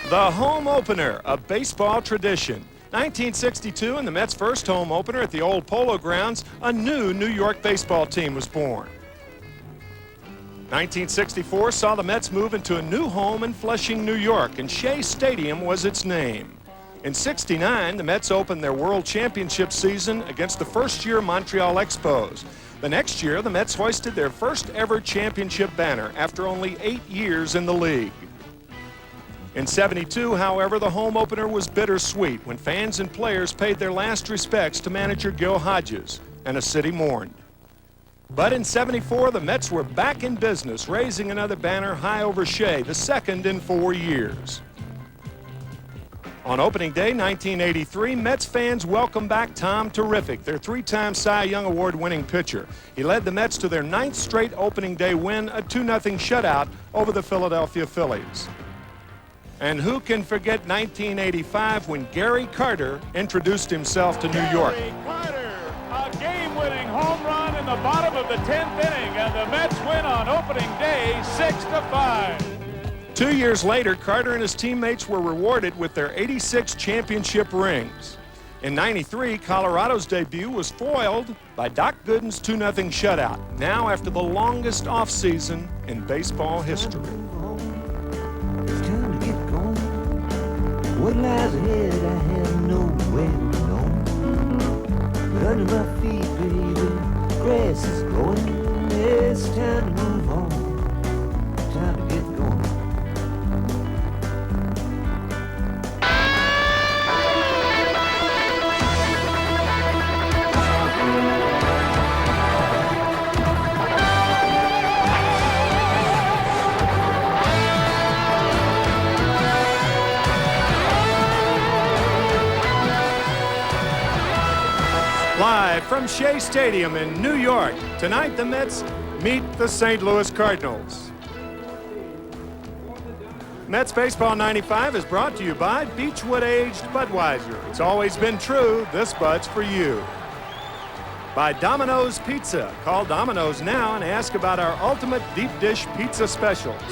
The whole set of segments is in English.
The home opener, a baseball tradition. 1962, and the Mets' first home opener at the old Polo Grounds, a new New York baseball team was born. 1964 saw the Mets move into a new home in Flushing, New York, and Shea Stadium was its name. In '69, the Mets opened their World Championship season against the first-year Montreal Expos. The next year, the Mets hoisted their first ever championship banner after only 8 years in the league. In '72, however, the home opener was bittersweet when fans and players paid their last respects to manager Gil Hodges, and a city mourned. But in '74, the Mets were back in business, raising another banner high over Shea, the second in 4 years. On opening day 1983, Mets fans welcomed back Tom Terrific, their three-time Cy Young Award-winning pitcher. He led the Mets to their 9th straight opening day win, a 2-0 shutout over the Philadelphia Phillies. And who can forget 1985 when Gary Carter introduced himself to New York? Gary Carter, a game-winning home run in the bottom of the 10th inning, and the Mets win on opening day 6-5. 2 years later, Carter and his teammates were rewarded with their 86 championship rings. In '93, Colorado's debut was foiled by Doc Gooden's 2-0 shutout, now after the longest offseason in baseball history. It's time to get going. What lies ahead, I have no way to know. But under my feet, baby, grass is growing. It's time to move on. Time to get going. Live from Shea Stadium in New York, tonight the Mets meet the St. Louis Cardinals. Mets Baseball 95 is brought to you by Beechwood Aged Budweiser. It's always been true, this Bud's for you. By Domino's Pizza. Call Domino's now and ask about our ultimate deep dish pizza specials.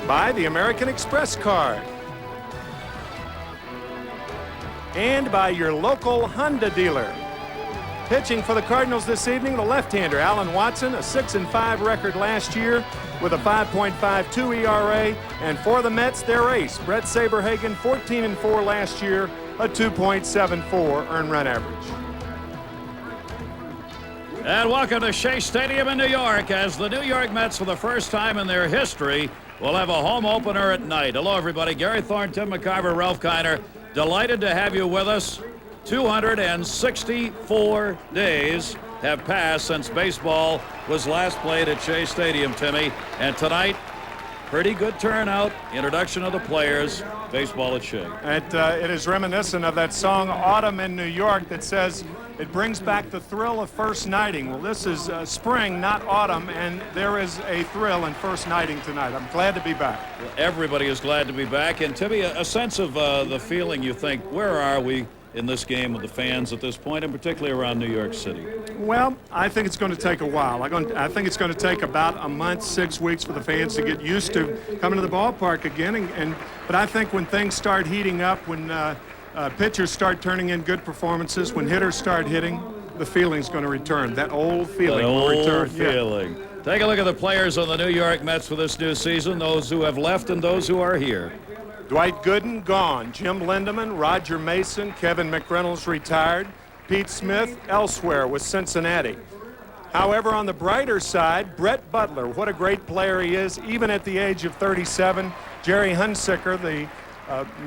By the American Express card. And by your local Honda dealer. Pitching for the Cardinals this evening, the left-hander Alan Watson, a 6-5 record last year with a 5.52 ERA. And for the Mets, their ace, Brett Saberhagen, 14-4 last year, a 2.74 earned run average. And welcome to Shea Stadium in New York, as the New York Mets, for the first time in their history, will have a home opener at night. Hello, everybody. Gary Thorne, Tim McCarver, Ralph Kiner. Delighted to have you with us. 264 days have passed since baseball was last played at Shea Stadium, Timmy. And tonight, pretty good turnout. Introduction of the players. Baseball at Shea. It is reminiscent of that song Autumn in New York that says it brings back the thrill of first nighting. Well, this is spring, not autumn, and there is a thrill in first nighting tonight. I'm glad to be back. Everybody is glad to be back. And Timmy, a sense of the feeling you think, where are we in this game with the fans at this point, and particularly around New York City? Well, I think it's going to take a while. I think it's going to take about a month, 6 weeks for the fans to get used to coming to the ballpark again. But I think when things start heating up, when pitchers start turning in good performances, when hitters start hitting, the feeling's going to return. That old feeling will return. Feeling. Yeah. Take a look at the players on the New York Mets for this new season, those who have left and those who are here. Dwight Gooden, gone. Jim Lindemann, Roger Mason, Kevin McReynolds, retired. Pete Smith, elsewhere with Cincinnati. However, on the brighter side, Brett Butler, what a great player he is, even at the age of 37. Jerry Hunsicker, the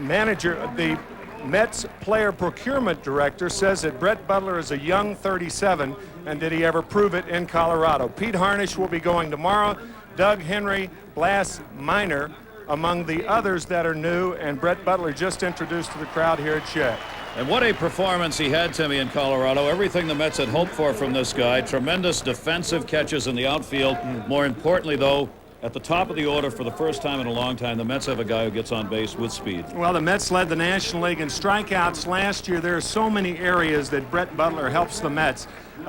manager, the Mets player procurement director, says that Brett Butler is a young 37, and did he ever prove it in Colorado? Pete Harnisch will be going tomorrow. Doug Henry, Blas Minor, among the others that are new, and Brett Butler just introduced to the crowd here at Shea. And what a performance he had, Timmy, in Colorado. Everything the Mets had hoped for from this guy. Tremendous defensive catches in the outfield. More importantly, though, at the top of the order for the first time in a long time, the Mets have a guy who gets on base with speed. Well, the Mets led the National League in strikeouts last year. There are so many areas that Brett Butler helps the Mets.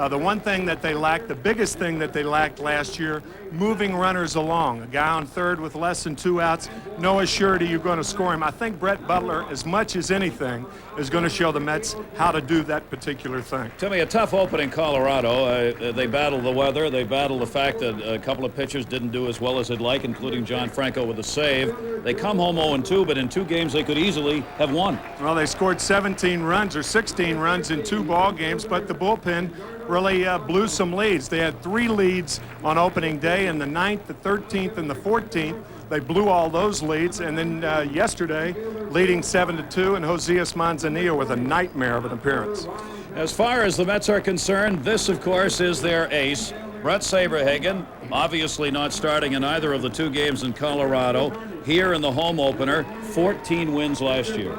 The one thing that they lacked, the biggest thing that they lacked last year, moving runners along. A guy on third with less than 2 outs, no assurity you're going to score him. I think Brett Butler, as much as anything, is going to show the Mets how to do that particular thing. Timmy, a tough opening in Colorado. They battled the weather. They battled the fact that a couple of pitchers didn't do as well as they'd like, including John Franco with a save. They come home 0-2, but in 2 games they could easily have won. Well, they scored 17 runs or 16 runs in 2 ball games, but the bullpen really blew some leads. They had 3 leads on opening day, and the 9th, the 13th, and the 14th. They blew all those leads, and then yesterday, leading 7-2, and Josias Manzanillo with a nightmare of an appearance. As far as the Mets are concerned, this, of course, is their ace. Brett Saberhagen, obviously not starting in either of the 2 games in Colorado. Here in the home opener, 14 wins last year.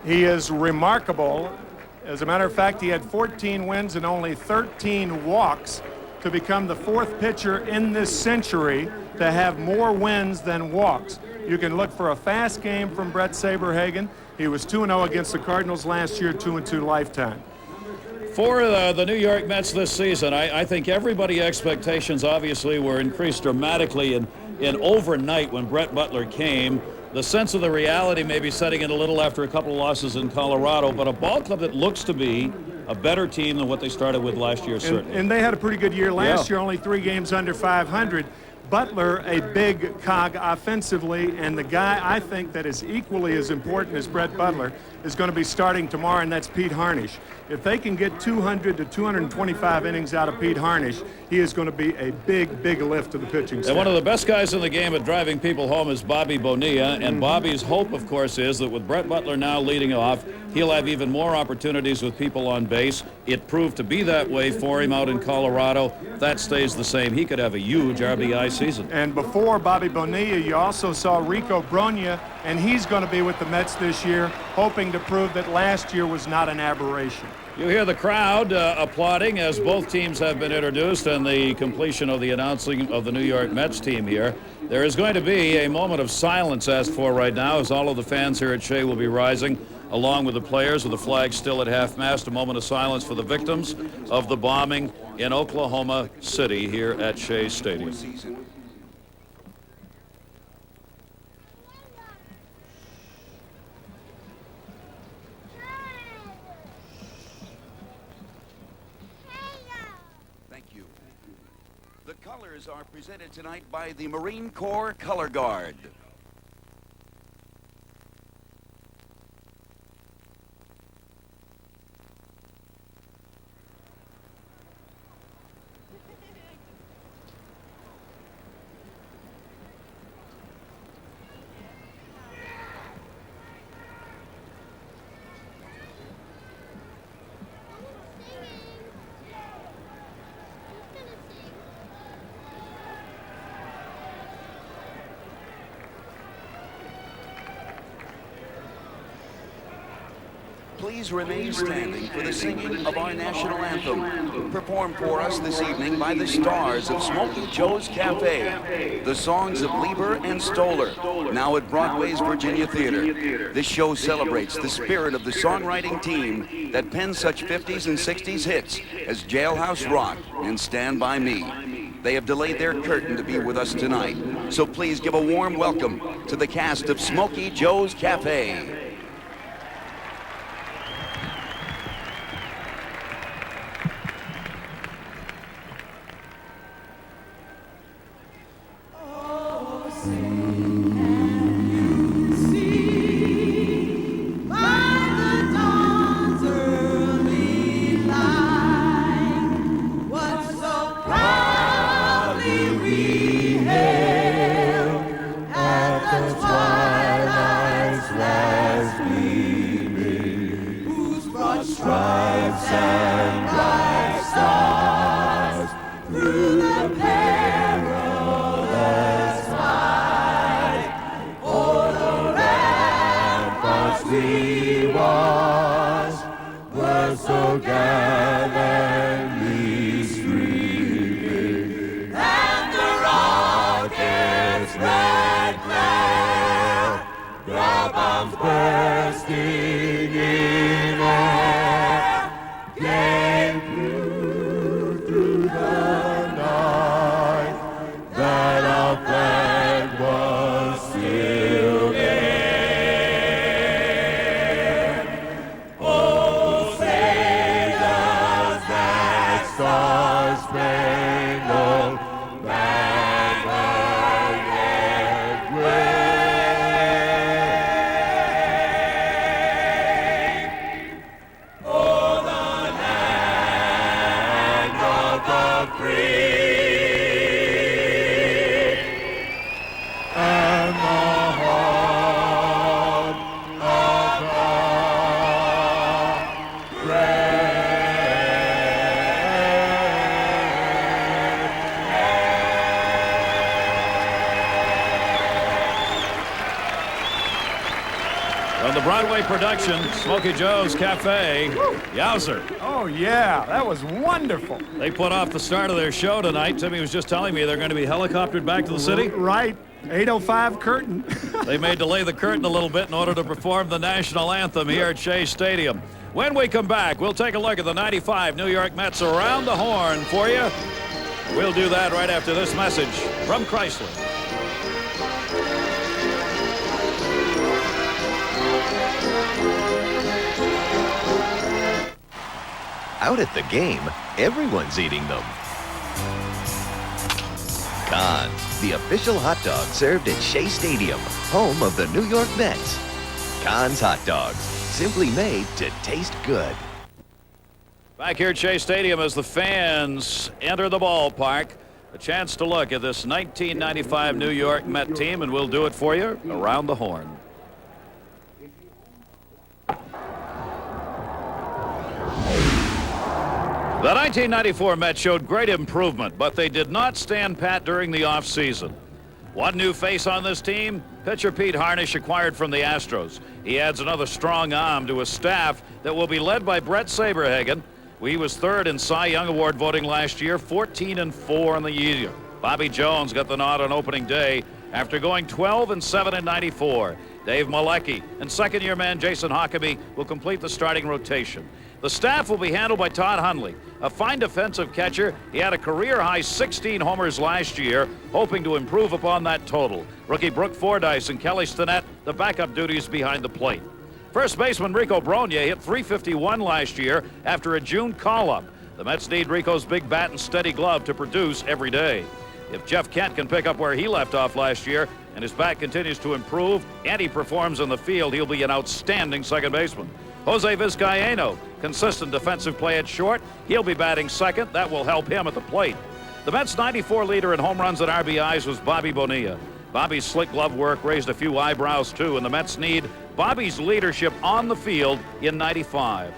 He is remarkable. As a matter of fact, he had 14 wins and only 13 walks to become the 4th pitcher in this century to have more wins than walks. You can look for a fast game from Brett Saberhagen. He was 2-0 against the Cardinals last year, 2-2 lifetime. For the New York Mets this season, I think everybody's expectations obviously were increased dramatically in overnight when Brett Butler came. The sense of the reality may be setting in a little after a couple of losses in Colorado, but a ball club that looks to be a better team than what they started with last year, certainly. And they had a pretty good year last year, only 3 games under 500. Butler, a big cog offensively, and the guy I think that is equally as important as Brett Butler is going to be starting tomorrow, and that's Pete Harnisch. If they can get 200 to 225 innings out of Pete Harnisch, he is going to be a big, big lift to the pitching staff. And one of the best guys in the game at driving people home is Bobby Bonilla, and Bobby's hope, of course, is that with Brett Butler now leading off, he'll have even more opportunities with people on base. It proved to be that way for him out in Colorado. If that stays the same, he could have a huge RBI season. And before Bobby Bonilla, you also saw Rico Brogna, and he's going to be with the Mets this year, hoping to prove that last year was not an aberration. You hear the crowd applauding as both teams have been introduced and the completion of the announcing of the New York Mets team here. There is going to be a moment of silence asked for right now as all of the fans here at Shea will be rising along with the players with the flag still at half-mast. A moment of silence for the victims of the bombing in Oklahoma City here at Shea Stadium. The colors are presented tonight by the Marine Corps Color Guard. Please remain standing for the singing of our national anthem, performed for us this evening by the stars of Smokey Joe's Cafe, the songs of Lieber and Stoller, now at Broadway's Virginia Theater. This show celebrates the spirit of the songwriting team that penned such 50s and 60s hits as Jailhouse Rock and Stand By Me. They have delayed their curtain to be with us tonight, so please give a warm welcome to the cast of Smokey Joe's Cafe. Twilight's last Star-Spangled Banner yet wave. Oh, the land of the free and the home of the From the Broadway production, Smokey Joe's Cafe, yowzer. Oh, yeah, that was wonderful. They put off the start of their show tonight. Timmy was just telling me they're going to be helicoptered back to the city. Right, 8:05 curtain. They may delay the curtain a little bit in order to perform the national anthem here at Shea Stadium. When we come back, we'll take a look at the 95 New York Mets around the horn for you. We'll do that right after this message from Chrysler. Out at the game, everyone's eating them. Cons, the official hot dog served at Shea Stadium, home of the New York Mets. Cons hot dogs, simply made to taste good. Back here at Shea Stadium as the fans enter the ballpark, a chance to look at this 1995 New York Met team, and we'll do it for you around the horn. The 1994 Mets showed great improvement, but they did not stand pat during the offseason. One new face on this team, pitcher Pete Harnisch, acquired from the Astros. He adds another strong arm to a staff that will be led by Brett Saberhagen. He was third in Cy Young Award voting last year, 14-4 in the year. Bobby Jones got the nod on opening day after going 12-7 in '94. Dave Malecki and second-year man Jason Huckabee will complete the starting rotation. The staff will be handled by Todd Hundley, a fine defensive catcher. He had a career-high 16 homers last year, hoping to improve upon that total. Rookie Brooke Fordyce and Kelly Stinnett, the backup duties behind the plate. First baseman Rico Brogna hit .351 last year after a June call-up. The Mets need Rico's big bat and steady glove to produce every day. If Jeff Kent can pick up where he left off last year and his bat continues to improve and he performs in the field, he'll be an outstanding second baseman. Jose Vizcaino, consistent defensive play at short. He'll be batting second. That will help him at the plate. The Mets' '94 leader in home runs and RBIs was Bobby Bonilla. Bobby's slick glove work raised a few eyebrows, too, and the Mets need Bobby's leadership on the field in '95.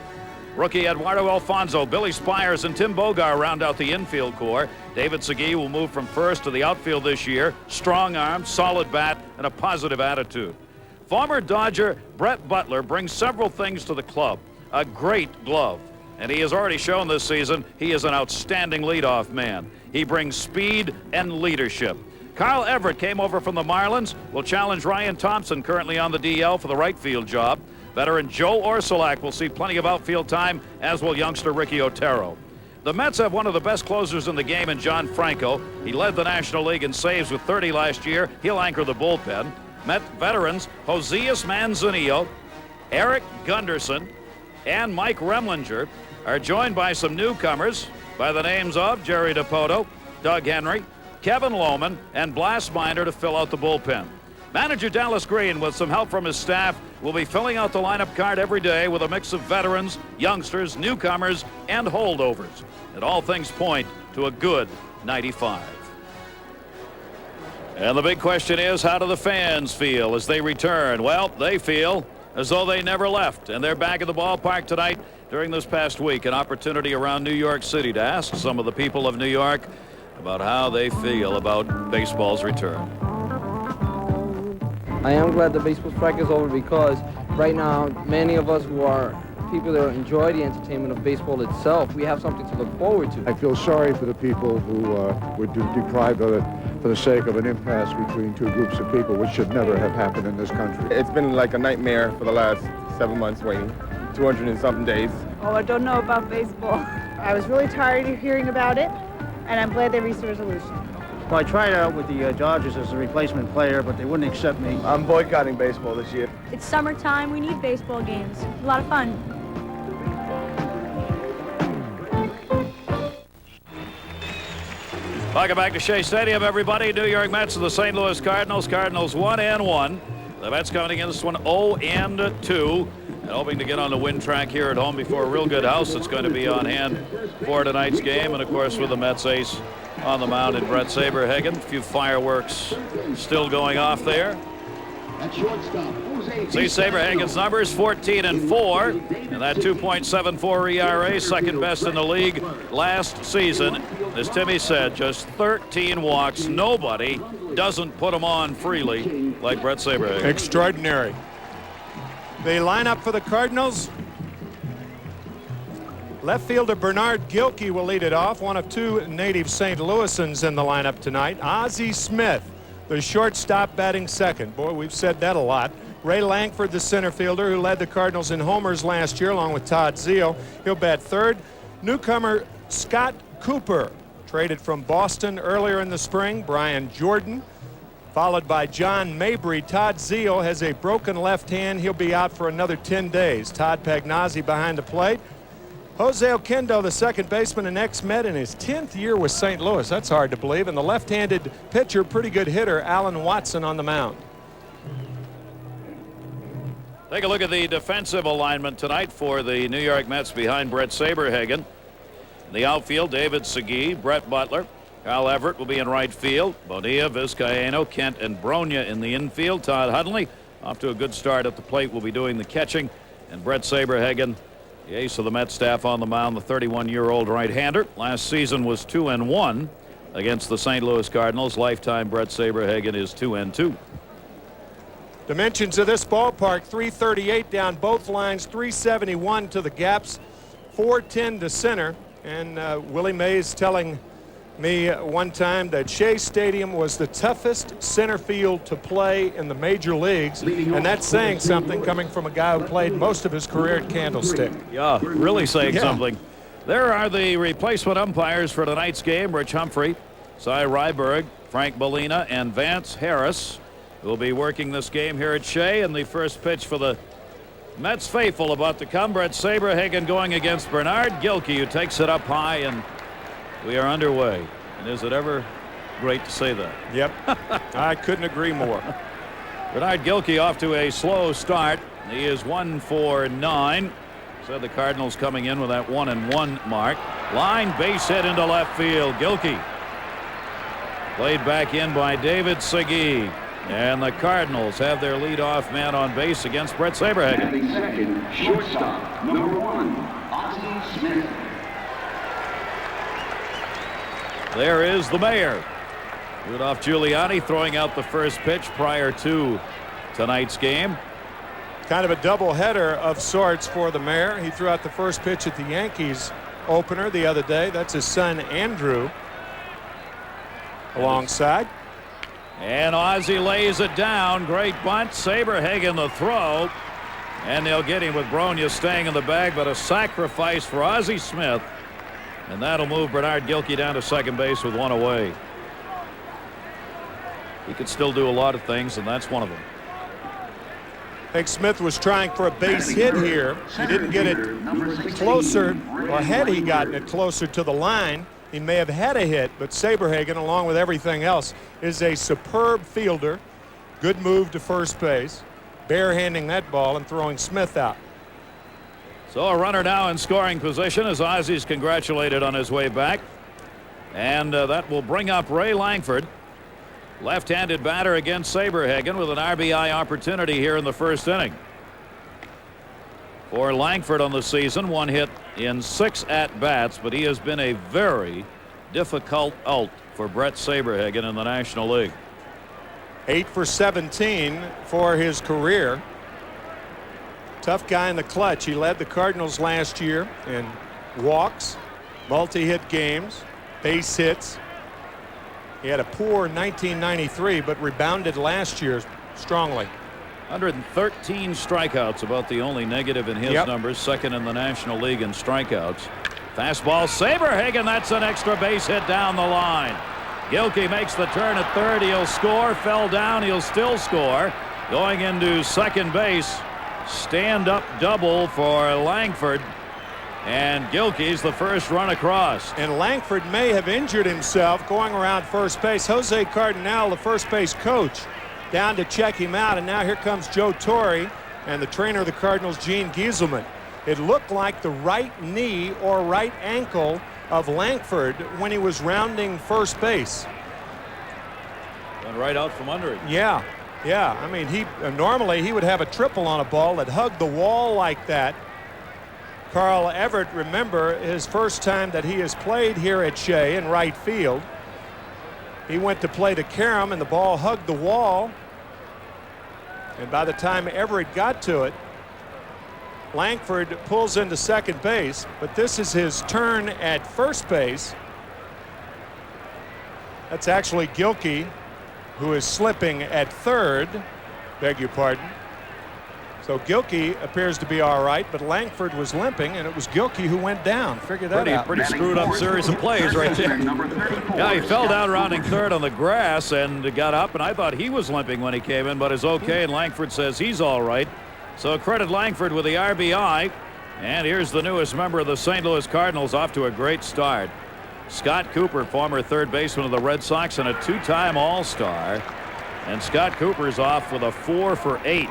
Rookie Eduardo Alfonso, Billy Spires, and Tim Bogar round out the infield core. David Segui will move from first to the outfield this year. Strong arm, solid bat, and a positive attitude. Former Dodger Brett Butler brings several things to the club. A great glove. And he has already shown this season he is an outstanding leadoff man. He brings speed and leadership. Carl Everett came over from the Marlins, will challenge Ryan Thompson, currently on the DL, for the right field job. Veteran Joe Orsulak will see plenty of outfield time, as will youngster Ricky Otero. The Mets have one of the best closers in the game in John Franco. He led the National League in saves with 30 last year. He'll anchor the bullpen. Met veterans Josias Manzanillo, Eric Gunderson, and Mike Remlinger are joined by some newcomers by the names of Jerry Dipoto, Doug Henry, Kevin Lohman, and Blas Minor to fill out the bullpen. Manager Dallas Green, with some help from his staff, will be filling out the lineup card every day with a mix of veterans, youngsters, newcomers, and holdovers. And all things point to a good '95. And the big question is, how do the fans feel as they return? Well, they feel as though they never left, and they're back at the ballpark tonight. During this past week, an opportunity around New York City to ask some of the people of New York about how they feel about baseball's return. I am glad the baseball strike is over, because right now many of us who are people that enjoy the entertainment of baseball itself, we have something to look forward to. I feel sorry for the people who were deprived of it for the sake of an impasse between two groups of people, which should never have happened in this country. It's been like a nightmare for the last 7 months waiting, 200 and something days. Oh, I don't know about baseball. I was really tired of hearing about it, and I'm glad they reached a resolution. Well, I tried out with the Dodgers as a replacement player, but they wouldn't accept me. I'm boycotting baseball this year. It's summertime. We need baseball games. A lot of fun. Welcome back to Shea Stadium, everybody. New York Mets and the St. Louis Cardinals. Cardinals 1-1. The Mets coming against this one 0-2. And hoping to get on the win track here at home before a real good house that's going to be on hand for tonight's game. And, of course, with the Mets ace on the mound in Brett Saberhagen. A few fireworks still going off there. See Saberhagen's numbers, 14-4, and that 2.74 ERA, second best in the league last season. As Timmy said, just 13 walks. Nobody doesn't put them on freely like Brett Saberhagen. Extraordinary. The lineup for the Cardinals. Left fielder Bernard Gilkey will lead it off, one of two native St. Louisans in the lineup tonight. Ozzie Smith, the shortstop, batting second. Boy, we've said that a lot. Ray Langford, the center fielder, who led the Cardinals in homers last year along with Todd Zeile. He'll bat third. Newcomer Scott Cooper, traded from Boston earlier in the spring. Brian Jordan, followed by John Mabry. Todd Zeile has a broken left hand. He'll be out for another 10 days. Todd Pagnozzi behind the plate. Jose Oquendo, the second baseman, an ex-Met in his 10th year with St. Louis. That's hard to believe. And the left-handed pitcher, pretty good hitter, Alan Watson on the mound. Take a look at the defensive alignment tonight for the New York Mets behind Brett Saberhagen. In the outfield, David Segui, Brett Butler. Kyle Everett will be in right field. Bonilla, Vizcaino, Kent, and Bronya in the infield. Todd Hundley, off to a good start at the plate, will be doing the catching. And Brett Saberhagen, the ace of the Mets staff, on the mound, the 31-year-old right-hander. Last season was 2-1 against the St. Louis Cardinals. Lifetime Brett Saberhagen is 2-2. Dimensions of this ballpark: 338 down both lines, 371 to the gaps, 410 to center. And Willie Mays telling me one time that Shea Stadium was the toughest center field to play in the major leagues, and that's saying something coming from a guy who played most of his career at Candlestick. Yeah, really saying something. There are the replacement umpires for tonight's game: Rich Humphrey, Cy Ryberg, Frank Molina, and Vance Harris will be working this game here at Shea. And the first pitch for the Mets faithful about to come. Brett Saberhagen going against Bernard Gilkey, who takes it up high, and we are underway. And is it ever great to say that? Yep. I couldn't agree more. Bernard Gilkey off to a slow start. He is 1 for 9. Said the Cardinals coming in with that 1-1 mark. Line base hit into left field. Gilkey played back in by David Segui. And the Cardinals have their leadoff man on base against Brett Saberhagen. Second, shortstop, number 1, Ozzie Smith. There is the mayor. Rudolph Giuliani throwing out the first pitch prior to tonight's game. Kind of a doubleheader of sorts for the mayor. He threw out the first pitch at the Yankees opener the other day. That's his son Andrew alongside. And Ozzie lays it down. Great bunt. Saberhagen the throw. And they'll get him with Bronya staying in the bag, but a sacrifice for Ozzie Smith. And that'll move Bernard Gilkey down to second base with one away. He could still do a lot of things, and that's one of them. I think Smith was trying for a base hit here. He didn't get it closer, or had he gotten it closer to the line, he may have had a hit. But Saberhagen, along with everything else, is a superb fielder. Good move to first base, barehanding that ball and throwing Smith out. So a runner now in scoring position as Ozzie's congratulated on his way back. And that will bring up Ray Langford, left-handed batter against Saberhagen, with an RBI opportunity here in the first inning. For Langford on the season, 1 hit in 6 at-bats, but he has been a very difficult out for Brett Saberhagen in the National League. 8 for 17 for his career. Tough guy in the clutch. He led the Cardinals last year in walks, multi-hit games, base hits. He had a poor 1993, but rebounded last year strongly. 113 strikeouts, about the only negative in his numbers. Second in the National League in strikeouts. Fastball, Saberhagen, that's an extra base hit down the line. Gilkey makes the turn at third. He'll score. Fell down. He'll still score. Going into second base. Stand-up double for Langford. And Gilkey's the first run across. And Langford may have injured himself going around first base. Jose Cardinal, the first base coach, down to check him out. And now here comes Joe Torre and the trainer of the Cardinals, Gene Gieselman. It looked like the right knee or right ankle of Langford when he was rounding first base. Went right out from under it. Yeah. I mean, normally he would have a triple on a ball that hugged the wall like that. Carl Everett, remember, his first time that he has played here at Shea in right field. He went to play to Karam, and the ball hugged the wall. And by the time Everett got to it, Langford pulls into second base. But this is his turn at first base. That's actually Gilkey, who is slipping at third. Beg your pardon. So Gilkey appears to be all right, but Langford was limping, and it was Gilkey who went down. Figure that out. Pretty screwed up series of plays right there. Yeah, he fell down rounding third on the grass and got up, and I thought he was limping when he came in, but is okay, and Langford says he's all right. So credit Langford with the RBI. And here's the newest member of the St. Louis Cardinals, off to a great start. Scott Cooper, former third baseman of the Red Sox and a two-time All-Star. And Scott Cooper's off with a 4 for 8.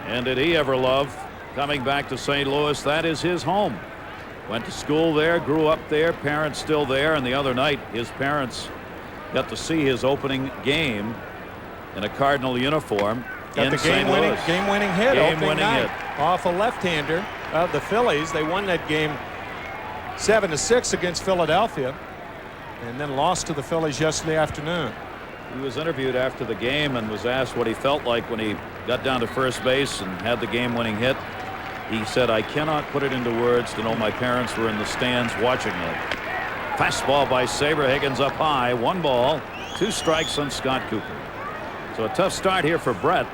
And did he ever love coming back to St. Louis? That is his home. Went to school there, grew up there, parents still there, and the other night his parents got to see his opening game in a Cardinal uniform. Got the game-winning hit. Game-winning hit off a left-hander of the Phillies. They won that game 7-6 against Philadelphia, and then lost to the Phillies yesterday afternoon. He was interviewed after the game and was asked what he felt like when he got down to first base and had the game-winning hit. He said, "I cannot put it into words to know my parents were in the stands watching it." Fastball by Saberhagen's up high. 1 ball, 2 strikes on Scott Cooper. So a tough start here for Brett,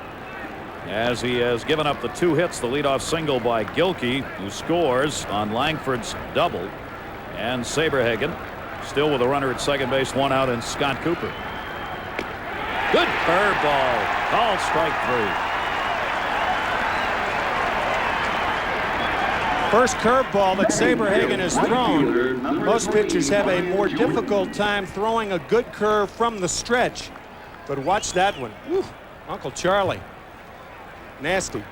as he has given up the 2 hits, the leadoff single by Gilkey, who scores on Langford's double, and Saberhagen still with a runner at second base, 1 out, and Scott Cooper. Good curveball, called strike 3. First curveball that Saberhagen has thrown. Most pitchers have a more difficult time throwing a good curve from the stretch, but watch that one. Whew. Uncle Charlie. Nasty.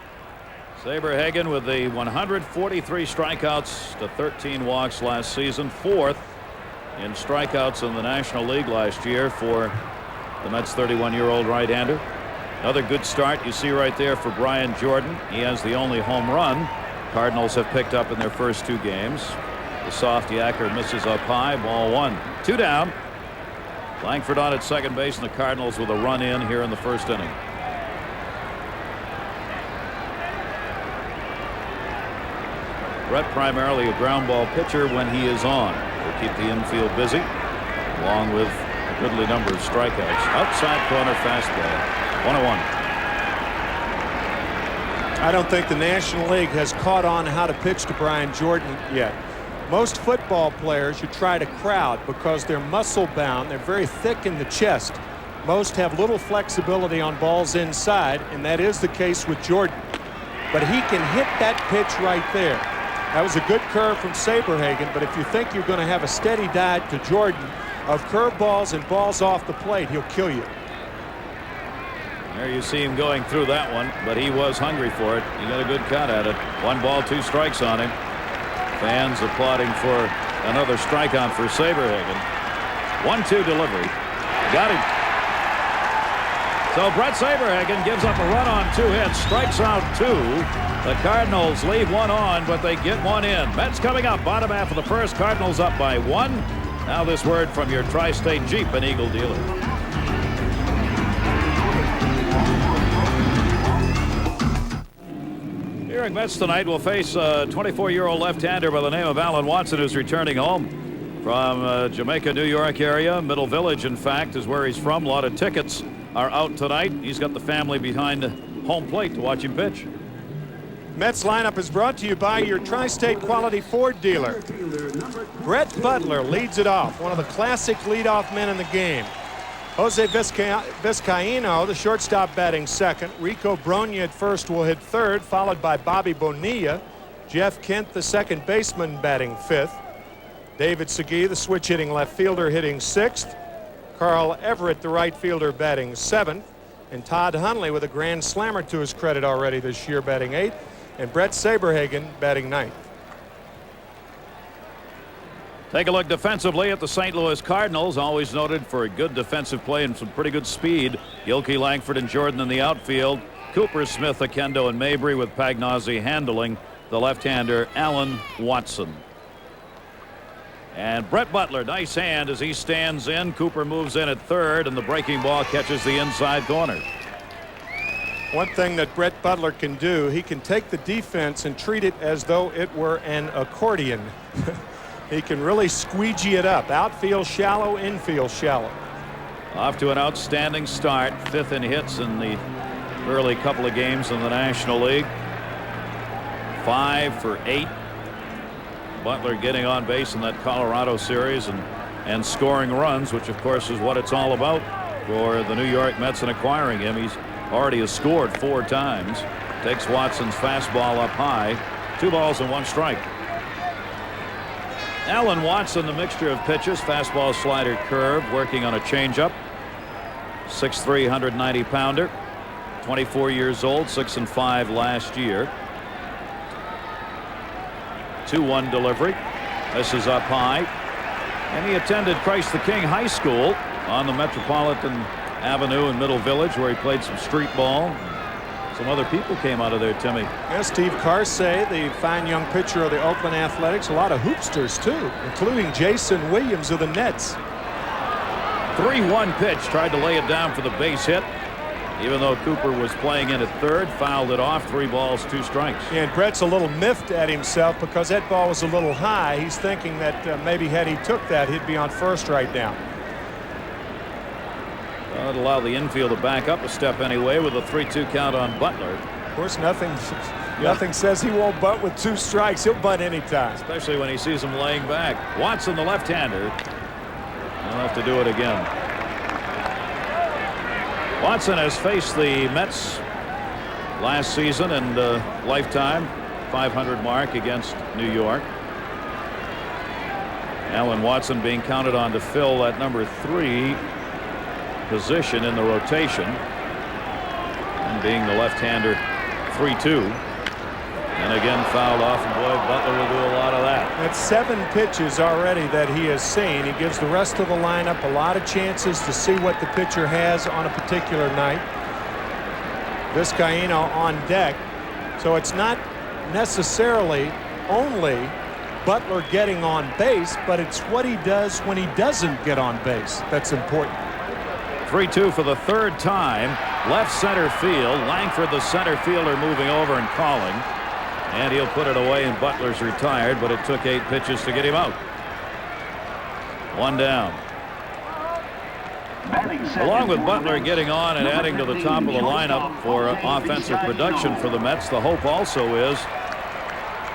Saberhagen with the 143 strikeouts to 13 walks last season, 4th in strikeouts in the National League last year for the Mets' 31-year-old right-hander. Another good start you see right there for Brian Jordan. He has the only home run Cardinals have picked up in their first 2 games. The soft yacker misses up high, ball 1. 2 down. Langford on at second base, and the Cardinals with a run in here in the first inning. Brett primarily a ground ball pitcher when he is on. He'll keep the infield busy, along with a goodly number of strikeouts. Outside corner fastball. 1-1. I don't think the National League has caught on how to pitch to Brian Jordan yet. Most football players you try to crowd because they're muscle bound. They're very thick in the chest. Most have little flexibility on balls inside, and that is the case with Jordan. But he can hit that pitch right there. That was a good curve from Saberhagen, but if you think you're going to have a steady diet to Jordan of curveballs and balls off the plate, he'll kill you. There you see him going through that one, but he was hungry for it. He got a good cut at it. 1 ball, 2 strikes on him. Fans applauding for another strikeout for Saberhagen. 1-2 delivery. Got him. So Brett Saberhagen gives up a run on 2 hits, strikes out 2. The Cardinals leave 1 on, but they get 1 in. Mets coming up, bottom half of the first. Cardinals up by 1. Now this word from your Tri-State Jeep and Eagle dealer. Here in Mets tonight will face a 24-year-old left-hander by the name of Alan Watson, who's returning home from Jamaica, New York area. Middle Village, in fact, is where he's from. A lot of tickets are out tonight. He's got the family behind home plate to watch him pitch. Mets lineup is brought to you by your Tri-State Quality Ford dealer. Brett Butler leads it off, one of the classic leadoff men in the game. Jose Vizcaino, the shortstop, batting second. Rico Bronya at first will hit third, followed by Bobby Bonilla. Jeff Kent, the second baseman, batting 5th. David Segui, the switch-hitting left fielder, hitting 6th. Carl Everett, the right fielder, batting 7th. And Todd Hundley, with a grand slammer to his credit already this year, batting 8th. And Brett Saberhagen batting 9th. Take a look defensively at the St. Louis Cardinals, always noted for a good defensive play and some pretty good speed. Gilkey, Langford, and Jordan in the outfield. Cooper, Smith, Akendo, and Mabry, with Pagnozzi handling the left-hander Alan Watson. And Brett Butler, nice hand as he stands in. Cooper moves in at third, and the breaking ball catches the inside corner. One thing that Brett Butler can do, he can take the defense and treat it as though it were an accordion. He can really squeegee it up. Outfield shallow, infield shallow. Off to an outstanding start. 5th in hits in the early couple of games in the National League. 5 for 8. Butler getting on base in that Colorado series and scoring runs, which of course is what it's all about for the New York Mets in acquiring him. He's already has scored 4 times. Takes Watson's fastball up high. 2 balls and 1 strike. Alan Watson, the mixture of pitches, fastball, slider, curve, working on a changeup. 6'3", 190-pounder. 24 years old, 6-5 last year. 2-1 delivery. This is up high. And he attended Christ the King High School on the Metropolitan Avenue in Middle Village, where he played some street ball. Some other people came out of there, Timmy. Yeah, Steve Carsey, the fine young pitcher of the Oakland Athletics. A lot of hoopsters, too, including Jason Williams of the Nets. 3-1 pitch. Tried to lay it down for the base hit. Even though Cooper was playing in at third, fouled it off. 3 balls, 2 strikes. Yeah, and Brett's a little miffed at himself because that ball was a little high. He's thinking that maybe had he took that, he'd be on first right now. Well, it'll allow the infield to back up a step anyway with a 3-2 count on Butler. Of course, nothing says he won't bunt with 2 strikes. He'll bunt anytime. Especially when he sees him laying back. Watson, the left-hander. He'll have to do it again. Watson has faced the Mets last season and lifetime 500 mark against New York. Alan Watson being counted on to fill that number 3 position in the rotation, and being the left-hander 3-2, and again fouled off, and boy, Butler will do a lot of that. That's 7 pitches already that he has seen. He gives the rest of the lineup a lot of chances to see what the pitcher has on a particular night. Vizcaino on deck, so it's not necessarily only Butler getting on base, but it's what he does when he doesn't get on base that's important. 3-2 for the 3rd time. Left center field. Langford, the center fielder, moving over and calling. And he'll put it away, and Butler's retired, but it took 8 pitches to get him out. 1 down. Along with Butler getting on and adding to the top of the lineup for offensive production for the Mets, the hope also is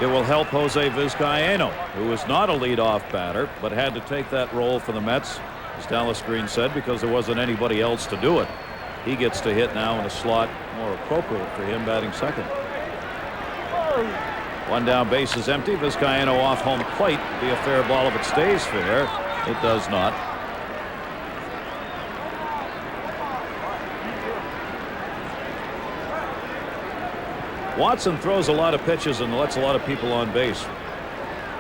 it will help Jose Vizcaino, who is not a leadoff batter, but had to take that role for the Mets, as Dallas Green said, because there wasn't anybody else to do it. He gets to hit now in a slot more appropriate for him, batting second. 1 down, base is empty. Vizcaino off home plate. Be a fair ball if it stays fair. It does not. Watson throws a lot of pitches and lets a lot of people on base.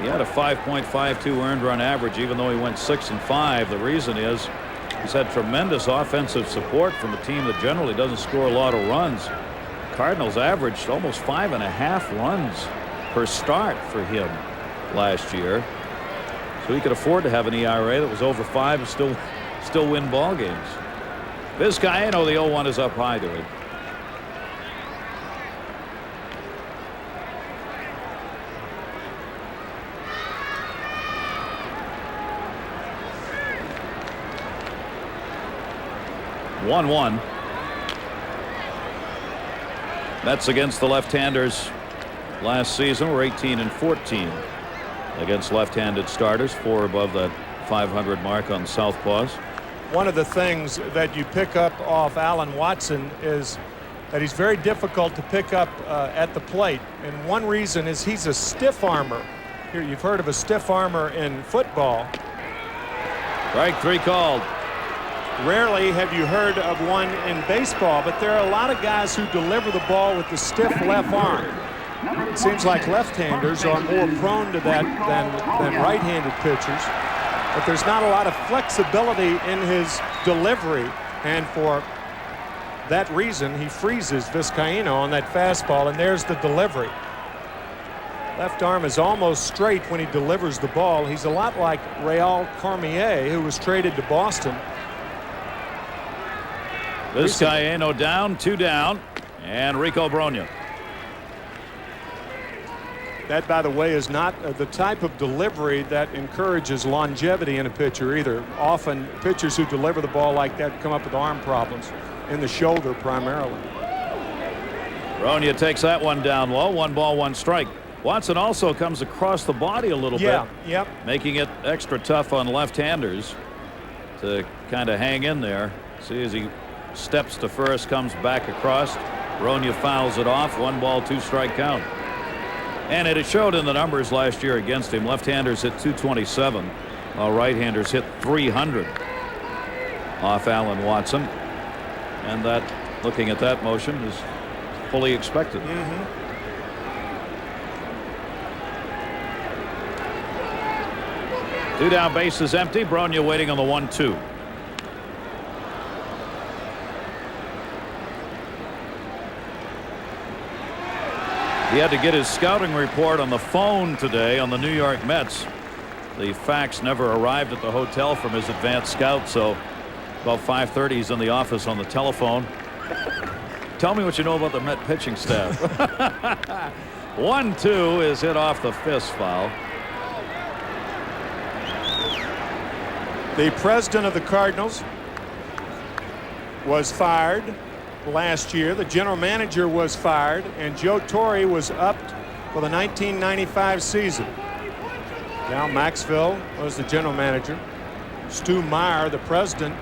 He had a 5.52 earned run average, even though he went 6-5. The reason is he's had tremendous offensive support from a team that generally doesn't score a lot of runs. Cardinals averaged almost 5.5 runs per start for him last year, so he could afford to have an ERA that was over 5 and still win ball games. Vizcaino, the 0-1 is up high to it. One. Mets against the left-handers last season were 18-14 against left-handed starters, 4 above that 500 mark on southpaws. One of the things that you pick up off Alan Watson is that he's very difficult to pick up at the plate. And one reason is he's a stiff armor. Here, you've heard of a stiff armor in football. Strike 3 called. Rarely have you heard of one in baseball, but there are a lot of guys who deliver the ball with the stiff left arm. It seems like left-handers are more prone to that than right-handed pitchers, but there's not a lot of flexibility in his delivery, and for that reason, he freezes Vizcaino on that fastball, and there's the delivery. Left arm is almost straight when he delivers the ball. He's a lot like Raul Cormier, who was traded to Boston. Vizcaino down, 2 down, and Rico Brogna. That, by the way, is not the type of delivery that encourages longevity in a pitcher either. Often pitchers who deliver the ball like that come up with arm problems in the shoulder primarily. Brogna takes that one down low. 1 ball, 1 strike. Watson also comes across the body a little bit, making it extra tough on left-handers to kind of hang in there. See, as he steps to first, comes back across. Brogna fouls it off. 1 ball, 2 strike count. And it showed in the numbers last year against him. Left-handers hit 227, while right-handers hit 300 off Alan Watson. And that, looking at that motion, is fully expected. 2 down, bases empty. Brogna waiting on the 1-2. He had to get his scouting report on the phone today on the New York Mets. The fax never arrived at the hotel from his advanced scout, so about 5:30 he's in the office on the telephone. Tell me what you know about the Met pitching staff. 1-2 is hit off the fist foul. The president of the Cardinals was fired last year. The general manager was fired, and Joe Torre was upped for the 1995 season. Now Maxville was the general manager. Stu Meyer, the president.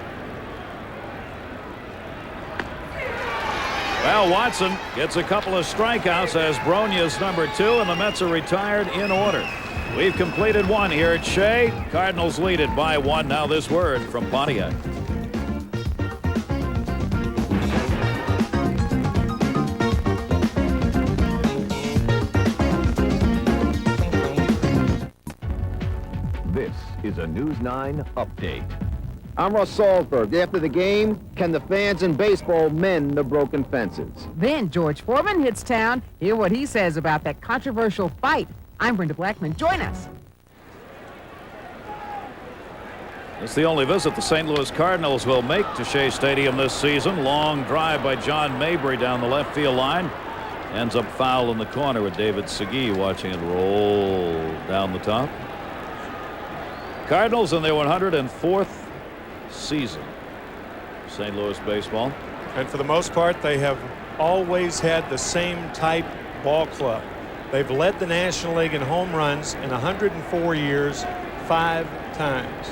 Well, Watson gets a couple of strikeouts as Brogna's number 2, and the Mets are retired in order. We've completed 1 here at Shea. Cardinals lead it by 1. Now this word from Pontiac. This is a News 9 update. I'm Russ Salzberg. After the game, can the fans in baseball mend the broken fences? Then George Foreman hits town. Hear what he says about that controversial fight. I'm Brenda Blackman. Join us. It's the only visit the St. Louis Cardinals will make to Shea Stadium this season. Long drive by John Mabry down the left field line. Ends up foul in the corner with David Segui watching it roll down the top. Cardinals in their 104th season. St. Louis baseball. And for the most part, they have always had the same type ball club. They've led the National League in home runs in 104 years, 5 times.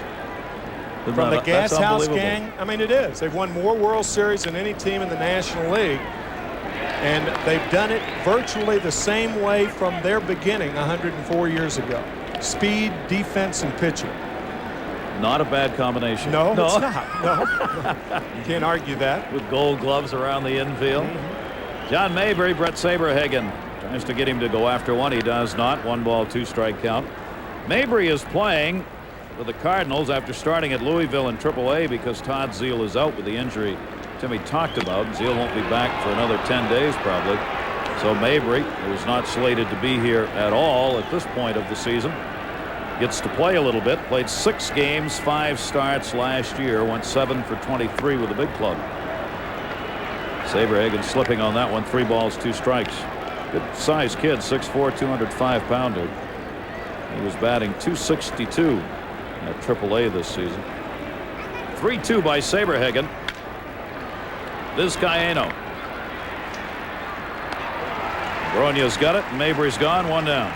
From the Gas House Gang, I mean, it is. They've won more World Series than any team in the National League. And they've done it virtually the same way from their beginning 104 years ago. Speed, defense, and pitching. Not a bad combination. No, it's not. No. You can't argue that. With gold gloves around the infield. John Mabry, Brett Saberhagen tries to get him to go after one. He does not. 1 ball, 2 strike count. Mabry is playing for the Cardinals after starting at Louisville in AAA because Todd Zeile is out with the injury Timmy talked about. Zeile won't be back for another 10 days probably. So Mabry, who is not slated to be here at all at this point of the season, gets to play a little bit. Played 6 games, 5 starts last year. Went 7 for 23 with the big club. Saberhagen slipping on that one. 3 balls, 2 strikes. Good sized kid, 6'4", 205-pounder. He was batting .262 at AAA this season. 3-2 by Saberhagen. Vizcaino. Brogna's got it. Mabry's gone. 1 down.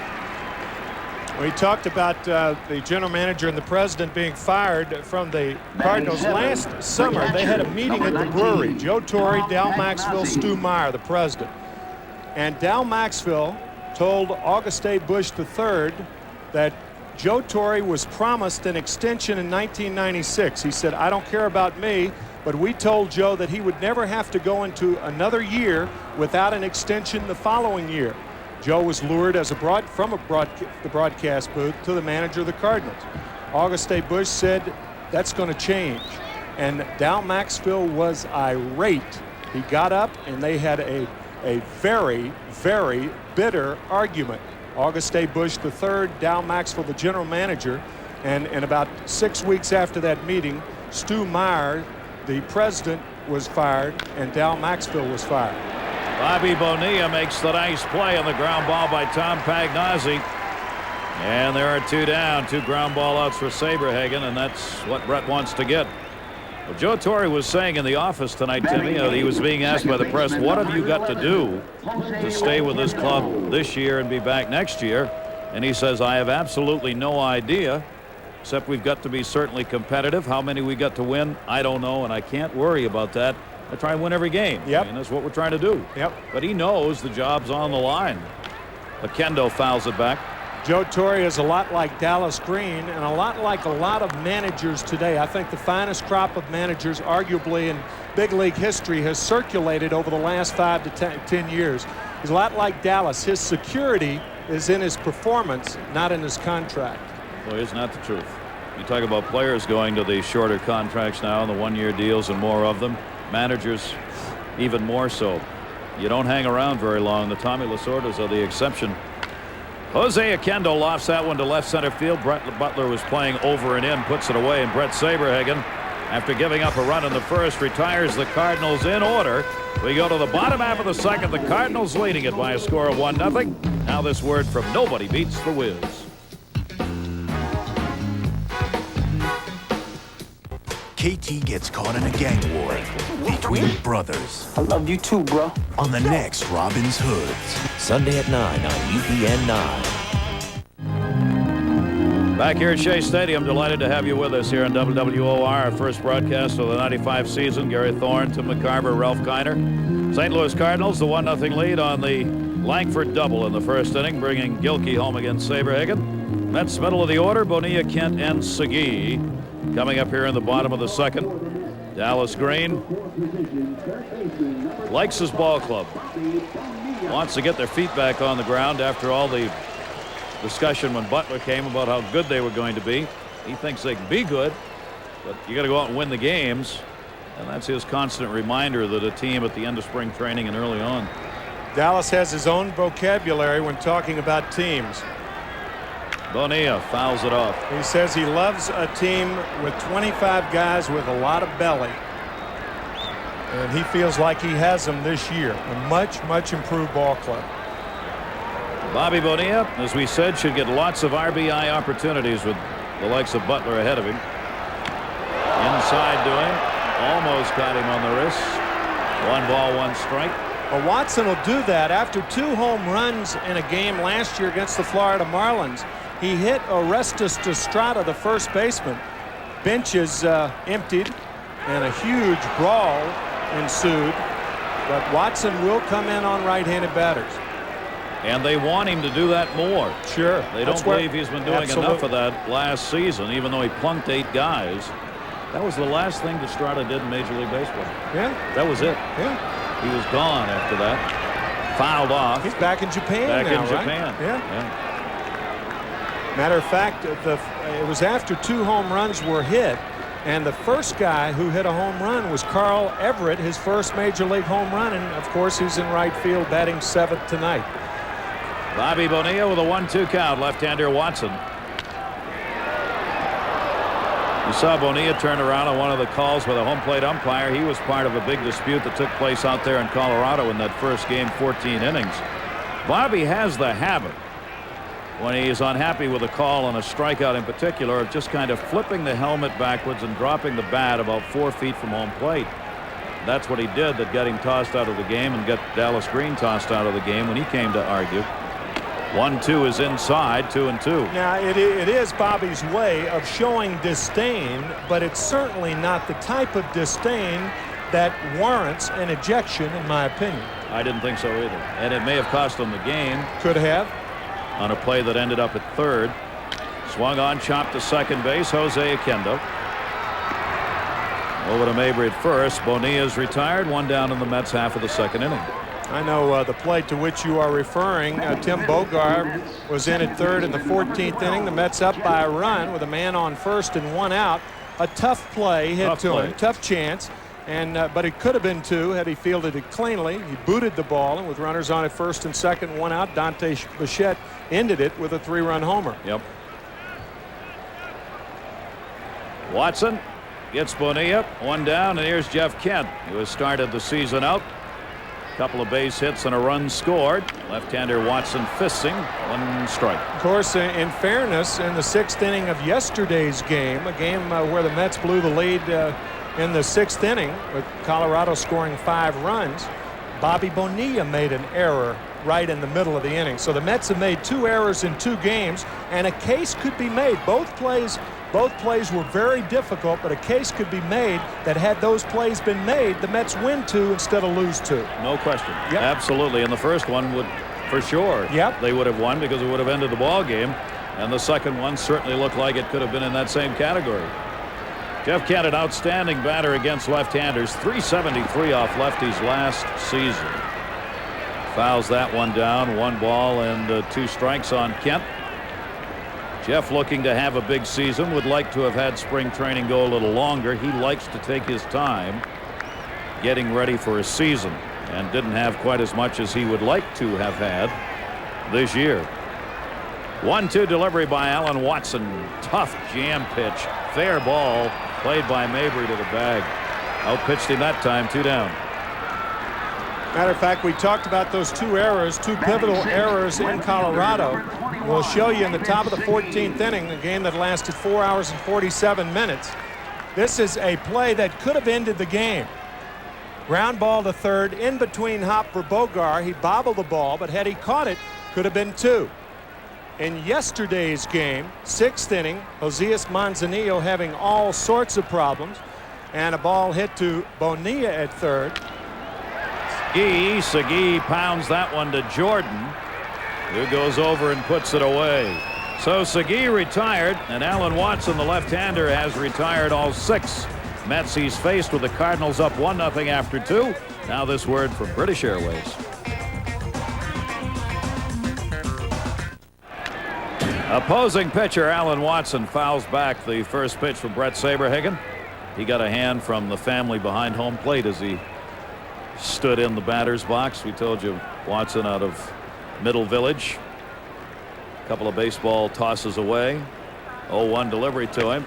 We talked about the general manager and the president being fired from the Cardinals. Last summer, they had a meeting at the brewery. Joe Torre, Dal Maxfield, Stu Meyer, the president. And Dal Maxfield told August A. Bush III that Joe Torre was promised an extension in 1996. He said, I don't care about me, but we told Joe that he would never have to go into another year without an extension the following year. Joe was lured as the broadcast booth to the manager of the Cardinals. August A. Bush said that's going to change. And Dal Maxfield was irate. He got up and they had a very, very bitter argument. August A. Bush III, Dal Maxfield, the general manager, and about 6 weeks after that meeting, Stu Meyer, the president, was fired, and Dal Maxfield was fired. Bobby Bonilla makes the nice play on the ground ball by Tom Pagnozzi. And there are 2 down, 2 ground ball outs for Saberhagen, and that's what Brett wants to get. Well, Joe Torre was saying in the office tonight, Timmy, he was being asked by the press, what have you got to do to stay with this club this year and be back next year? And he says, I have absolutely no idea, except we've got to be certainly competitive. How many we got to win, I don't know, and I can't worry about that. I try and win every game. Yep. And that's what we're trying to do. Yep. But he knows the job's on the line. Kendo fouls it back. Joe Torre is a lot like Dallas Green and a lot like a lot of managers today. I think the finest crop of managers, arguably in big league history, has circulated over the last 5 to 10 years. He's a lot like Dallas. His security is in his performance, not in his contract. Well, isn't that the truth? You talk about players going to the shorter contracts now and the one-year deals and more of them. Managers even more so. You don't hang around very long. The Tommy Lasordas are the exception. Jose Oquendo lofts that one to left center field. Brett Butler was playing over and in, puts it away, and Brett Saberhagen, after giving up a run in the first, retires the Cardinals in order. We go to the bottom half of the second. The Cardinals leading it by a score of 1-0. Now this word from Nobody Beats the Wiz. KT gets caught in a gang war between brothers. I love you too, bro. On the next Robin's Hoods. Sunday at 9 on UPN 9. Back here at Shea Stadium, delighted to have you with us here on WWOR, our first broadcast of the 95 season. Gary Thorne, Tim McCarver, Ralph Kiner. St. Louis Cardinals, the 1-0 lead on the Langford double in the first inning, bringing Gilkey home against Saberhagen. Mets middle of the order, Bonilla, Kent, and Segui. Coming up here in the bottom of the second, Dallas Green likes his ball club. Wants to get their feet back on the ground after all the discussion when Butler came about how good they were going to be. He thinks they can be good, but you got to go out and win the games. And that's his constant reminder that a team at the end of spring training and early on. Dallas has his own vocabulary when talking about teams. Bonilla fouls it off. He says he loves a team with 25 guys with a lot of belly. And he feels like he has them this year. A much, much improved ball club. Bobby Bonilla, as we said, should get lots of RBI opportunities with the likes of Butler ahead of him. Inside doing. Almost caught him on the wrist. 1 ball, 1 strike. Well, Watson will do that after 2 home runs in a game last year against the Florida Marlins. He hit Orestes Estrada, the first baseman. Bench is emptied, and a huge brawl ensued. But Watson will come in on right-handed batters. And they want him to do that more. Sure. They don't believe he's been doing enough of that last season, even though he plunked 8 guys. That was the last thing Estrada did in Major League Baseball. Yeah. That was it. Yeah. He was gone after that. Fouled off. He's back in Japan back now, in Japan. Right? Yeah. Matter of fact, it was after 2 home runs were hit, and the first guy who hit a home run was Carl Everett, his first Major League home run, and of course he's in right field batting 7th tonight. Bobby Bonilla with a 1-2 count. Left-hander Watson. You saw Bonilla turn around on one of the calls with a home plate umpire. He was part of a big dispute that took place out there in Colorado in that first game, 14 innings. Bobby has the habit, when he is unhappy with a call on a strikeout in particular, of just kind of flipping the helmet backwards and dropping the bat about 4 feet from home plate. That's what he did that got him tossed out of the game and got Dallas Green tossed out of the game when he came to argue. 1-2 is inside, 2-2. Now, it is Bobby's way of showing disdain, but it's certainly not the type of disdain that warrants an ejection, in my opinion. I didn't think so either. And it may have cost them the game. Could have. On a play that ended up at third. Swung on, chopped to second base, Jose Oquendo. Over to Mabry at first. Bonilla's retired, one down in the Mets half of the second inning. I know the play to which you are referring. Tim Bogart was in at third in the 14th inning. The Mets up by a run with a man on first and one out. A tough play hit to him, tough chance. And but it could have been two had he fielded it cleanly. He booted the ball, and with runners on at first and second, one out, Dante Bichette ended it with a 3-run homer. Yep. Watson gets Bonilla, one down, and here's Jeff Kent, who has started the season out. Couple of base hits and a run scored. Left-hander Watson fisting, one strike. Of course, in fairness, in the 6th inning of yesterday's game, a game where the Mets blew the lead in the 6th inning with Colorado scoring 5 runs, Bobby Bonilla made an error right in the middle of the inning. So the Mets have made 2 errors in 2 games, and a case could be made. Both plays were very difficult, but a case could be made that had those plays been made, the Mets win 2 instead of lose 2. No question. Yep. Absolutely. And the first one would, for sure, they would have won because it would have ended the ball game. And the second one certainly looked like it could have been in that same category. Jeff Kent, an outstanding batter against left-handers, 373 off lefties last season. Fouls that one down, 1 ball and 2 strikes on Kent. Jeff looking to have a big season, would like to have had spring training go a little longer. He likes to take his time getting ready for a season and didn't have quite as much as he would like to have had this year. 1-2 delivery by Alan Watson. Tough jam pitch. Fair ball played by Mabry to the bag. Outpitched him that time, 2 down. Matter of fact, we talked about those 2 errors, 2 pivotal errors in Colorado. We'll show you in the top of the 14th inning, a game that lasted 4 hours and 47 minutes. This is a play that could have ended the game. Ground ball to third, in between hop for Bogart. He bobbled the ball, but had he caught it, could have been 2. In yesterday's game, 6th inning, Josias Manzanillo having all sorts of problems, and a ball hit to Bonilla at third. Segui pounds that one to Jordan, who goes over and puts it away. So Segui retired, and Alan Watson, the left-hander, has retired all 6 Mets he's faced, with the Cardinals up 1-0 after 2. Now this word from British Airways. Opposing pitcher Alan Watson fouls back the first pitch from Brett Saberhagen. He got a hand from the family behind home plate as he stood in the batter's box. We told you Watson out of Middle Village. A couple of baseball tosses away. 0-1 delivery to him.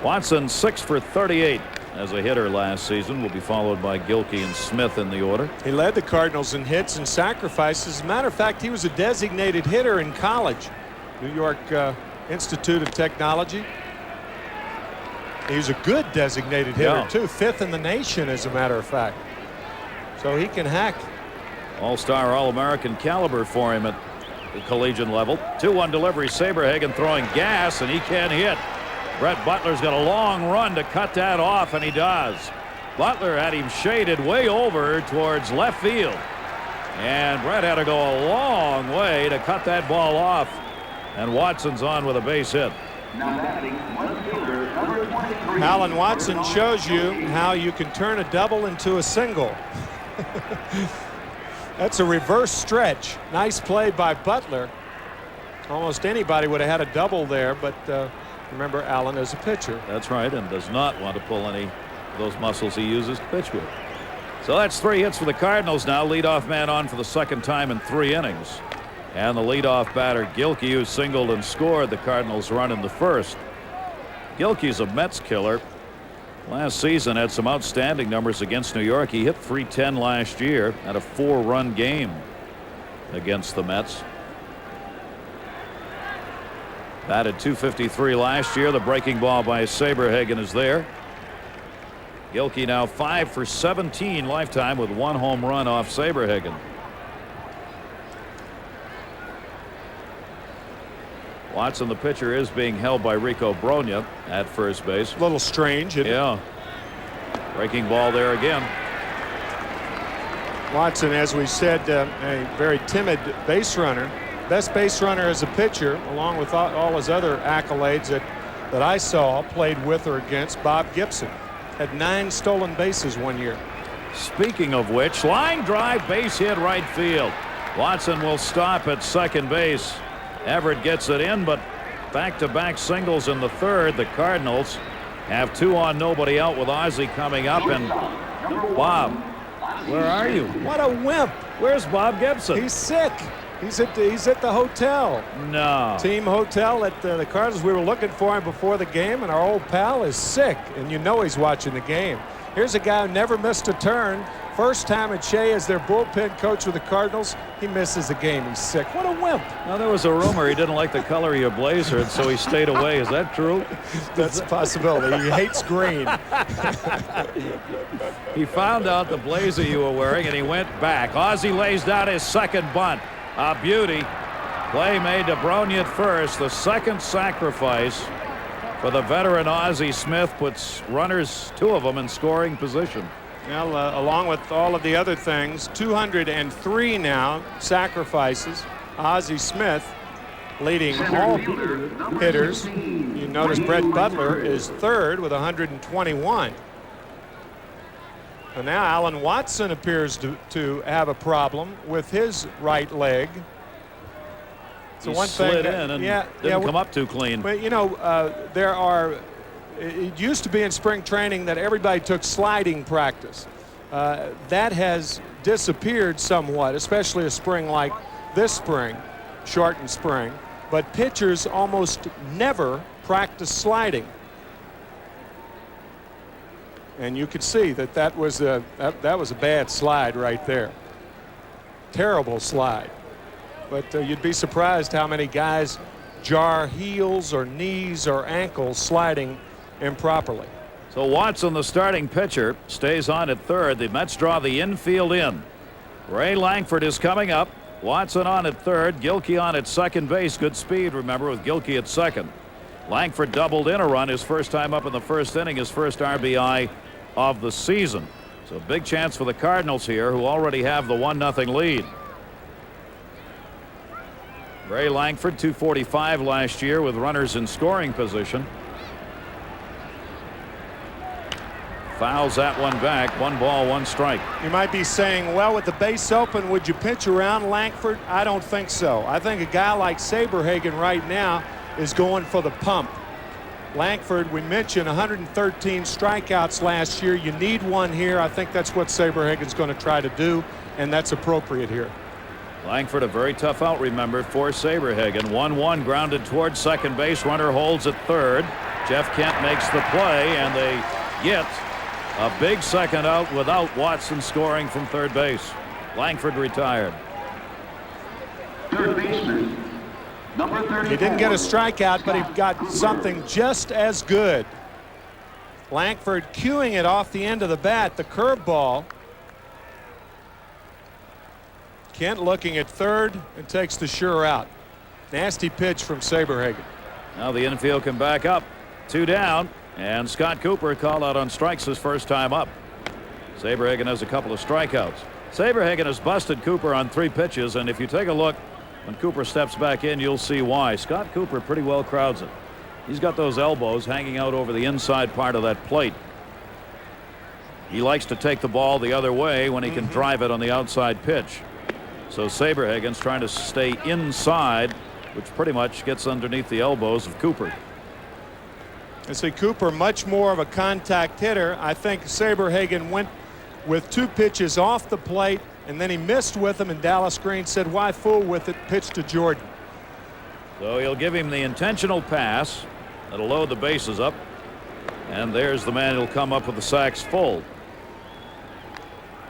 Watson 6 for 38 as a hitter last season. Will be followed by Gilkey and Smith in the order. He led the Cardinals in hits and sacrifices. As a matter of fact, he was a designated hitter in college. New York Institute of Technology. He was a good designated hitter too. 5th in the nation, as a matter of fact. So he can hack. All-star, All-American caliber for him at the collegiate level. 2-1 delivery. Saberhagen throwing gas, and he can't hit. Brett Butler's got a long run to cut that off, and he does. Butler had him shaded way over towards left field, and Brett had to go a long way to cut that ball off, and Watson's on with a base hit. Alan Watson shows you how you can turn a double into a single. That's a reverse stretch. Nice play by Butler. Almost anybody would have had a double there, but remember, Allen is a pitcher. That's right, and does not want to pull any of those muscles he uses to pitch with. So that's 3 hits for the Cardinals now. Leadoff man on for the 2nd time in 3 innings. And the leadoff batter, Gilkey, who singled and scored the Cardinals' run in the 1st. Gilkey's a Mets killer. Last season had some outstanding numbers against New York. He hit .310 last year, had a 4-run game against the Mets. Batted .253 last year. The breaking ball by Saberhagen is there. Gilkey now 5 for 17 lifetime with 1 home run off Saberhagen. Watson, the pitcher, is being held by Rico Brogna at first base. A little strange. Yeah. Breaking ball there again. Watson, as we said, a very timid base runner. Best base runner as a pitcher, along with all his other accolades that I saw, played with or against Bob Gibson. Had 9 stolen bases one year. Speaking of which, line drive, base hit right field. Watson will stop at second base. Everett gets it in, but back-to-back singles in the third. The Cardinals have 2 on, nobody out with Ozzie coming up. And Bob, where are you? What a wimp. Where's Bob Gibson? He's sick. He's at the hotel. No. Team hotel at the Cardinals. We were looking for him before the game, and our old pal is sick, and you know he's watching the game. Here's a guy who never missed a turn. First time at Shea as their bullpen coach with the Cardinals. He misses a game. He's sick. What a wimp. Now, there was a rumor he didn't like the color of your blazer, and so he stayed away. Is that true? That's a possibility. He hates green. He found out the blazer you were wearing, and he went back. Ozzie lays down his second bunt. A beauty. Play made to Brogna at first. The second sacrifice for the veteran Ozzie Smith puts runners, 2 of them, in scoring position. Well, along with all of the other things, 203 now sacrifices. Ozzie Smith leading all hitters. You notice Brett Butler is third with 121. And now Alan Watson appears to have a problem with his right leg. So He one slid thing, in and didn't come up too clean. But you know, it used to be in spring training that everybody took sliding practice. That has disappeared somewhat, especially a spring like this spring, shortened spring. But pitchers almost never practice sliding. And you could see that was a bad slide right there. Terrible slide. But you'd be surprised how many guys jar heels or knees or ankles sliding improperly. So Watson, the starting pitcher, stays on at third. The Mets draw the infield in. Ray Langford is coming up. Watson on at third. Gilkey on at second base. Good speed, remember, with Gilkey at second. Langford doubled in a run his first time up in the first inning, his first RBI of the season. So big chance for the Cardinals here, who already have the 1-0 lead. Ray Langford, 245 last year with runners in scoring position. Fouls that one back. 1 ball, 1 strike. You might be saying, well, with the base open, would you pitch around Langford? I don't think so. I think a guy like Saberhagen right now is going for the pump. Langford, we mentioned 113 strikeouts last year. You need one here. I think that's what Saberhagen's going to try to do, and that's appropriate here. Langford, a very tough out, remember, for Saberhagen. 1-1 grounded towards second base. Runner holds at third. Jeff Kent makes the play, and they get a big second out without Watson scoring from third base. Langford retired. Third baseman, number 34. He didn't get a strikeout, but he got something just as good. Langford cueing it off the end of the bat, the curveball. Kent looking at third and takes the sure out. Nasty pitch from Saberhagen. Now the infield can back up. 2 down, and Scott Cooper called out on strikes his first time up. Saberhagen has a couple of strikeouts. Saberhagen has busted Cooper on 3 pitches, and if you take a look when Cooper steps back in, you'll see why. Scott Cooper pretty well crowds it. He's got those elbows hanging out over the inside part of that plate. He likes to take the ball the other way when he can drive it on the outside pitch. So Saberhagen's trying to stay inside, which pretty much gets underneath the elbows of Cooper. And see, Cooper much more of a contact hitter. I think Saberhagen went with 2 pitches off the plate, and then he missed with them, and Dallas Green said, why fool with it, pitch to Jordan. So he'll give him the intentional pass. That'll load the bases up. And there's the man who'll come up with the sacks full.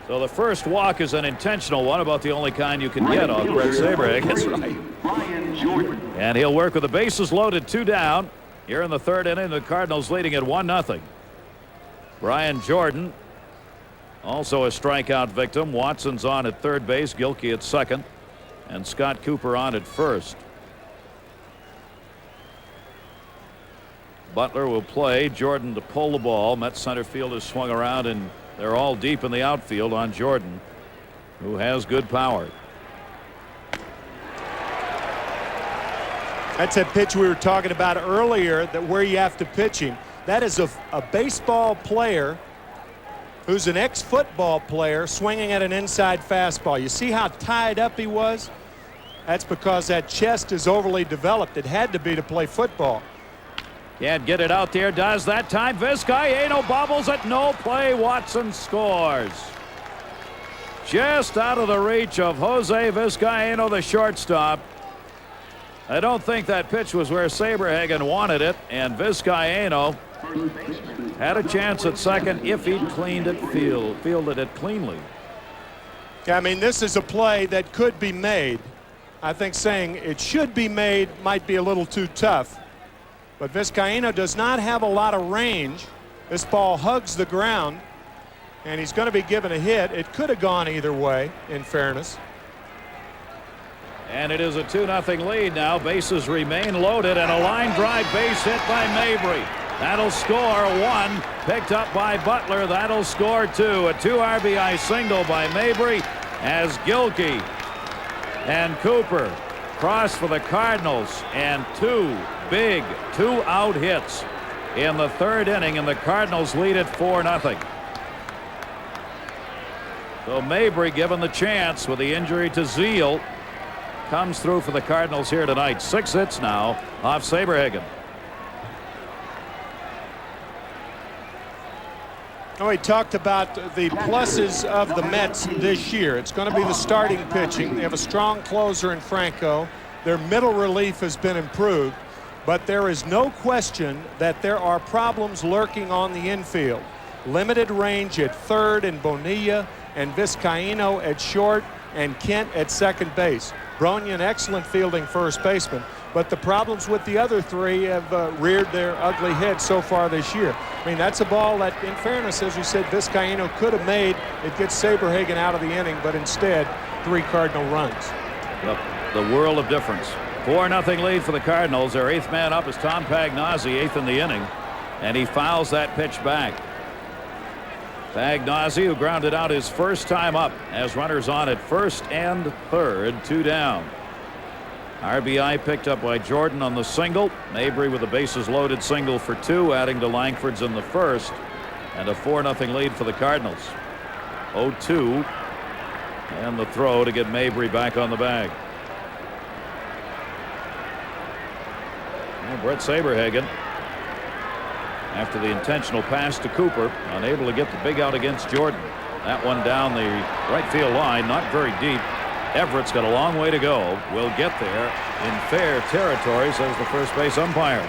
So the first walk is an intentional one, about the only kind you can get off Brett Saberhagen. That's right. And he'll work with the bases loaded, 2 down. Here in the third inning, the Cardinals leading at 1-0. Brian Jordan, also a strikeout victim. Watson's on at third base, Gilkey at second, and Scott Cooper on at first. Butler will play. Jordan to pull the ball. Mets center field is swung around, and they're all deep in the outfield on Jordan, who has good power. That's a pitch we were talking about earlier, that where you have to pitch him. That is a baseball player who's an ex-football player swinging at an inside fastball. You see how tied up he was? That's because that chest is overly developed. It had to be to play football. Can't get it out there. Does that time. Vizcaino bobbles it. No play. Watson scores. Just out of the reach of Jose Vizcaino, the shortstop. I don't think that pitch was where Saberhagen wanted it, and Vizcaino had a chance at second if he'd fielded it cleanly. I mean, this is a play that could be made. I think saying it should be made might be a little too tough. But Vizcaino does not have a lot of range. This ball hugs the ground, and he's going to be given a hit. It could have gone either way, in fairness. And it is a 2-0 lead now. Bases remain loaded, and a line drive base hit by Mabry. That'll score one. Picked up by Butler. That'll score two. A 2 RBI single by Mabry as Gilkey and Cooper cross for the Cardinals, and two big 2-out hits in the third inning, and the Cardinals lead it 4-0. So Mabry, given the chance with the injury to Zeal, comes through for the Cardinals here tonight. 6 hits now off Saberhagen. Oh, he talked about the pluses of the Mets this year. It's going to be the starting pitching. They have a strong closer in Franco. Their middle relief has been improved, but there is no question that there are problems lurking on the infield. Limited range at third in Bonilla, and Vizcaino at short, and Kent at second base. Bronian, excellent fielding first baseman, but the problems with the other three have reared their ugly head so far this year. I mean, that's a ball that, in fairness, as you said, Vizcaino could have made. It gets Saberhagen out of the inning, but instead, 3 Cardinal runs. Yep, the world of difference. 4-0 lead for the Cardinals. Their 8th man up is Tom Pagnozzi, 8th in the inning, and he fouls that pitch back. Pagnozzi, who grounded out his first time up, has runners on at first and third, 2 down. RBI picked up by Jordan on the single. Mabry with a bases loaded single for 2, adding to Langford's in the first, and a 4-0 lead for the Cardinals. 0-2, and the throw to get Mabry back on the bag. And Brett Saberhagen, after the intentional pass to Cooper, unable to get the big out against Jordan. That one down the right field line, not very deep. Everett's got a long way to go. Will get there in fair territory, says the first base umpire.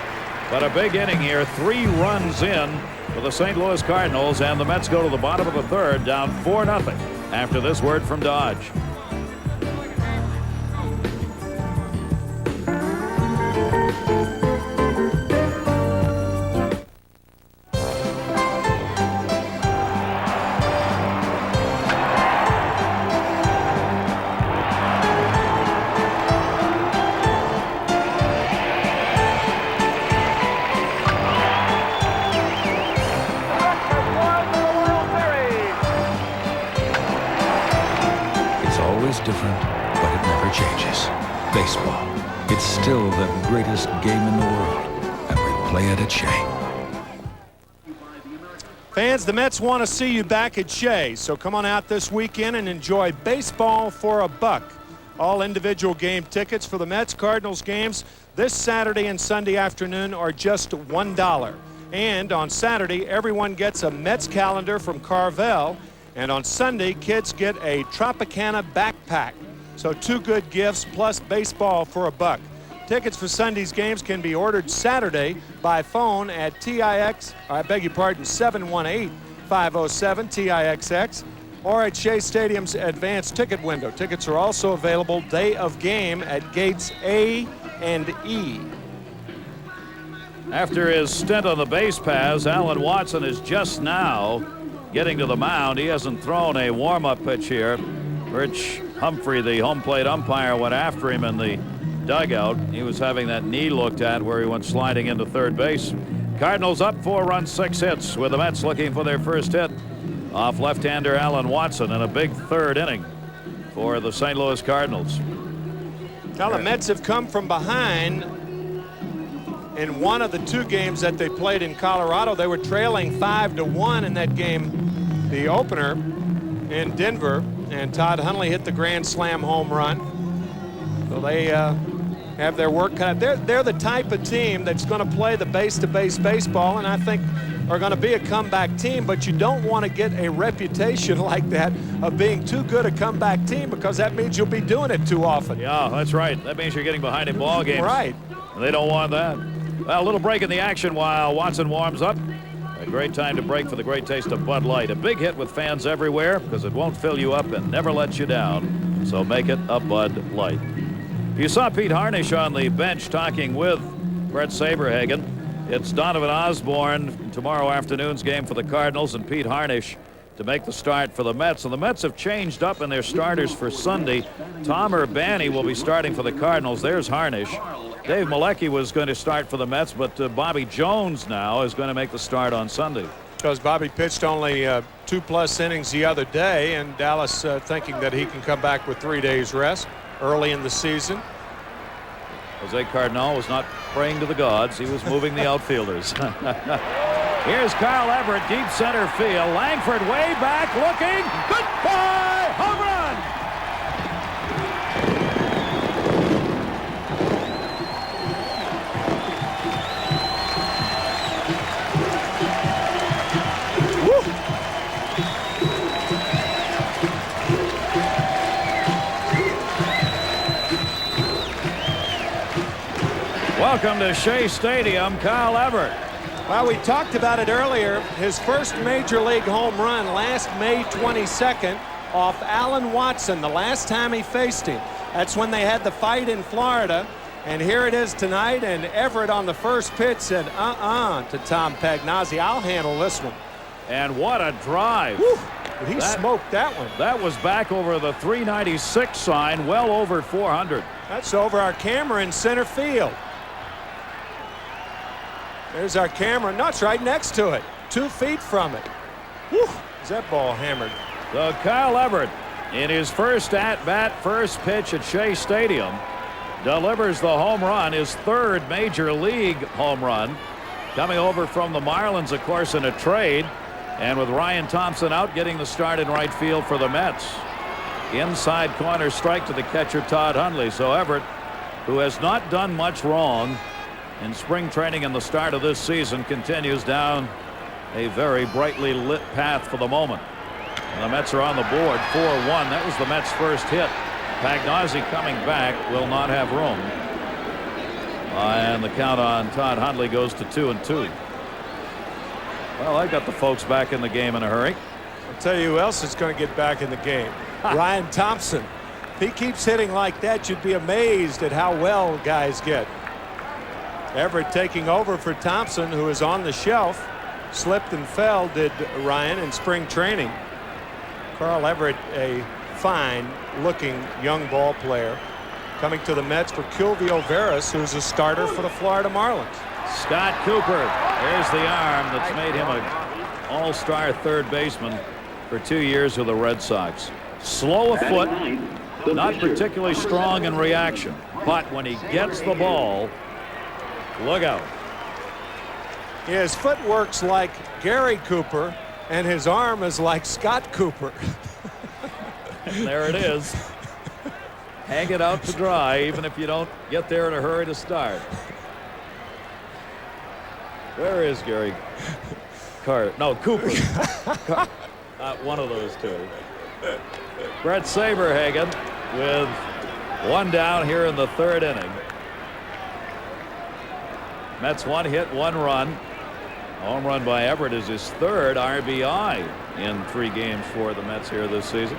But a big inning here, 3 runs in for the St. Louis Cardinals, and the Mets go to the bottom of the third, down 4-0 after this word from Dodge. Different, but it never changes. Baseball. It's still the greatest game in the world, and we play it at Shea. Fans, the Mets want to see you back at Shea, so come on out this weekend and enjoy baseball for $1. All individual game tickets for the Mets Cardinals games this Saturday and Sunday afternoon are just $1. And on Saturday, everyone gets a Mets calendar from Carvel. And on Sunday, kids get a Tropicana backpack. So 2 good gifts plus baseball for $1. Tickets for Sunday's games can be ordered Saturday by phone at 718-507-TIXX, or at Shea Stadium's advanced ticket window. Tickets are also available day of game at gates A and E. After his stint on the base paths, Alan Watson is just now getting to the mound. He hasn't thrown a warm-up pitch here. Rich Humphrey, the home plate umpire, went after him in the dugout. He was having that knee looked at where he went sliding into third base. Cardinals up 4 runs, 6 hits, with the Mets looking for their first hit off left-hander Alan Watson in a big third inning for the St. Louis Cardinals. Now the Mets have come from behind in one of the 2 games that they played in Colorado. They were trailing 5-1 in that game, the opener in Denver, and Todd Hundley hit the grand slam home run. So they have their work cut out. They're the type of team that's going to play the base-to-base baseball, and I think are going to be a comeback team, but you don't want to get a reputation like that of being too good a comeback team, because that means you'll be doing it too often. Yeah, that's right. That means you're getting behind in ball games. Right. They don't want that. Well, a little break in the action while Watson warms up. A great time to break for the great taste of Bud Light. A big hit with fans everywhere because it won't fill you up and never lets you down. So make it a Bud Light. You saw Pete Harnish on the bench talking with Brett Saberhagen. It's Donovan Osborne tomorrow afternoon's game for the Cardinals and Pete Harnish to make the start for the Mets. And the Mets have changed up in their starters for Sunday. Tom Urbani will be starting for the Cardinals. There's Harnish. Dave Malecki was going to start for the Mets, but Bobby Jones now is going to make the start on Sunday. Because Bobby pitched only 2+ innings the other day, and Dallas thinking that he can come back with 3 days rest early in the season. Jose Cardinal was not praying to the gods. He was moving the outfielders. Here's Carl Everett, deep center field. Langford way back looking. Goodbye! Home run! Welcome to Shea Stadium, Kyle Everett. Well, we talked about it earlier. His first major league home run last May 22nd off Alan Watson, the last time he faced him. That's when they had the fight in Florida. And here it is tonight, and Everett on the first pitch said, to Tom Pagnozzi, I'll handle this one. And what a drive. Whew. He smoked that one. That was back over the 396 sign, well over 400. That's over our camera in center field. There's our camera. Nuts right next to it. 2 feet from it. Whew. Is that ball hammered? So Kyle Everett, in his first at-bat, first pitch at Shea Stadium, delivers the home run, his 3rd major league home run, coming over from the Marlins, of course, in a trade, and with Ryan Thompson out, getting the start in right field for the Mets. Inside corner strike to the catcher, Todd Hundley. So Everett, who has not done much wrong in spring training and the start of this season, continues down a very brightly lit path for the moment. And the Mets are on the board, 4-1. That was the Mets' first hit. Pagnozzi coming back will not have room. And the count on Todd Hundley goes to 2-2. Well, I got the folks back in the game in a hurry. I'll tell you who else is going to get back in the game. Ryan Thompson. If he keeps hitting like that, you'd be amazed at how well guys get. Everett taking over for Thompson, who is on the shelf. Slipped and fell, did Ryan, in spring training. Carl Everett, a fine-looking young ball player, coming to the Mets for Kilvio Veras, who's a starter for the Florida Marlins. Scott Cooper, there's the arm that's made him an all-star third baseman for 2 years with the Red Sox. Slow of foot, not particularly strong in reaction, but when he gets the ball, look out. Yeah, his foot works like Gary Cooper, and his arm is like Scott Cooper. And there it is. Hang it out to dry, even if you don't get there in a hurry to start. Where is Gary? Cooper. One of those two. Brett Saberhagen with 1 down here in the 3rd inning. Mets 1 hit, 1 run. Home run by Everett is his 3rd RBI in 3 games for the Mets here this season.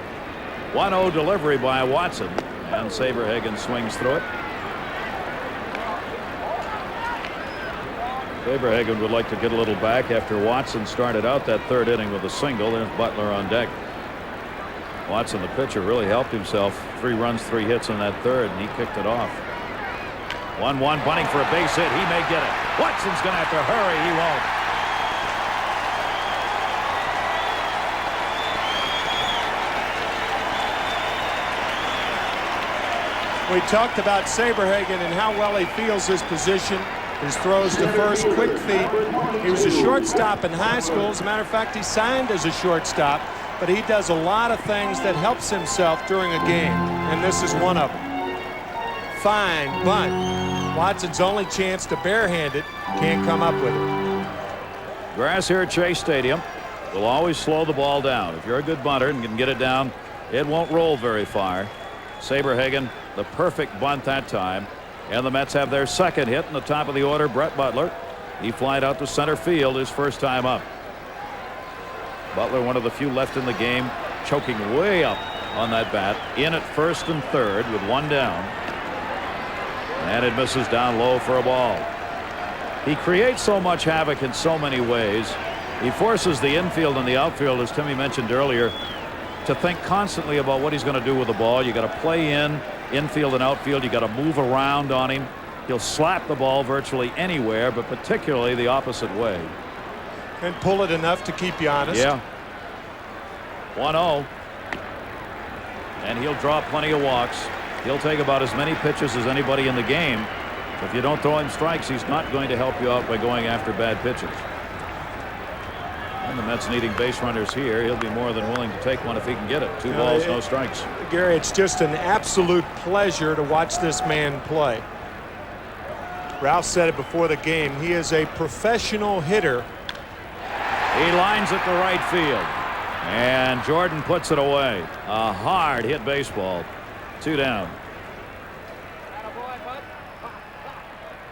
1-0 delivery by Watson, and Saberhagen swings through it. Saberhagen would like to get a little back after Watson started out that 3rd inning with a single. There's Butler on deck. Watson, the pitcher, really helped himself. 3 runs, 3 hits in that 3rd, and he kicked it off. 1-1 bunting for a base hit. He may get it. Watson's going to have to hurry. He won't. We talked about Saberhagen and how well he feels his position. His throws to first, quick feet. He was a shortstop in high school. As a matter of fact, he signed as a shortstop, but he does a lot of things that helps himself during a game, and this is one of them. Fine bunt. Watson's only chance to barehand it. Can't come up with it. Grass here at Shea Stadium will always slow the ball down. If you're a good bunter and can get it down, it won't roll very far. Saberhagen, the perfect bunt that time. And the Mets have their second hit in the top of the order. Brett Butler. He flied out to center field his first time up. Butler, one of the few left in the game, choking way up on that bat. In at first and third with one down. And it misses down low for a ball. He creates so much havoc in so many ways. He forces the infield and the outfield, as Timmy mentioned earlier, to think constantly about what he's going to do with the ball. You got to play infield and outfield. You got to move around on him. He'll slap the ball virtually anywhere, but particularly the opposite way. And pull it enough to keep you honest. Yeah. 1-0. And he'll draw plenty of walks. He'll take about as many pitches as anybody in the game. If you don't throw him strikes, he's not going to help you out by going after bad pitches. And the Mets needing base runners here. He'll be more than willing to take one if he can get it. 2 balls, no strikes. Gary, it's just an absolute pleasure to watch this man play. Ralph said it before the game. He is a professional hitter. He lines it to right field. And Jordan puts it away. A hard hit baseball. 2 down.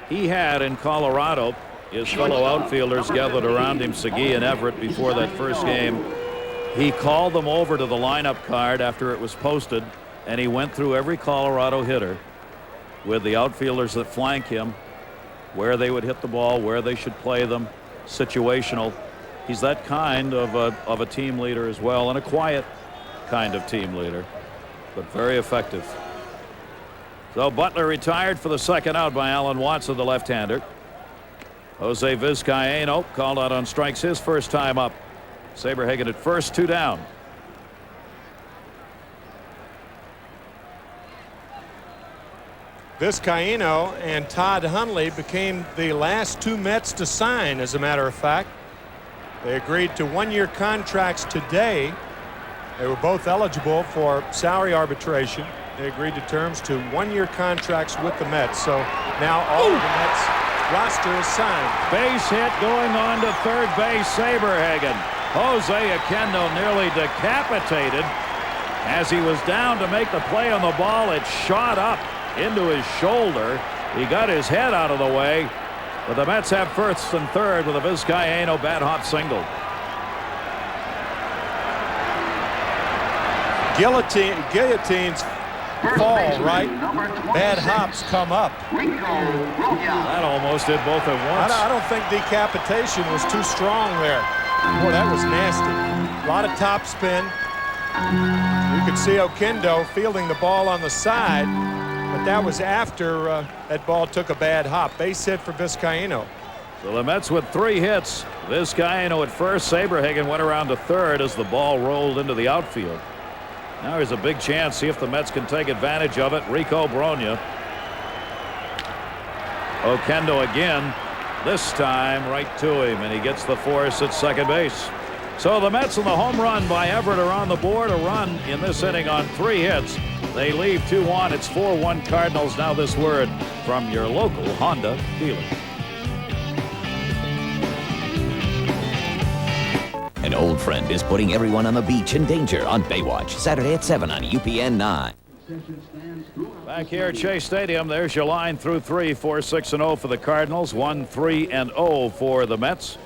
He had in Colorado his fellow outfielders gathered around him, Segui and Everett, before that first game. He called them over to the lineup card after it was posted, and he went through every Colorado hitter with the outfielders that flank him, where they would hit the ball, where they should play them, situational. He's that kind of a team leader as well, and a quiet kind of team leader, but very effective. So Butler retired for the second out by Alan Watson, the left-hander. Jose Vizcaino called out on strikes his first time up. Saberhagen at first, 2 down. Vizcaino and Todd Hundley became the last 2 Mets to sign, as a matter of fact. They agreed to 1-year contracts today. They were both eligible for salary arbitration. They agreed to terms to 1-year contracts with the Mets. So now all of the Mets roster is signed. Base hit going on to third base. Saberhagen. Jose Oquendo nearly decapitated as he was down to make the play on the ball. It shot up into his shoulder. He got his head out of the way, but the Mets have first and third with a Vizcaino bat hop single. Guillotines fall, right? Bad hops come up. That almost did both at once. I don't think decapitation was too strong there. Boy, that was nasty. A lot of top spin. You could see Oquendo fielding the ball on the side, but that was after that ball took a bad hop. Base hit for Vizcaino. So the Mets with 3 hits. Vizcaino at first. Saberhagen went around to third as the ball rolled into the outfield. Now there's a big chance. See if the Mets can take advantage of it. Rico Brogna. Oquendo again. This time right to him, and he gets the force at second base. So the Mets and the home run by Everett are on the board. A run in this inning on 3 hits. They leave 2-1. It's 4-1 Cardinals. Now this word from your local Honda dealer. An old friend is putting everyone on the beach in danger on Baywatch, Saturday at 7 on UPN 9. Back here at Shea Stadium, there's your line through 3, 4-6-0 for the Cardinals, 1-3-0 for the Mets.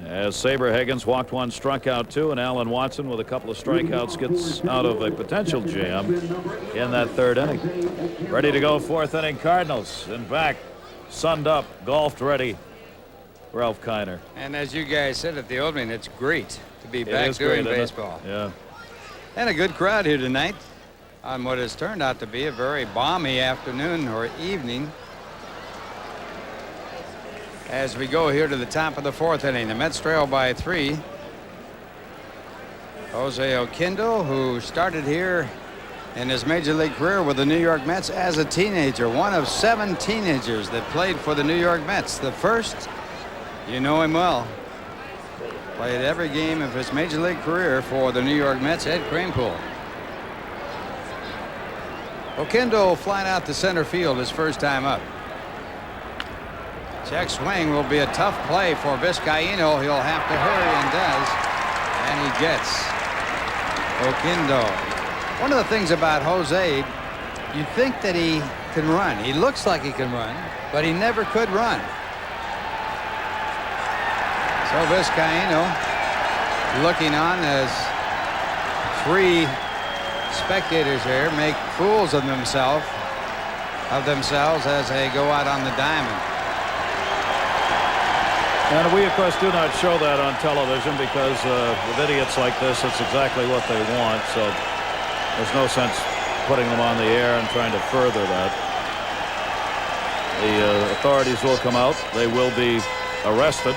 As Saberhagen's walked 1, struck out 2, and Alan Watson with a couple of strikeouts gets out of a potential jam in that 3rd inning. Ready to go 4th inning Cardinals. In fact, sunned up, golfed ready. Ralph Kiner. And as you guys said at the opening, it's great to be back doing baseball. Yeah. And a good crowd here tonight on what has turned out to be a very balmy afternoon or evening as we go here to the top of the 4th inning. The Mets trail by 3. Jose Oquendo, who started here in his major league career with the New York Mets as a teenager, one of 7 teenagers that played for the New York Mets. The first, you know him well, played every game of his major league career for the New York Mets, Ed Kranepool. Oquendo flying out to center field his first time up. Check swing will be a tough play for Vizcaíno. He'll have to hurry and does, and he gets Oquendo. One of the things about Jose, you think that he can run. He looks like he can run, but he never could run. So Vizcaíno looking on as 3 spectators here make fools of themselves as they go out on the diamond. And we, of course, do not show that on television because with idiots like this, it's exactly what they want. So there's no sense putting them on the air and trying to further that. The authorities will come out. They will be arrested.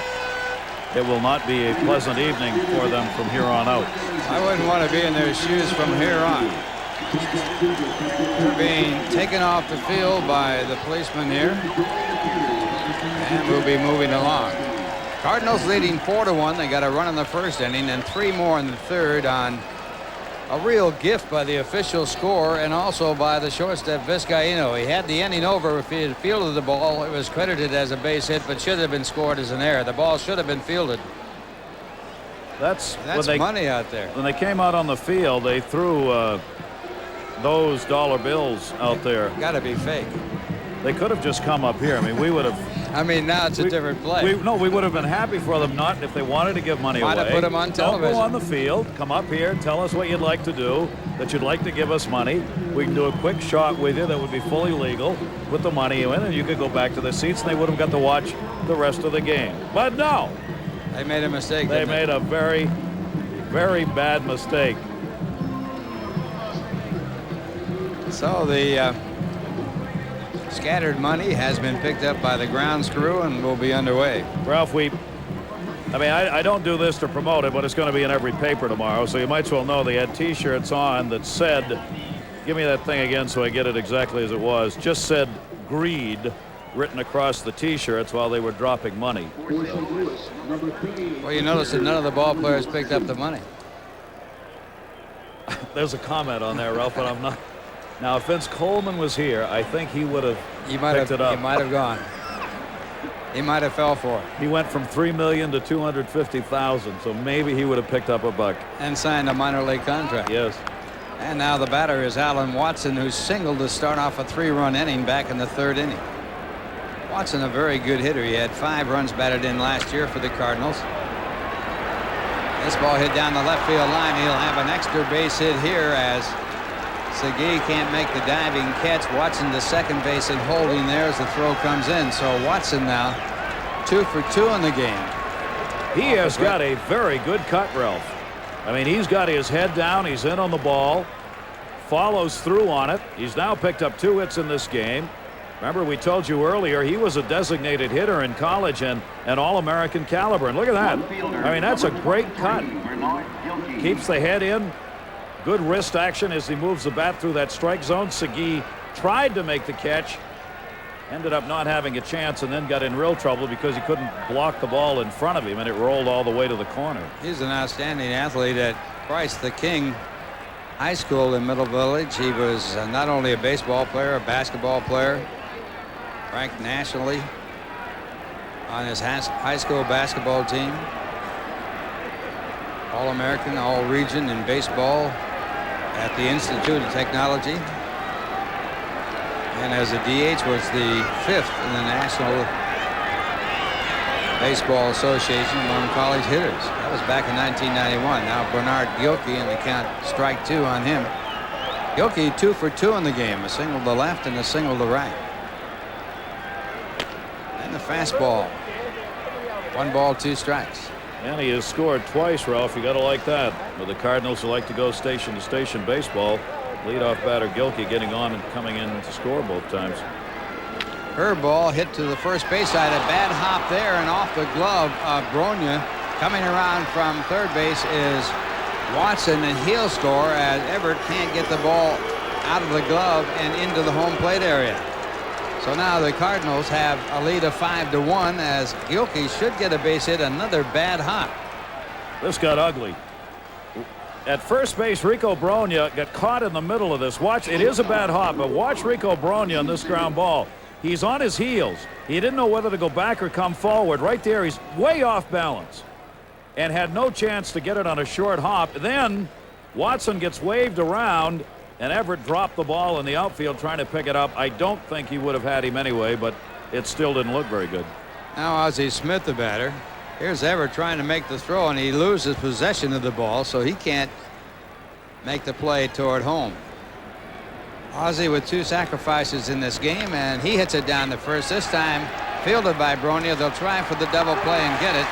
It will not be a pleasant evening for them from here on out. I wouldn't want to be in their shoes from here on. They're being taken off the field by the policeman here. And we'll be moving along. Cardinals leading 4-1. They got a run in the first inning and 3 more in the third on a real gift by the official score and also by the shortstop Vizcaíno. He had the inning over. If he had fielded the ball, it was credited as a base hit, but should have been scored as an error. The ball should have been fielded. That's money out there. When they came out on the field, they threw those dollar bills out there. Got to be fake. They could have just come up here. I mean, we would have. I mean, now it's a different play. We would have been happy for them not if they wanted to give money away. Might have put them on television. Don't go on the field. Come up here and tell us what you'd like to do, that you'd like to give us money. We can do a quick shot with you that would be fully legal. Put the money in, and you could go back to the seats, and they would have got to watch the rest of the game. But no. They made a mistake. They made a very, very bad mistake. So the scattered money has been picked up by the grounds crew and will be underway. Ralph, I don't do this to promote it, but it's going to be in every paper tomorrow, so you might as well know they had T-shirts on that said, give me that thing again so I get it exactly as it was, just said greed written across the T-shirts while they were dropping money. Well, you notice that none of the ball players picked up the money. There's a comment on there, Ralph, but I'm not. Now, if Vince Coleman was here, I think he would have picked it up. He might have gone. He might have fell for it. He went from $3 million to $250,000, so maybe he would have picked up a buck. And signed a minor league contract. Yes. And now the batter is Alan Watson, who singled to start off a 3-run inning back in the 3rd inning. Watson, a very good hitter. He had 5 runs batted in last year for the Cardinals. This ball hit down the left field line. He'll have an extra base hit here as Segui can't make the diving catch. Watson to second base and holding there as the throw comes in. So Watson now 2 for 2 in the game. He has got a very good cut, Ralph. I mean, he's got his head down. He's in on the ball. Follows through on it. He's now picked up 2 hits in this game. Remember, we told you earlier he was a designated hitter in college and an All-American caliber. And look at that. I mean, that's a great cut. Keeps the head in. Good wrist action as he moves the bat through that strike zone. Segui tried to make the catch, ended up not having a chance, and then got in real trouble because he couldn't block the ball in front of him, and it rolled all the way to the corner. He's an outstanding athlete at Christ the King High School in Middle Village. He was not only a baseball player, a basketball player, ranked nationally on his high school basketball team. All-American, all-region in baseball at the Institute of Technology, and as a DH was the 5th in the National Baseball Association among college hitters. That was back in 1991. Now Bernard Gilkey, and the count strike 2 on him. Gilkey 2 for 2 in the game, a single to left and a single to right. And the fastball. 1 ball, 2 strikes. And he has scored twice, Ralph. You got to like that. But the Cardinals who like to go station to station baseball. Leadoff batter Gilkey getting on and coming in to score both times. Curveball hit to the first base side. A bad hop there and off the glove of Bronya. Coming around from third base is Watson, and he'll score as Everett can't get the ball out of the glove and into the home plate area. So now the Cardinals have a lead of 5-1 as Gilkey should get a base hit. Another bad hop. This got ugly. At first base, Rico Bronya got caught in the middle of this. Watch, it is a bad hop, but watch Rico Bronya on this ground ball. He's on his heels. He didn't know whether to go back or come forward. Right there, he's way off balance and had no chance to get it on a short hop. Then Watson gets waved around, and Everett dropped the ball in the outfield trying to pick it up. I don't think he would have had him anyway, but it still didn't look very good. Now Ozzie Smith, the batter. Here's Everett trying to make the throw, and he loses possession of the ball, so he can't make the play toward home. Ozzie with 2 sacrifices in this game, and he hits it down the first. This time fielded by Bronya. They'll try for the double play and get it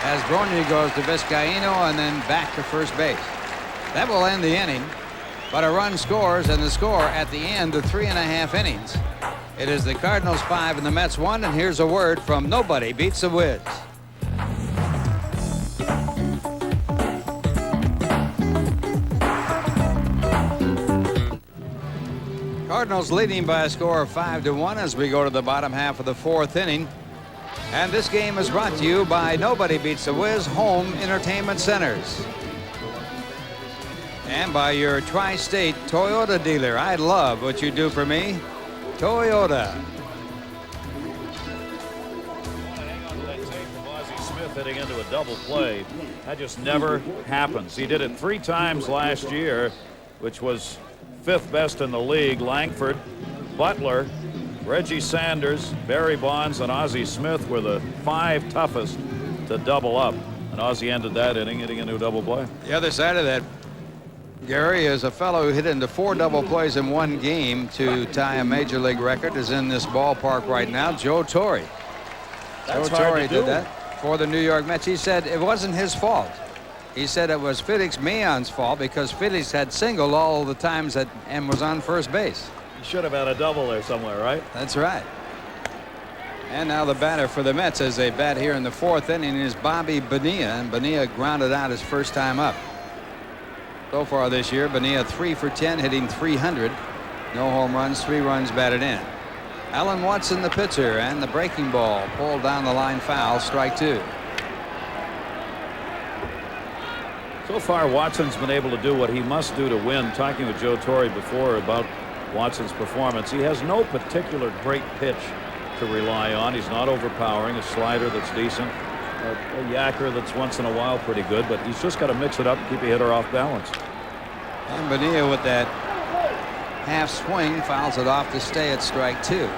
as Bronya goes to Vizcaíno and then back to first base. That will end the inning, but a run scores, and the score at the end of 3.5 innings. It is the Cardinals 5 and the Mets 1, and here's a word from Nobody Beats the Wiz. Cardinals leading by a score of 5-1 as we go to the bottom half of the 4th inning. And this game is brought to you by Nobody Beats the Wiz Home Entertainment Centers. And by your Tri-State Toyota dealer. I love what you do for me. Toyota. Hitting into a double play. That just never happens. He did it 3 times last year, which was 5th best in the league. Langford, Butler, Reggie Sanders, Barry Bonds, and Ozzie Smith were the 5 toughest to double up. And Ozzie ended that inning hitting into a double play. The other side of that, Gary, is a fellow who hit into 4 double plays in one game to tie a major league record, is in this ballpark right now. Joe Torre. That's Joe hard Torre to did do. that for the New York Mets. He said it wasn't his fault. He said it was Felix Meon's fault because Felix had singled all the times that and was on first base. He should have had a double there somewhere, right? That's right. And now the batter for the Mets as they bat here in the 4th inning is Bobby Bonilla, and Bonilla grounded out his first time up. So far this year, Bonilla 3 for 10, hitting .300. No home runs, 3 runs batted in. Alan Watson, the pitcher, and the breaking ball pulled down the line, foul, strike 2. So far, Watson's been able to do what he must do to win. Talking with Joe Torre before about Watson's performance, he has no particular great pitch to rely on. He's not overpowering. A slider that's decent, a yacker that's once in a while pretty good, but he's just got to mix it up and keep a hitter off balance. And Bonilla with that half swing fouls it off to stay at strike 2.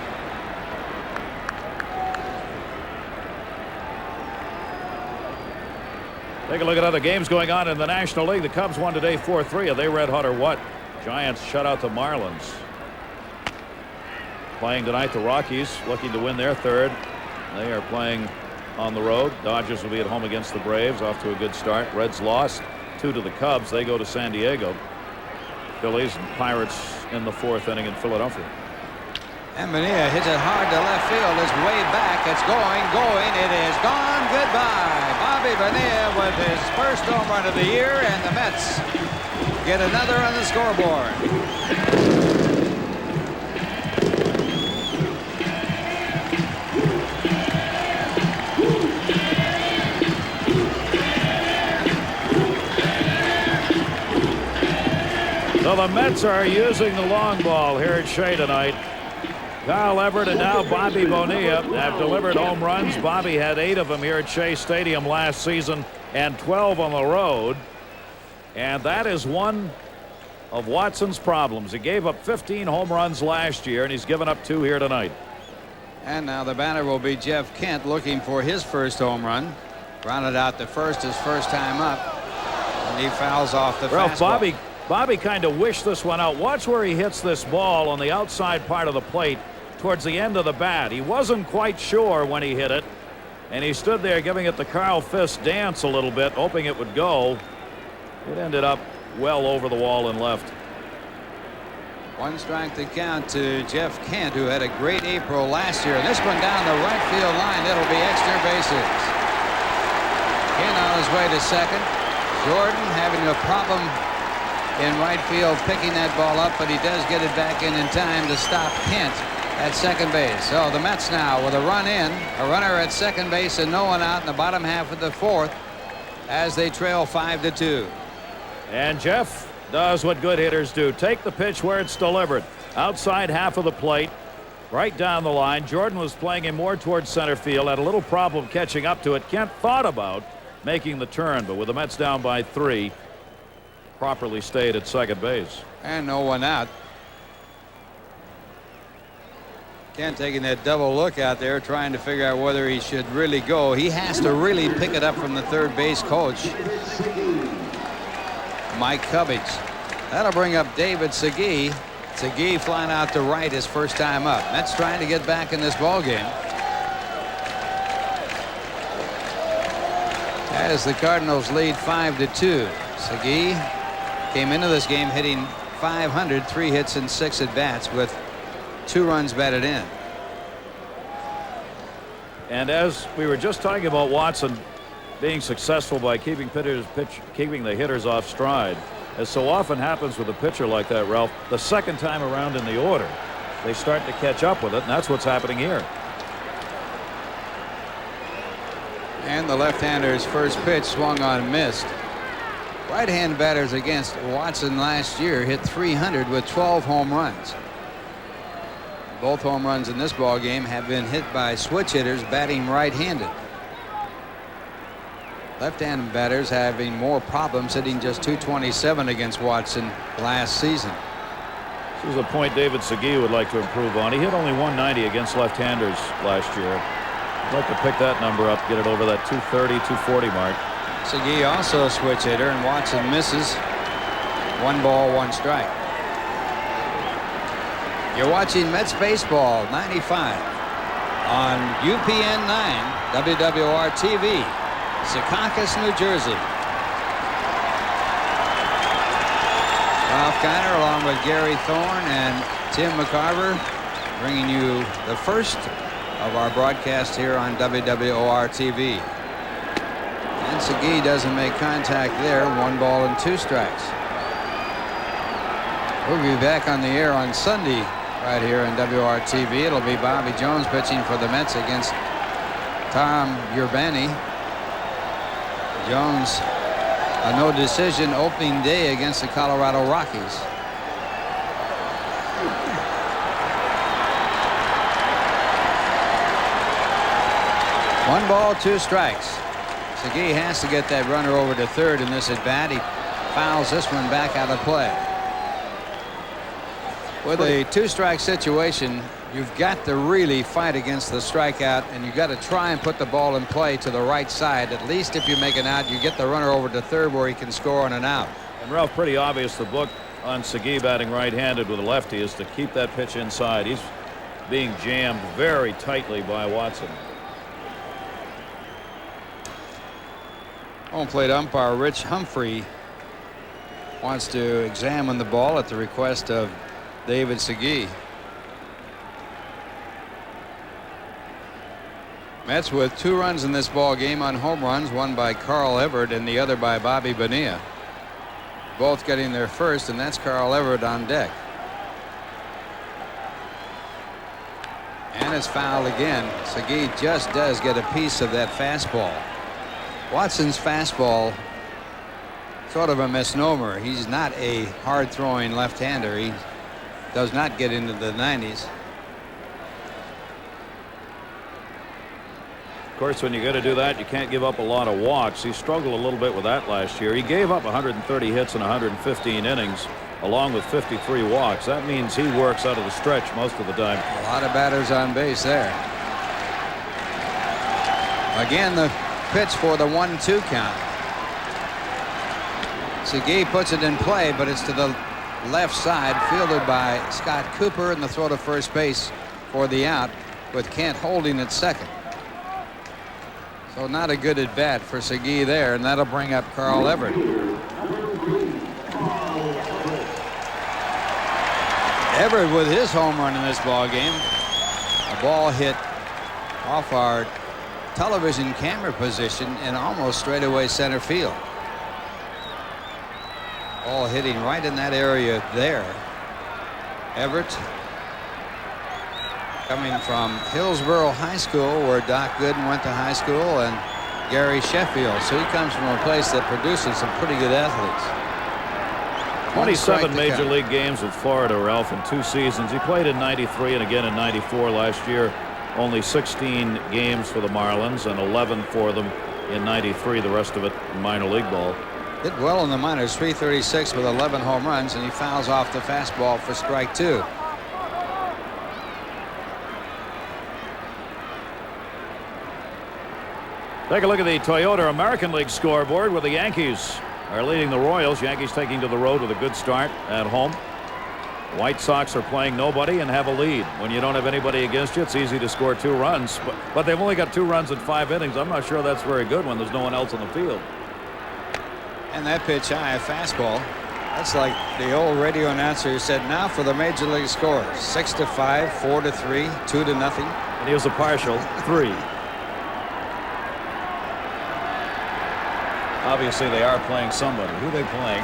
Take a look at other games going on in the National League. The Cubs won today 4-3. Are they red hot or what? Giants shut out the Marlins. Playing tonight, the Rockies looking to win their 3rd. They are playing on the road. Dodgers will be at home against the Braves, off to a good start. Reds lost 2 to the Cubs. They go to San Diego. Phillies and Pirates in the 4th inning in Philadelphia. And Bonilla hits it hard to left field. It's way back. It's going. It is gone. Goodbye. Bobby Bonilla with his first home run of the year, and the Mets get another on the scoreboard. So the Mets are using the long ball here at Shea tonight. Kyle Everett and now Bobby Bonilla have delivered home runs. Bobby had 8 of them here at Shea Stadium last season and 12 on the road. And that is one of Watson's problems. He gave up 15 home runs last year, and he's given up 2 here tonight. And now the batter will be Jeff Kent looking for his first home run. Grounded out to first his first time up. And he fouls off the fastball. Bobby kind of wished this one out. Watch where he hits this ball on the outside part of the plate towards the end of the bat. He wasn't quite sure when he hit it, and he stood there giving it the Carl Fisk dance a little bit, hoping it would go. It ended up well over the wall and left. One strike to count to Jeff Kent, who had a great April last year. And this one down the right field line. It'll be extra bases. Kent on his way to second. Jordan having a problem in right field picking that ball up, but he does get it back in time to stop Kent at second base. So the Mets now with a run in, a runner at second base, and no one out in the bottom half of the fourth as they trail 5-2. And Jeff does what good hitters do. Take the pitch where it's delivered. Outside half of the plate, right down the line. Jordan was playing him more towards center field, had a little problem catching up to it. Kent thought about making the turn, but with the Mets down by 3, properly stayed at second base. And no one out. Kent taking that double look out there, trying to figure out whether he should really go. He has to really pick it up from the third base coach, Mike Cubbage. That'll bring up David Segui. Segui flying out to right his first time up. Mets trying to get back in this ball game. As the Cardinals lead 5-2. Segui came into this game hitting .500, 3 hits and 6 at bats with 2 runs batted in. And as we were just talking about Watson being successful by keeping the hitters off stride, as so often happens with a pitcher like that, Ralph, the second time around in the order, they start to catch up with it, and that's what's happening here. And the left-hander's first pitch swung on, missed. Right-hand batters against Watson last year hit .300 with 12 home runs. Both home runs in this ball game have been hit by switch hitters batting right-handed. Left-handed batters having more problems, hitting just .227 against Watson last season. This is a point David Segui would like to improve on. He hit only .190 against left-handers last year. I'd like to pick that number up, get it over that .230, .240 mark. Segui also a switch hitter, and Watson misses. 1 ball, 1 strike. You're watching Mets Baseball 95 on UPN 9 WWR TV, Secaucus, New Jersey. Ralph Kiner along with Gary Thorne and Tim McCarver bringing you the first of our broadcast here on WWOR TV. And Segui doesn't make contact there. 1 ball and 2 strikes. We'll be back on the air on Sunday right here on WR TV. It'll be Bobby Jones pitching for the Mets against Tom Urbani. Jones a no decision opening day against the Colorado Rockies. One ball, 2 strikes. Segui has to get that runner over to third in this at bat. He fouls this one back out of play. With a 2-strike situation, you've got to really fight against the strikeout, and you've got to try and put the ball in play to the right side. At least if you make an out, you get the runner over to third where he can score on an out. And Ralph, pretty obvious the book on Segui batting right-handed with a lefty is to keep that pitch inside. He's being jammed very tightly by Watson. Home plate umpire Rich Humphrey wants to examine the ball at the request of David Segui. Mets with 2 runs in this ball game on home runs, one by Carl Everett and the other by Bobby Bonilla. Both getting their first, and that's Carl Everett on deck. And it's fouled again. Segui just does get a piece of that fastball. Watson's fastball, sort of a misnomer. He's not a hard-throwing left-hander. He does not get into the 90s. Of course, when you got to do that, you can't give up a lot of walks. He struggled a little bit with that last year. He gave up 130 hits in 115 innings, along with 53 walks. That means he works out of the stretch most of the time. A lot of batters on base there. Again, the pitch for the 1-2 count. Segui puts it in play, but it's to the left side, fielded by Scott Cooper, and the throw to first base for the out, with Kent holding at second. So not a good at bat for Segui there, and that'll bring up Carl Everett. Everett with his home run in this ball game. A ball hit off our television camera position in almost straightaway center field. Ball hitting right in that area there. Everett coming from Hillsborough High School, where Doc Gooden went to high school, and Gary Sheffield. So he comes from a place that produces some pretty good athletes. 27 major league games with Florida, Ralph, in 2 seasons. He played in '93 and again in '94 last year. Only 16 games for the Marlins and 11 for them in '93. The rest of it in minor league ball. Did well in the minors, 336 with 11 home runs, and he fouls off the fastball for strike 2. Take a look at the Toyota American League scoreboard, where the Yankees are leading the Royals. Yankees taking to the road with a good start at home. White Sox are playing nobody and have a lead. When you don't have anybody against you, it's easy to score 2 runs. But they've only got 2 runs in 5 innings. I'm not sure that's very good when there's no one else on the field. And that pitch high, a fastball. That's like the old radio announcer who said, now for the major league scores. 6-5, 4-3, 2-0. And he was a partial 3. Obviously, they are playing somebody. Who are they playing?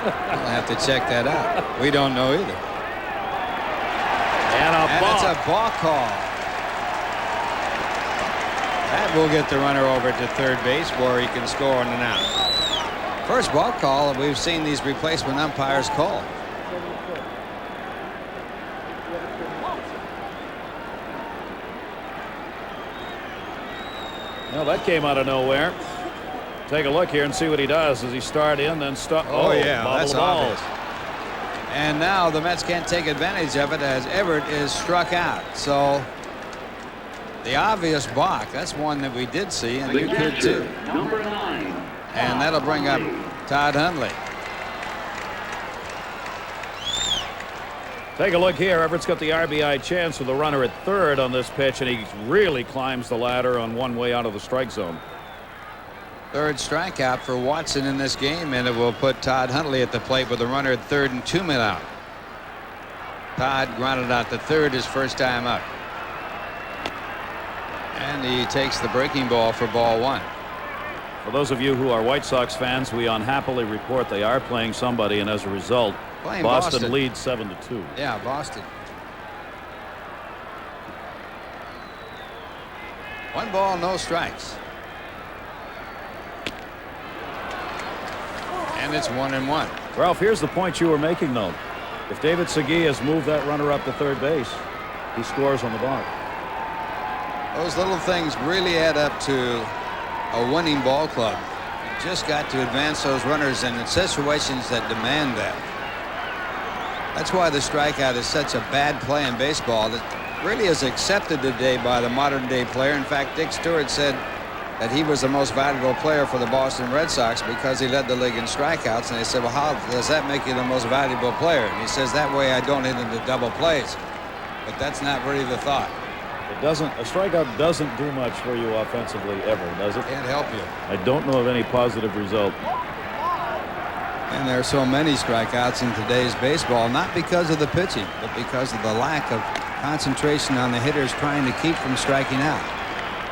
We'll have to check that out. We don't know either. And it's a balk call. That will get the runner over to third base, where he can score on an out. First balk call we've seen these replacement umpires call. Well, that came out of nowhere. Take a look here and see what he does. Does he start in, then stop? Oh yeah, that's balls. obvious. And now the Mets can't take advantage of it, as Everett is struck out. So the obvious balk, that's one that we did see, and you could too. Number 9. And that'll bring up Todd Hundley. Take a look here. Everett's got the RBI chance with the runner at third on this pitch, and he really climbs the ladder on one way out of the strike zone. Third strikeout for Watson in this game, and it will put Todd Hundley at the plate with a runner at third and 2 men out. Todd grounded out to third his first time up. And he takes the breaking ball for ball 1. For those of you who are White Sox fans, we unhappily report they are playing somebody, and as a result, Boston leads 7-2. Yeah, Boston. 1 ball, no strikes. And it's 1-1. Ralph, here's the point you were making, though. If David Segui has moved that runner up to third base, he scores on the balk. Those little things really add up to a winning ball club. You just got to advance those runners in situations that demand that. That's why the strikeout is such a bad play in baseball that really is accepted today by the modern day player. In fact, Dick Stewart said that he was the most valuable player for the Boston Red Sox because he led the league in strikeouts. And they said, well, how does that make you the most valuable player? And he says, that way I don't hit into double plays. But that's not really the thought. It doesn't. A strikeout doesn't do much for you offensively ever, does it? Can't help you. I don't know of any positive result. And there are so many strikeouts in today's baseball, not because of the pitching, but because of the lack of concentration on the hitters trying to keep from striking out.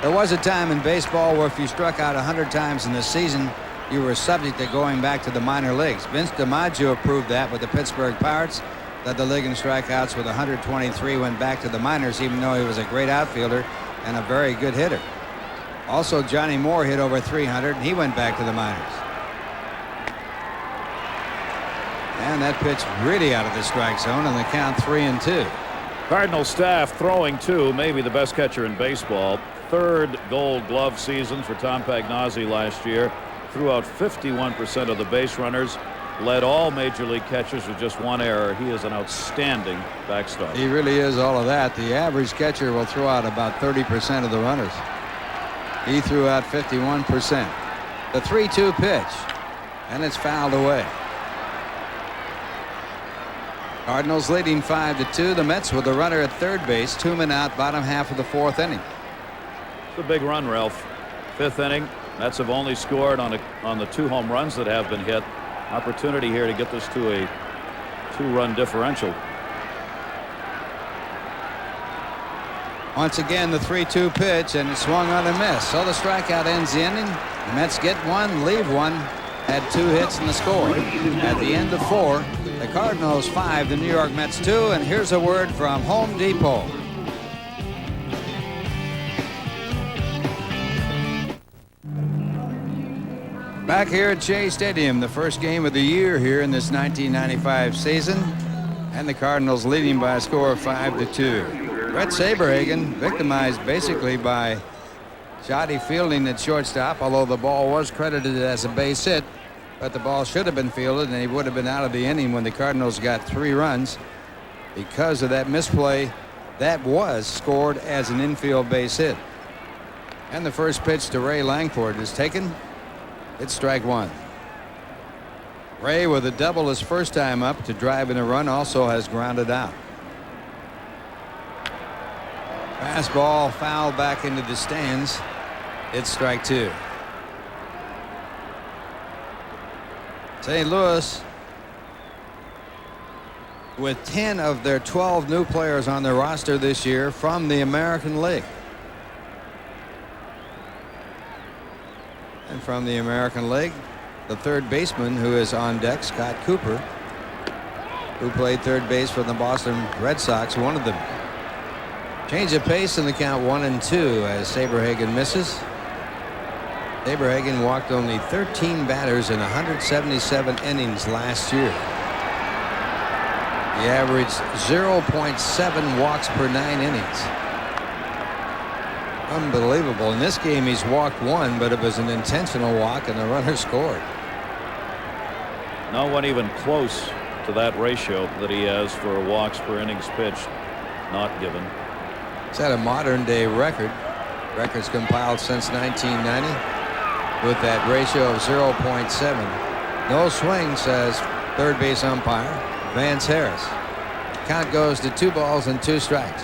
There was a time in baseball where if you struck out 100 times in the season, you were subject to going back to the minor leagues. Vince DiMaggio proved that with the Pittsburgh Pirates. Led the league in strikeouts with 123, went back to the minors, even though he was a great outfielder and a very good hitter. Also, Johnny Moore hit over 300, and he went back to the minors. And that pitch really out of the strike zone, and the count 3-2. Cardinal staff throwing to maybe the best catcher in baseball. Third Gold Glove season for Tom Pagnozzi last year. Threw out 51% of the base runners. Led all major league catchers with just 1 error. He is an outstanding backstop. He really is all of that. The average catcher will throw out about 30% of the runners. He threw out 51%. The 3-2 pitch, and it's fouled away. Cardinals leading 5-2. The Mets with the runner at third base, 2 men out, bottom half of the 4th inning. It's a big run, Ralph. 5th inning. Mets have only scored on the 2 home runs that have been hit. Opportunity here to get this to a 2-run differential. Once again, the 3-2 pitch, and it swung on a miss. So the strikeout ends the inning. The Mets get one, leave one. Had 2 hits in the score. At the end of 4, the Cardinals 5, the New York Mets 2. And here's a word from Home Depot. Back here at Shea Stadium, the first game of the year here in this 1995 season, and the Cardinals leading by a score of 5-2. Brett Saberhagen victimized basically by shoddy fielding at shortstop, although the ball was credited as a base hit, but the ball should have been fielded and he would have been out of the inning when the Cardinals got 3 runs because of that misplay that was scored as an infield base hit. And the first pitch to Ray Langford is taken. It's strike 1. Ray, with a double his first time up to drive in a run, also has grounded out. Fastball foul back into the stands. It's strike 2. St. Louis, with 10 of their 12 new players on their roster this year from the American League. And from the American League, the third baseman who is on deck, Scott Cooper, who played third base for the Boston Red Sox, one of them. Change of pace in the count 1-2 as Saberhagen misses. Saberhagen walked only 13 batters in 177 innings last year. He averaged 0.7 walks per 9 innings. Unbelievable. In this game, he's walked 1, but it was an intentional walk, and the runner scored. No one even close to that ratio that he has for walks per innings pitched. Not given. It's at a modern-day record. Records compiled since 1990 with that ratio of 0.7. No swing, says third base umpire Vance Harris. Count goes to 2 balls and 2 strikes.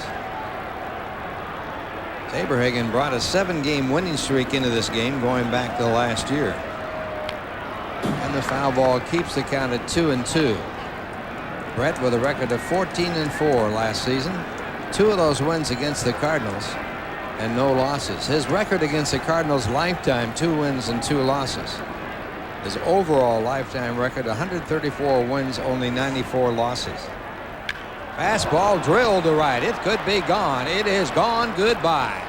Saberhagen brought a 7-game winning streak into this game going back to last year. And the foul ball keeps the count at 2-2. Brett with a record of 14-4 last season. 2 of those wins against the Cardinals and no losses. His record against the Cardinals lifetime, 2 wins and 2 losses. His overall lifetime record, 134 wins, only 94 losses. Fastball drilled to right. It could be gone. It is gone. Goodbye.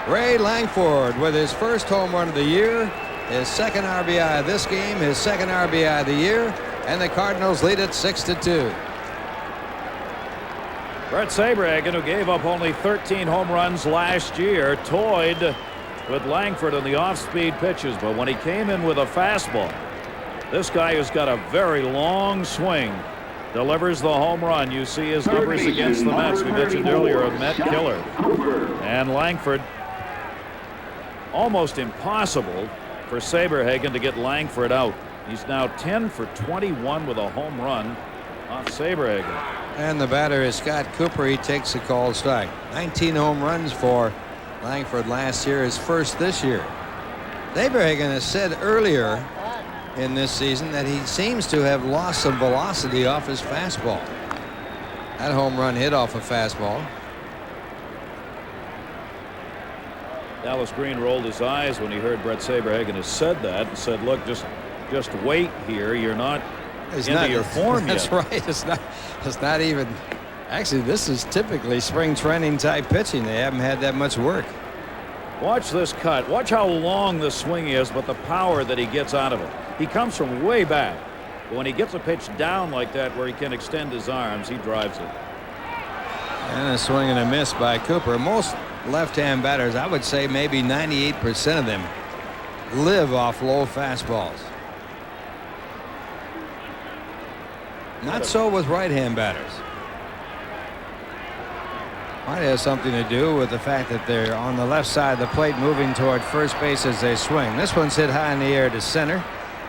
Ray Langford with his first home run of the year, his second RBI of this game, his second RBI of the year, and the Cardinals lead it 6-2. Brett Saberhagen, who gave up only 13 home runs last year, toyed with Langford on the off-speed pitches, but when he came in with a fastball, this guy who's got a very long swing delivers the home run. You see his numbers against the Mets. We mentioned earlier a Met killer. And Langford, almost impossible for Saberhagen to get Langford out. He's now 10 for 21 with a home run off Saberhagen. And the batter is Scott Cooper. He takes a called strike. 19 home runs for Langford last year, his first this year. Saberhagen has said earlier in this season that he seems to have lost some velocity off his fastball. That home run hit off a fastball. Dallas Green rolled his eyes when he heard Brett Saberhagen has said that and said, look, just wait here. You're not into your form yet. That's right. It's not even. Actually, this is typically spring training type pitching. They haven't had that much work. Watch this cut. Watch how long the swing is, but the power that he gets out of it. He comes from way back. But when he gets a pitch down like that where he can extend his arms, he drives it. And a swing and a miss by Cooper. Most left-hand batters, I would say maybe 98% of them, live off low fastballs. Not so with right-hand batters. Might have something to do with the fact that they're on the left side of the plate moving toward first base as they swing. This one's hit high in the air to center.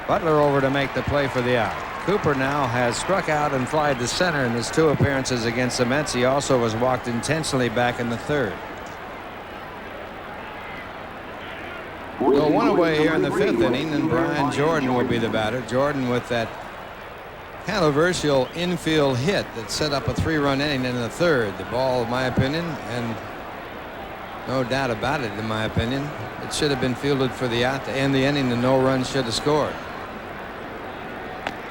Butler over to make the play for the out. Cooper now has struck out and flied to center in his 2 appearances against the Mets. He also was walked intentionally back in the 3rd. So 1 away here in the 5th inning, and Brian Jordan will be the batter. Jordan with that controversial infield hit that set up a 3-run inning in the third. The ball, in my opinion, and no doubt about it, in my opinion, it should have been fielded for the out to end the inning, and no runs should have scored.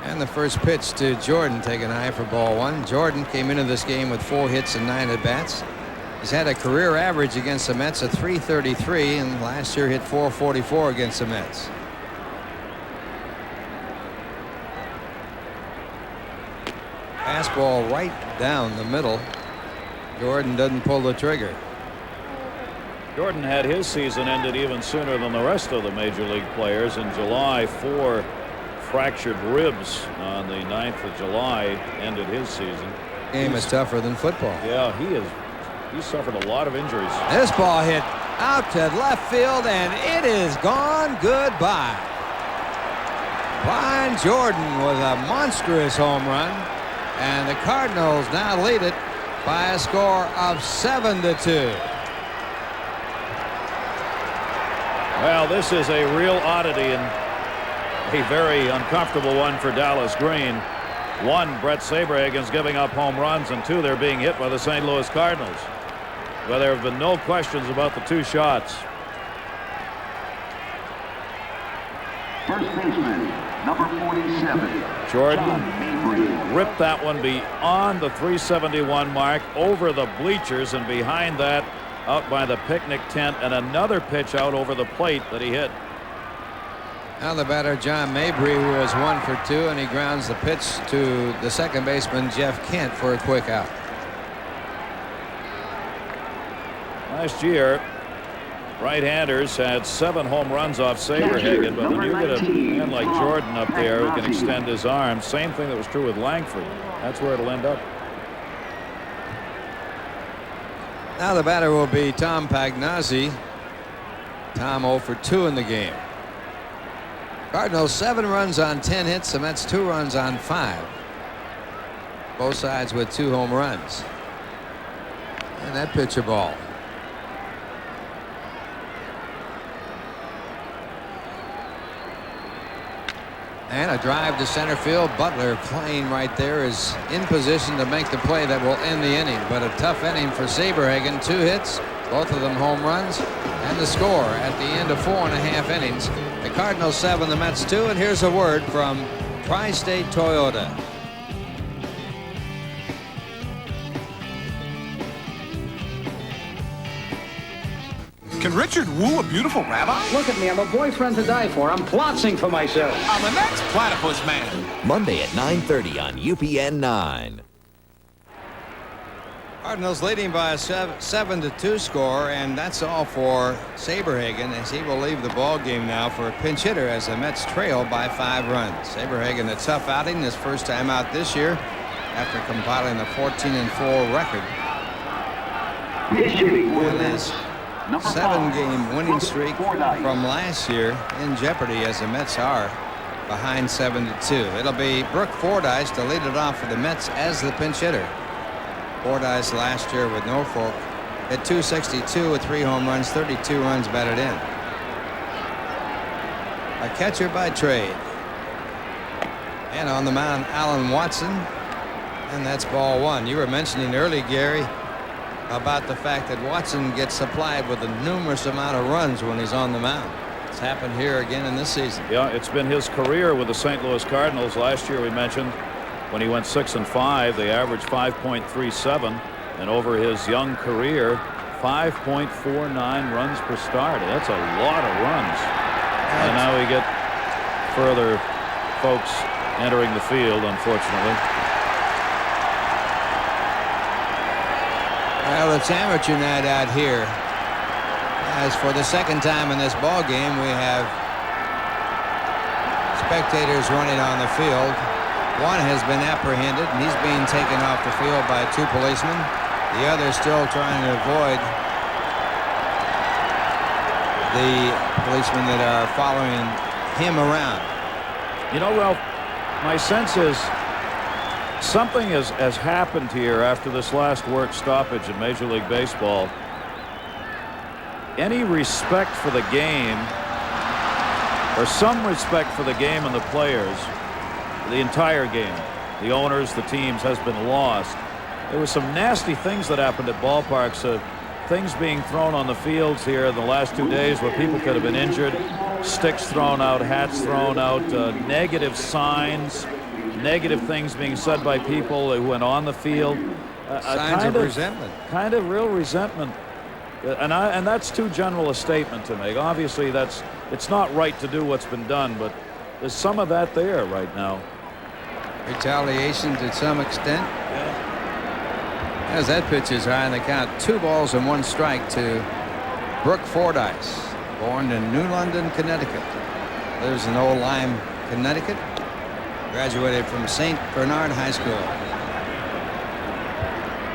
And the first pitch to Jordan taken high for ball 1. Jordan came into this game with 4 hits and 9 at-bats. He's had a career average against the Mets of .333, and last year hit .444 against the Mets. Fastball right down the middle. Jordan doesn't pull the trigger. Jordan had his season ended even sooner than the rest of the major league players. In July, 4 fractured ribs on the 9th of July ended his season. Game is tougher than football. Yeah, he's suffered a lot of injuries. This ball hit out to left field, and it is gone goodbye. Brian Jordan with a monstrous home run, and the Cardinals now lead it by a score of 7-2. Well, this is a real oddity and a very uncomfortable one for Dallas Green. 1, Brett Saberhagen's giving up home runs, and 2, they're being hit by the St. Louis Cardinals. Well, there have been no questions about the 2 shots. First baseman, number 47. Jordan ripped that one beyond the 371 mark, over the bleachers, and behind that, out by the picnic tent, and another pitch out over the plate that he hit. Now the batter, John Mabry, who is 1 for 2, and he grounds the pitch to the second baseman, Jeff Kent, for a quick out. Last year, right-handers had 7 home runs off Saberhagen, but when you get a man like Jordan up there who can extend his arm, same thing that was true with Langford. That's where it'll end up. Now the batter will be Tom Pagnozzi. Tom 0 for 2 in the game. Cardinals 7 runs on 10 hits. The Mets 2 runs on 5. Both sides with 2 home runs. And that pitch a ball. And a drive to center field. Butler playing right there is in position to make the play that will end the inning. But a tough inning for Saberhagen. 2 hits, both of them home runs, and the score at the end of 4.5 innings. The Cardinals 7, the Mets 2, and here's a word from Tri-State Toyota. Can Richard woo a beautiful rabbi? Look at me, I'm a boyfriend to die for. I'm plotzing for myself. I'm the next platypus man. Monday at 9:30 on UPN 9. Cardinals leading by a 7-2 score, and that's all for Saberhagen, as he will leave the ball game now for a pinch hitter as the Mets trail by 5 runs. Saberhagen, a tough outing, his first time out this year after compiling a 14-4 record. And his 7-game winning streak from last year in jeopardy, as the Mets are behind 7-2. It'll be Brooke Fordyce to lead it off for the Mets as the pinch hitter. Fordyce last year with Norfolk at .262 with 3 home runs, 32 runs batted in. A catcher by trade. And on the mound, Alan Watson. And that's ball 1. You were mentioning early, Gary, about the fact that Watson gets supplied with a numerous amount of runs when he's on the mound. It's happened here again in this season. Yeah, it's been his career with the St. Louis Cardinals. Last year we mentioned when he went 6-5, they averaged 5.37, and over his young career, 5.49 runs per start. That's a lot of runs. And now we get further folks entering the field, unfortunately. Well, it's amateur night out here. As for the second time in this ball game, we have spectators running on the field. One has been apprehended, and he's being taken off the field by 2 policemen. The other still trying to avoid the policemen that are following him around. You know, Ralph, my sense is something has happened here after this last work stoppage in Major League Baseball. Any respect for the game, or some respect for the game and the players, the entire game, the owners, the teams, has been lost. There were some nasty things that happened at ballparks. Things being thrown on the fields here in the last 2 days where people could have been injured. Sticks thrown out, hats thrown out, negative signs, negative things being said by people who went on the field. Signs of resentment. Kind of real resentment. And that's too general a statement to make. Obviously, it's not right to do what's been done, but there's some of that there right now. Retaliation to some extent. Yeah. As that pitch is high, and they count 2 balls and 1 strike to Brooke Fordyce, born in New London, Connecticut. Lives in Old Lyme, Connecticut. Graduated from St. Bernard High School.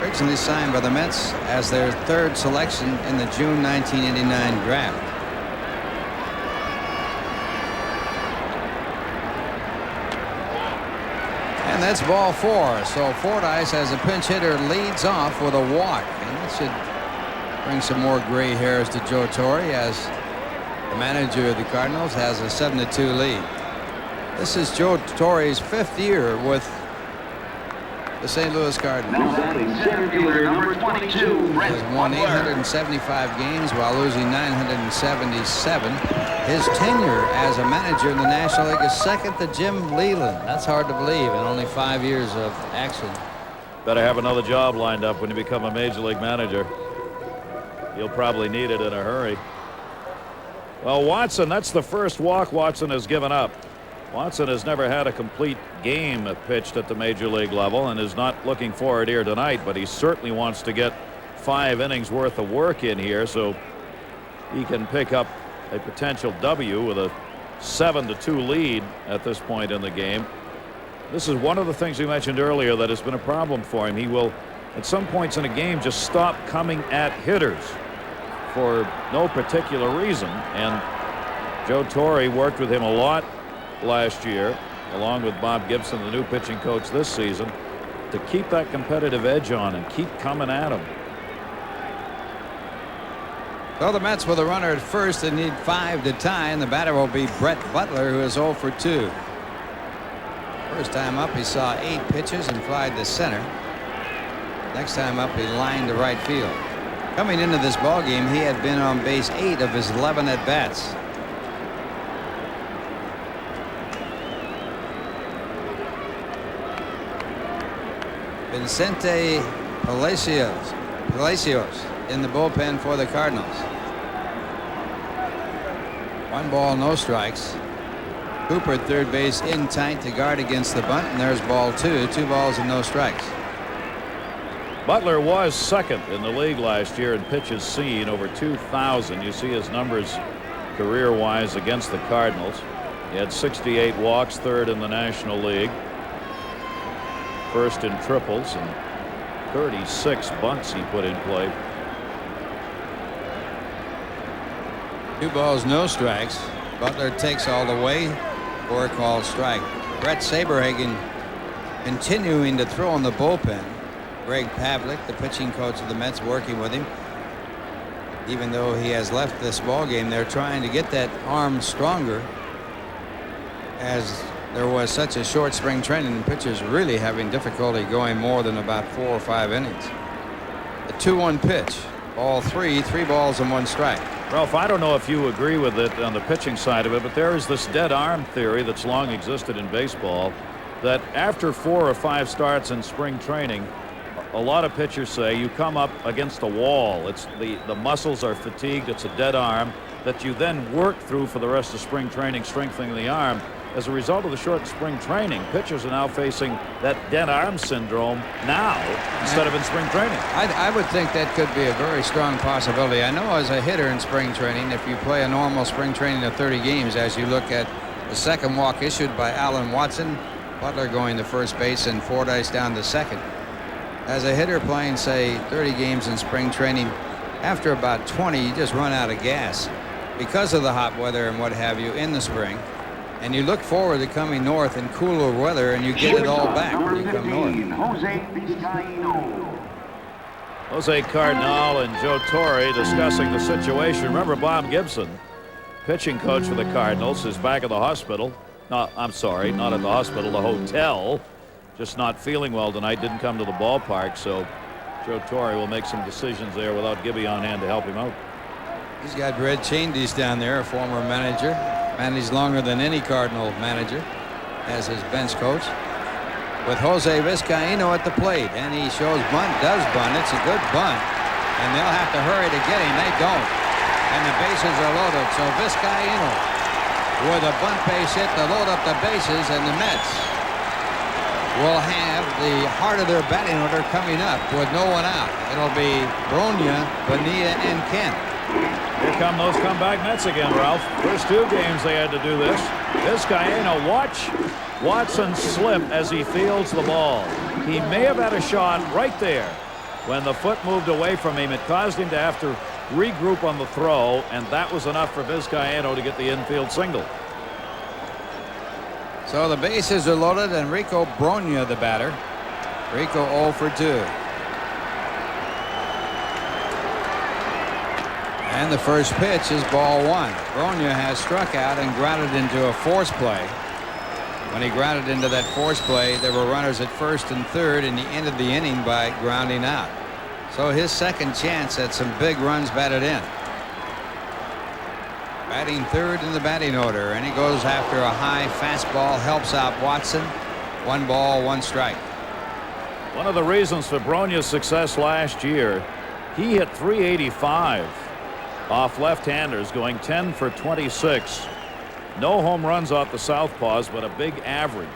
Originally signed by the Mets as their 3rd selection in the June 1989 draft. And that's ball 4. So Fordyce, as a pinch hitter, leads off with a walk. And that should bring some more gray hairs to Joe Torre, as the manager of the Cardinals has a 7-2 lead. This is Joe Torre's 5th year with the St. Louis Cardinals. Now batting center fielder number 22, He has won 875 games while losing 977. His tenure as a manager in the National League is second to Jim Leland. That's hard to believe in only 5 years of action. Better have another job lined up when you become a major league manager. You'll probably need it in a hurry. Well, Watson, that's the first walk Watson has given up. Watson has never had a complete game pitched at the major league level and is not looking forward here tonight, but he certainly wants to get 5 innings worth of work in here so he can pick up a potential W with a 7-2 lead at this point in the game. This is one of the things we mentioned earlier that has been a problem for him. He will, at some points in a game, just stop coming at hitters for no particular reason. And Joe Torre worked with him a lot last year, along with Bob Gibson, the new pitching coach this season, to keep that competitive edge on and keep coming at him. So the Mets with a runner at first, they need 5 to tie, and the batter will be Brett Butler, who is 0 for 2. First time up, he saw 8 pitches and flied to center. Next time up, he lined to right field. Coming into this ball game, he had been on base 8 of his 11 at bats. Vicente Palacios in the bullpen for the Cardinals. 1 ball, no strikes. Cooper at third base in tight to guard against the bunt, and there's ball 2. 2 balls and no strikes. Butler was second in the league last year in pitches seen, over 2,000. You see his numbers career-wise against the Cardinals. He had 68 walks, 3rd in the National League. 1st in triples, and 36 bunts he put in play. 2 balls, no strikes. Butler takes all the way for a called strike. Brett Saberhagen continuing to throw in the bullpen. Greg Pavlik, the pitching coach of the Mets, working with him. Even though he has left this ball game, they're trying to get that arm stronger, as there was such a short spring training and pitchers really having difficulty going more than about 4 or 5 innings. The 2-1 pitch, ball 3, 3 balls and 1 strike. Ralph, I don't know if you agree with it on the pitching side of it, but there is this dead arm theory that's long existed in baseball, that after 4 or 5 starts in spring training, a lot of pitchers say you come up against a wall. It's the muscles are fatigued. It's a dead arm that you then work through for the rest of spring training, strengthening the arm. As a result of the short spring training, pitchers are now facing that dead arm syndrome now instead of in spring training. I would think that could be a very strong possibility. I know as a hitter in spring training, if you play a normal spring training of 30 games, as you look at the second walk issued by Alan Watson, Butler going to first base and Fordyce down to second. As a hitter playing, say, 30 games in spring training, after about 20, you just run out of gas because of the hot weather and what have you in the spring. And you look forward to coming north in cooler weather, and you get it all back when you come north. Jose Cardinal and Joe Torre discussing the situation. Remember, Bob Gibson, pitching coach for the Cardinals, is back at the hospital. No, I'm sorry, not at the hospital, the hotel. just not feeling well tonight, didn't come to the ballpark, so Joe Torre will make some decisions there without Gibby on hand to help him out. He's got Red Chandies down there, a former manager. Managed longer than any Cardinal manager as his bench coach. With Jose Vizcaíno at the plate, and he shows bunt, does bunt. It's a good bunt, and they'll have to hurry to get him. They don't, and the bases are loaded. So Vizcaíno with a bunt base hit to load up the bases, and the Mets will have the heart of their batting order coming up with no one out. It'll be Bronya, Bonilla, and Kent. Here come those comeback Mets again, Ralph. First 2 games they had to do this. Vizcaíno, watch Watson slip as he fields the ball. He may have had a shot right there. When the foot moved away from him, it caused him to have to regroup on the throw, and that was enough for Vizcaíno to get the infield single. So the bases are loaded, and Rico Bronya, the batter. Rico 0 for 2. And the first pitch is ball 1. Bronya has struck out and grounded into a force play. When he grounded into that force play, there were runners at first and third, and he ended the inning by grounding out. So his second chance at some big runs batted in. Batting third in the batting order, and he goes after a high fastball, helps out Watson. 1 ball, 1 strike. One of the reasons for Bronya's success last year, he hit .385 off left-handers, going 10 for 26. No home runs off the southpaws, but a big average.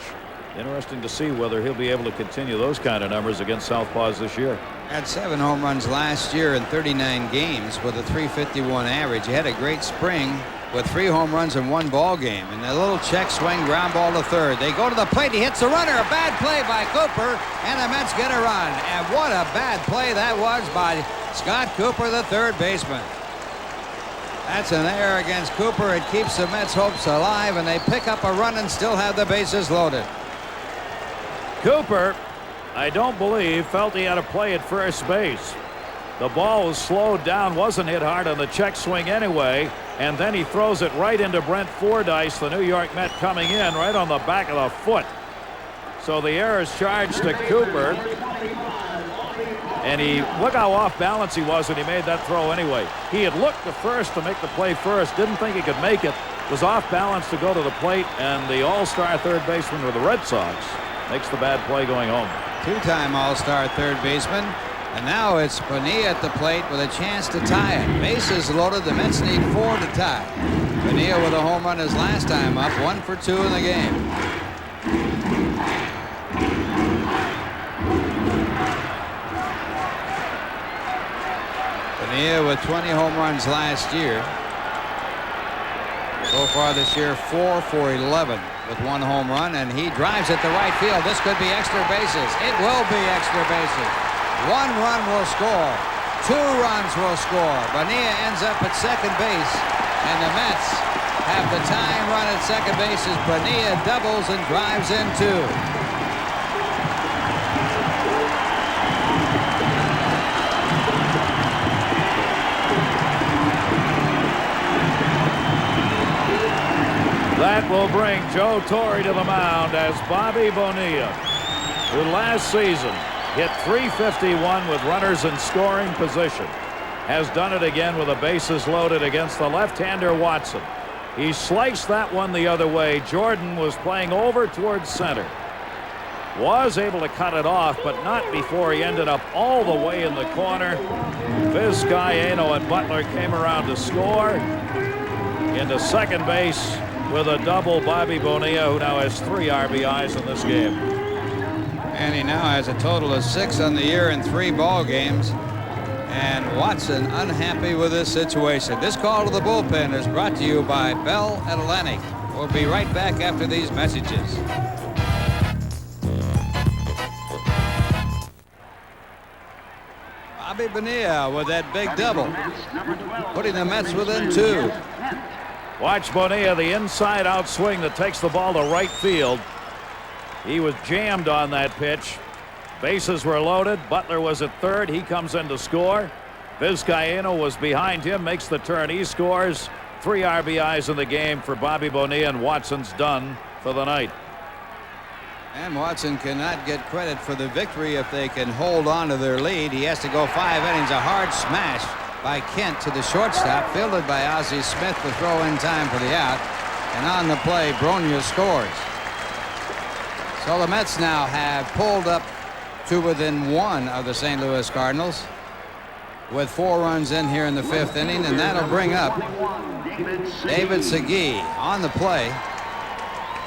Interesting to see whether he'll be able to continue those kind of numbers against southpaws this year. Had 7 home runs last year in 39 games with a .351 average. He had a great spring with 3 home runs in 1 ball game. And a little check swing, ground ball to third. They go to the plate. He hits the runner. A bad play by Cooper, and the Mets get a run. And what a bad play that was by Scott Cooper, the third baseman. That's an error against Cooper. It keeps the Mets' hopes alive, and they pick up a run and still have the bases loaded. Cooper, I don't believe, felt he had a play at first base. The ball was slowed down, wasn't hit hard on the check swing anyway, and then he throws it right into Brent Fordyce, the New York Met, coming in right on the back of the foot. So the error is charged to Cooper. And look how off balance he was when he made that throw anyway. He had looked to first to make the play first, didn't think he could make it, was off balance to go to the plate, and the all-star third baseman with the Red Sox makes the bad play going home. 2-time all-star third baseman, and now it's Bonilla at the plate with a chance to tie it. Bases loaded, the Mets need 4 to tie. Bonilla with a home run his last time up, 1 for 2 in the game. Bonilla with 20 home runs last year. So far this year, 4 for 11 with 1 home run, and he drives it to right field. This could be extra bases. It will be extra bases. 1 run will score. 2 runs will score. Bonilla ends up at second base, and the Mets have the tying run at second base as Bonilla doubles and drives in 2. That will bring Joe Torre to the mound as Bobby Bonilla, who last season hit .351 with runners in scoring position, has done it again with the bases loaded against the left-hander Watson. He sliced that one the other way. Jordan was playing over towards center. Was able to cut it off, but not before he ended up all the way in the corner. Vizcaíno and Butler came around to score. Into second base with a double, Bobby Bonilla, who now has 3 RBIs in this game. And he now has a total of 6 on the year in 3 ball games. And Watson unhappy with this situation. This call to the bullpen is brought to you by Bell Atlantic. We'll be right back after these messages. Bobby Bonilla with that big double, putting the Mets within 2. Watch Bonilla, the inside-out swing that takes the ball to right field. He was jammed on that pitch. Bases were loaded. Butler was at third. He comes in to score. Vizcaíno was behind him, makes the turn. He scores. 3 RBIs in the game for Bobby Bonilla, and Watson's done for the night. And Watson cannot get credit for the victory if they can hold on to their lead. He has to go 5 innings. A hard smash by Kent to the shortstop, fielded by Ozzie Smith to throw in time for the out. And on the play, Bronya scores. So the Mets now have pulled up to within 1 of the St. Louis Cardinals with 4 runs in here in the 5th inning, and that'll bring up David Segui on the play.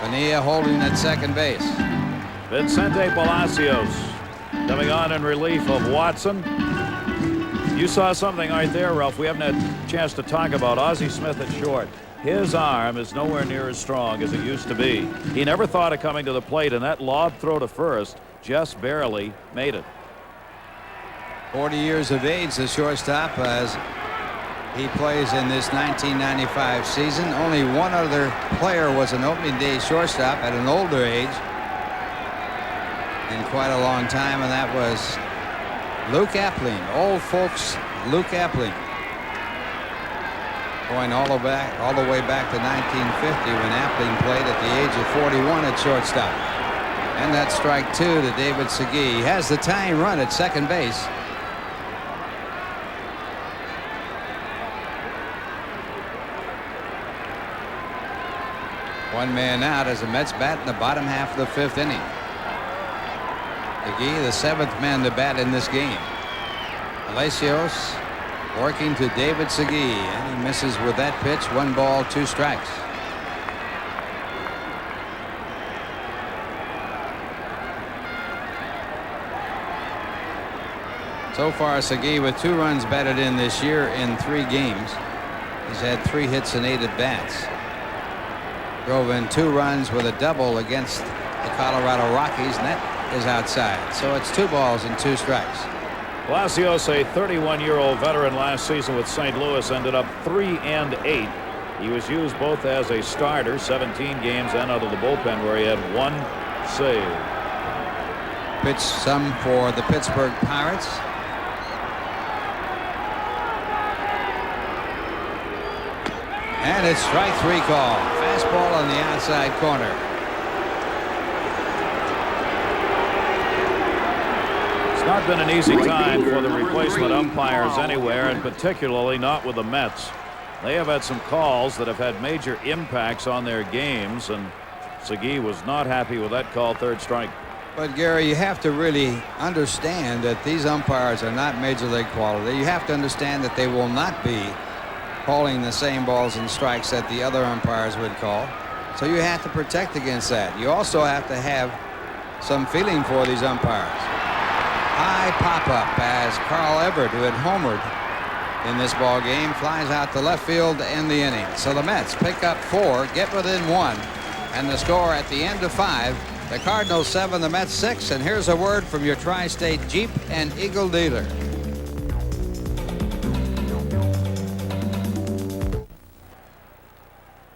Bonilla holding at second base. Vicente Palacios coming on in relief of Watson. You saw something right there, Ralph. We haven't had a chance to talk about Ozzie Smith at short. His arm is nowhere near as strong as it used to be. He never thought of coming to the plate, and that lob throw to first just barely made it. 40 years of age, the shortstop, as he plays in this 1995 season. Only one other player was an opening day shortstop at an older age in quite a long time, and that was Luke Appling, old folks Luke Appling, going all the way back to 1950 when Appling played at the age of 41 at shortstop. And that strike 2 to David Segui. He has the tying run at second base. One man out as the Mets bat in the bottom half of the 5th inning. Segui, the 7th man to bat in this game. Palacios working to David Segui, and he misses with that pitch. 1 ball, 2 strikes. So far, Segui with 2 runs batted in this year in 3 games. He's had 3 hits and 8 at bats. Drove in 2 runs with a double against the Colorado Rockies, and that is outside. So it's 2 balls and 2 strikes. Palacios, a 31-year-old veteran last season with St. Louis, ended up 3-8. He was used both as a starter, 17 games, and out of the bullpen, where he had 1 save. Pitch some for the Pittsburgh Pirates. And it's strike 3 call. Fastball on the outside corner. It's not been an easy time for the replacement umpires anywhere, and particularly not with the Mets. They have had some calls that have had major impacts on their games, and Segui was not happy with that call, 3rd strike. But Gary, you have to really understand that these umpires are not major league quality. You have to understand that they will not be calling the same balls and strikes that the other umpires would call. So you have to protect against that. You also have to have some feeling for these umpires. High pop-up as Carl Everett, who had homered in this ball game, flies out to left field to end the inning. So the Mets pick up 4, get within 1, and the score at the end of 5, the Cardinals 7, the Mets 6. And here's a word from your Tri-State Jeep and Eagle dealer.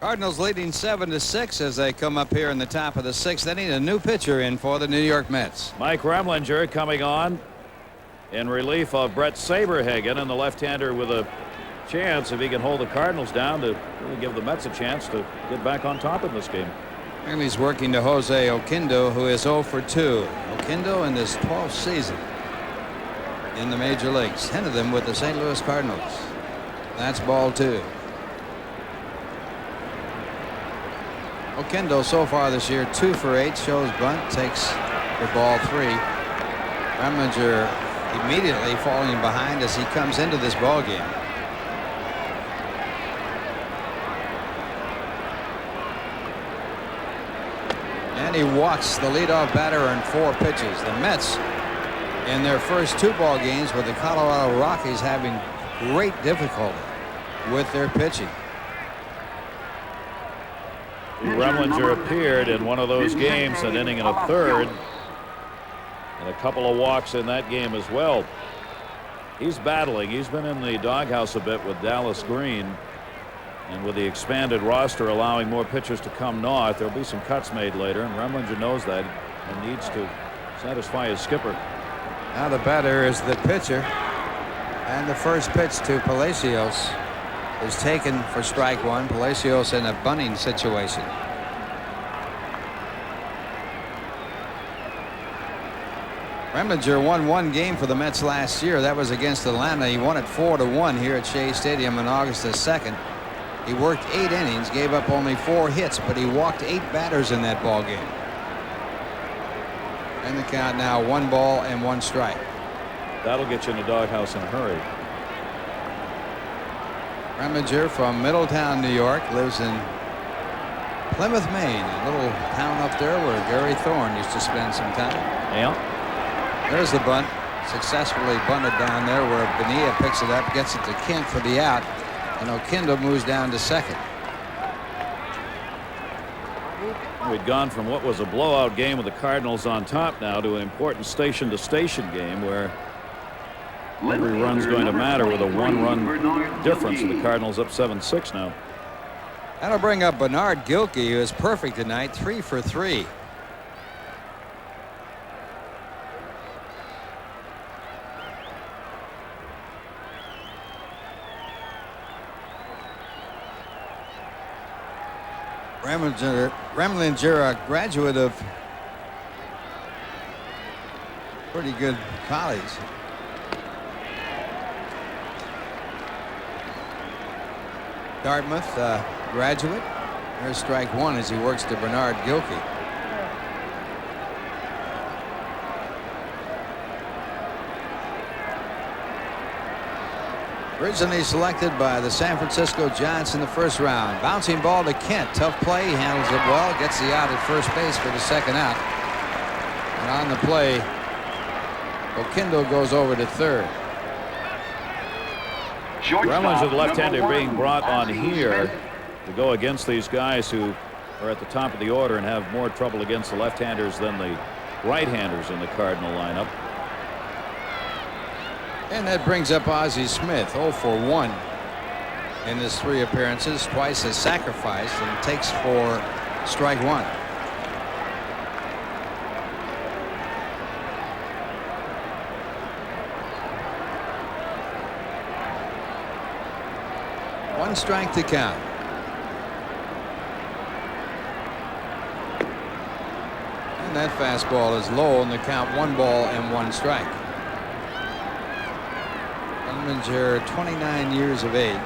Cardinals leading 7-6 as they come up here in the top of the 6th inning. A new pitcher in for the New York Mets. Mike Remlinger coming on in relief of Brett Saberhagen, and the left-hander with a chance, if he can hold the Cardinals down, to really give the Mets a chance to get back on top in this game. And he's working to Jose Oquendo, who is 0 for 2. Oquendo in his 12th season in the major leagues, 10 of them with the St. Louis Cardinals. That's ball 2. Oquendo so far this year 2 for 8, shows bunt, takes for ball 3. Remlinger immediately falling behind as he comes into this ball game. And he walks the leadoff batter in 4 pitches. The Mets, in their first 2 ball games with the Colorado Rockies, having great difficulty with their pitching. Remlinger appeared in one of those games, an inning and a third, and a couple of walks in that game as well. He's battling. He's been in the doghouse a bit with Dallas Green, and with the expanded roster allowing more pitchers to come north, there'll be some cuts made later, and Remlinger knows that and needs to satisfy his skipper. Now the batter is the pitcher, and the first pitch to Palacios is taken for strike 1. Palacios in a bunting situation. Remlinger won one game for the Mets last year. That was against Atlanta. He won it 4-1 here at Shea Stadium on August the 2nd. He worked 8 innings, gave up only 4 hits, but he walked 8 batters in that ball game. And the count now 1 ball and 1 strike. That'll get you in the doghouse in a hurry. Remlinger from Middletown, New York, lives in Plymouth, Maine, a little town up there where Gary Thorne used to spend some time. Yeah. There's the bunt. Successfully bunted down there where Bonilla picks it up, gets it to Kent for the out, and O'Kindle moves down to second. We'd gone from what was a blowout game with the Cardinals on top now to an important station-to-station game where every run's going to matter with a 1-run difference, and the Cardinals up 7-6 now. That'll bring up Bernard Gilkey, who is perfect tonight, 3 for 3. Remlinger, a graduate of pretty good college. Dartmouth graduate. There's strike 1 as he works to Bernard Gilkey. Originally selected by the San Francisco Giants in the first round. Bouncing ball to Kent. Tough play. He handles it well. Gets the out at first base for the second out. And on the play, O'Kindle goes over to third. Remlinger, the left-hander, being brought on here to go against these guys who are at the top of the order and have more trouble against the left-handers than the right-handers in the Cardinal lineup. And that brings up Ozzie Smith, 0 for 1 in his 3 appearances, twice as sacrificed, and takes for strike 1. One strike to count. And that fastball is low, and the count 1 ball and 1 strike. Remlinger, 29 years of age.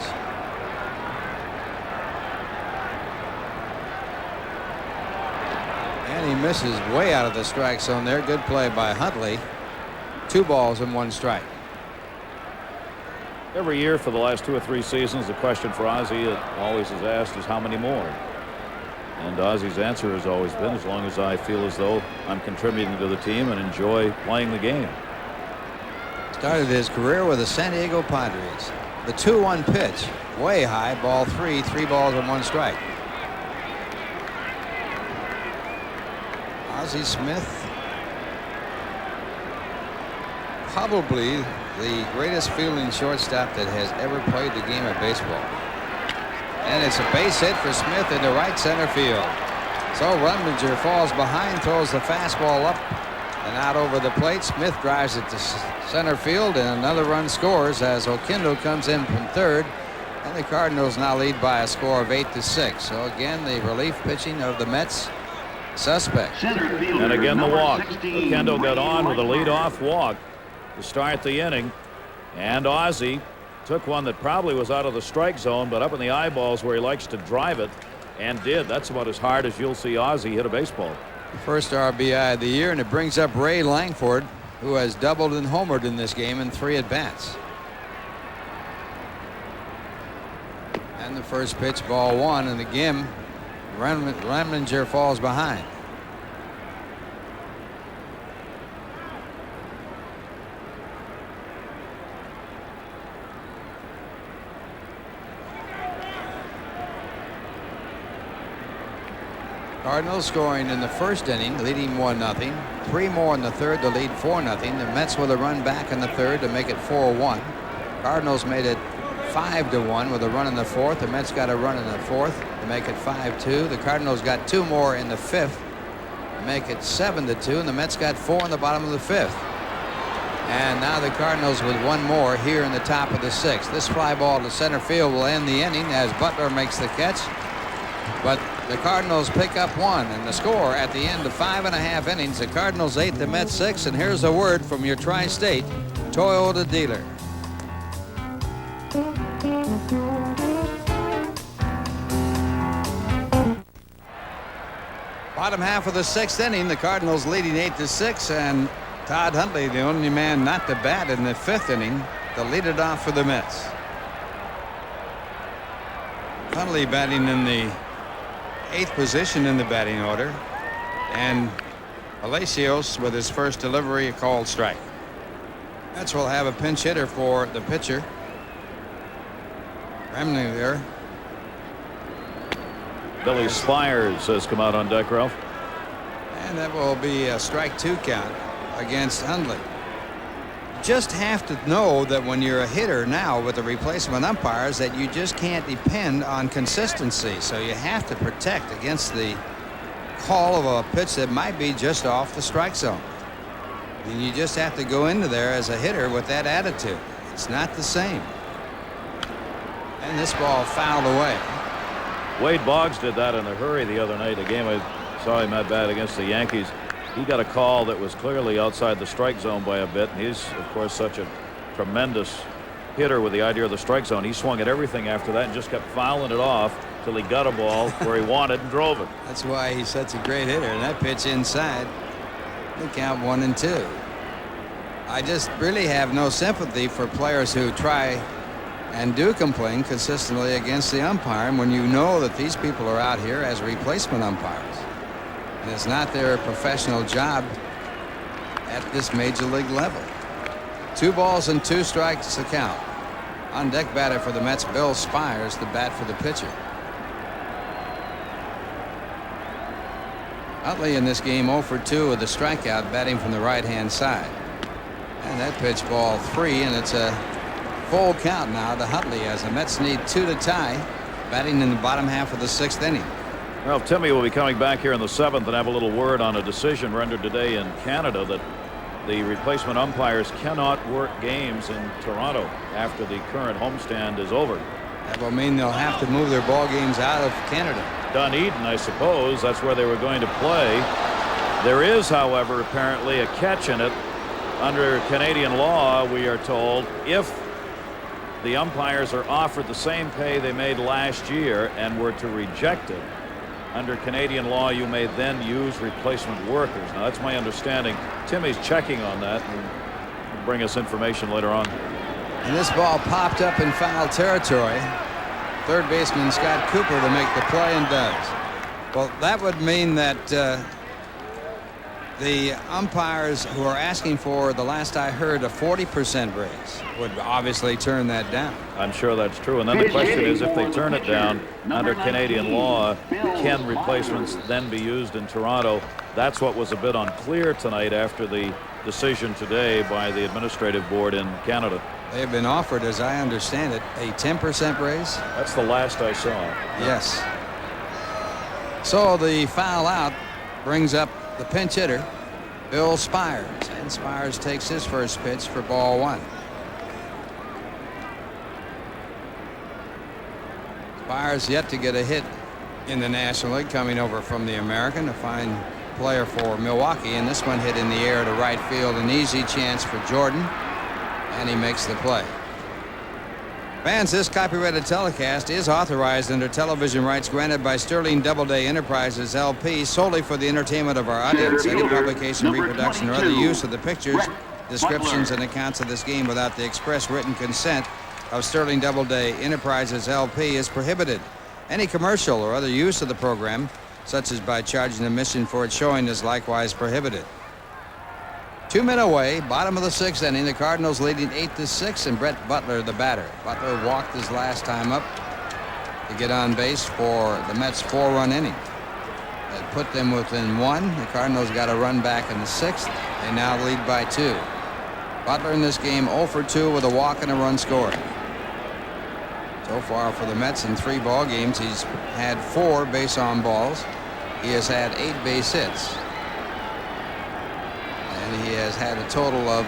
And he misses way out of the strike zone there. Good play by Huntley. 2 balls and 1 strike. Every year for the last 2 or 3 seasons, the question for Ozzie always is asked is how many more? And Ozzie's answer has always been, as long as I feel as though I'm contributing to the team and enjoy playing the game. Started his career with the San Diego Padres. The 2-1 pitch, way high, ball 3, 3 balls and 1 strike. Ozzie Smith, probably the greatest fielding shortstop that has ever played the game of baseball. And it's a base hit for Smith into right center field. So Remlinger falls behind, throws the fastball up and out over the plate. Smith drives it to center field, and another run scores as O'Kindle comes in from third, and the Cardinals now lead by a score of 8-6. So again, the relief pitching of the Mets suspect. And again the walk. O'Kindle got on with a leadoff walk to start the inning, and Ozzie took one that probably was out of the strike zone, but up in the eyeballs where he likes to drive it, and did. That's about as hard as you'll see Ozzie hit a baseball. First RBI of the year, and it brings up Ray Langford, who has doubled and homered in this game in 3 at-bats. And the first pitch, ball 1, and again Remlinger falls behind. Cardinals scoring in the first inning, leading 1-0. 3 more in the third to lead 4-0. The Mets with a run back in the third to make it 4-1. Cardinals made it 5-1 with a run in the fourth. The Mets got a run in the fourth to make it 5-2. The Cardinals got 2 more in the fifth to make it 7-2, and the Mets got 4 in the bottom of the fifth. And now the Cardinals with 1 more here in the top of the sixth. This fly ball to center field will end the inning as Butler makes the catch, but The Cardinals pick up 1, and the score at the end of 5.5 innings, the Cardinals 8, the Mets 6, and here's a word from your Tri-State Toyota dealer. Bottom half of the 6th inning, the Cardinals leading 8-6, and Todd Huntley, the only man not to bat in the 5th inning, to lead it off for the Mets. Huntley batting in the 8th position in the batting order, and Palacios with his first delivery, a called strike. Mets will have a pinch hitter for the pitcher. Remley there. Billy Spires has come out on deck, Ralph. And that will be a strike 2 count against Hundley. Just have to know that when you're a hitter now with the replacement umpires, that you just can't depend on consistency. So you have to protect against the call of a pitch that might be just off the strike zone. And you just have to go into there as a hitter with that attitude. It's not the same. And this ball fouled away. Wade Boggs did that in a hurry the other night. A game I saw him at bat against the Yankees. He got a call that was clearly outside the strike zone by a bit. And he's, of course, such a tremendous hitter with the idea of the strike zone. He swung at everything after that and just kept fouling it off till he got a ball where he wanted and drove it. That's why he's such a great hitter. And that pitch inside, they count 1-2. I just really have no sympathy for players who try and do complain consistently against the umpire, and when you know that these people are out here as replacement umpires. And it's not their professional job at this major league level. 2 balls and 2 strikes to count. On deck batter for the Mets, Bill Spires, the bat for the pitcher. Utley in this game 0 for 2 with a strikeout, batting from the right-hand side. And that pitch, ball 3, and it's a full count now to Huntley as the Mets need 2 to tie, batting in the bottom half of the 6th inning. Well, Timmy will be coming back here in the 7th and have a little word on a decision rendered today in Canada that the replacement umpires cannot work games in Toronto after the current homestand is over. That will mean they'll have to move their ball games out of Canada. Dunedin, I suppose. That's where they were going to play. There is, however, apparently a catch in it. Under Canadian law, we are told, if the umpires are offered the same pay they made last year and were to reject it, under Canadian law, you may then use replacement workers. Now, that's my understanding. Timmy's checking on that and will bring us information later on. And this ball popped up in foul territory. Third baseman Scott Cooper to make the play, and does. Well, that would mean that the umpires who are asking for, the last I heard, a 40% raise would obviously turn that down. I'm sure that's true. And then the question is, if they turn it down under Canadian law, can replacements then be used in Toronto? That's what was a bit unclear tonight after the decision today by the administrative board in Canada. They have been offered, as I understand it, a 10% raise. That's the last I saw. Yes. So the foul out brings up the pinch hitter, Bill Spires, and Spires takes his first pitch for ball 1. Spires yet to get a hit in the National League, coming over from the American, a fine player for Milwaukee, and this one hit in the air to right field, an easy chance for Jordan, and he makes the play. Fans, this copyrighted telecast is authorized under television rights granted by Sterling Doubleday Enterprises, LP, solely for the entertainment of our audience. Any publication, reproduction, or other use of the pictures, descriptions, and accounts of this game without the express written consent of Sterling Doubleday Enterprises, LP, is prohibited. Any commercial or other use of the program, such as by charging admission for its showing, is likewise prohibited. 2 men away, bottom of the 6th inning, the Cardinals leading 8-6, and Brett Butler, the batter. Butler walked his last time up to get on base for the Mets' 4-run inning. That put them within 1. The Cardinals got a run back in the 6th. They now lead by 2. Butler in this game 0 for 2 with a walk and a run scored. So far for the Mets in 3 ball games, he's had 4 base on balls. He has had 8 base hits. And he has had a total of,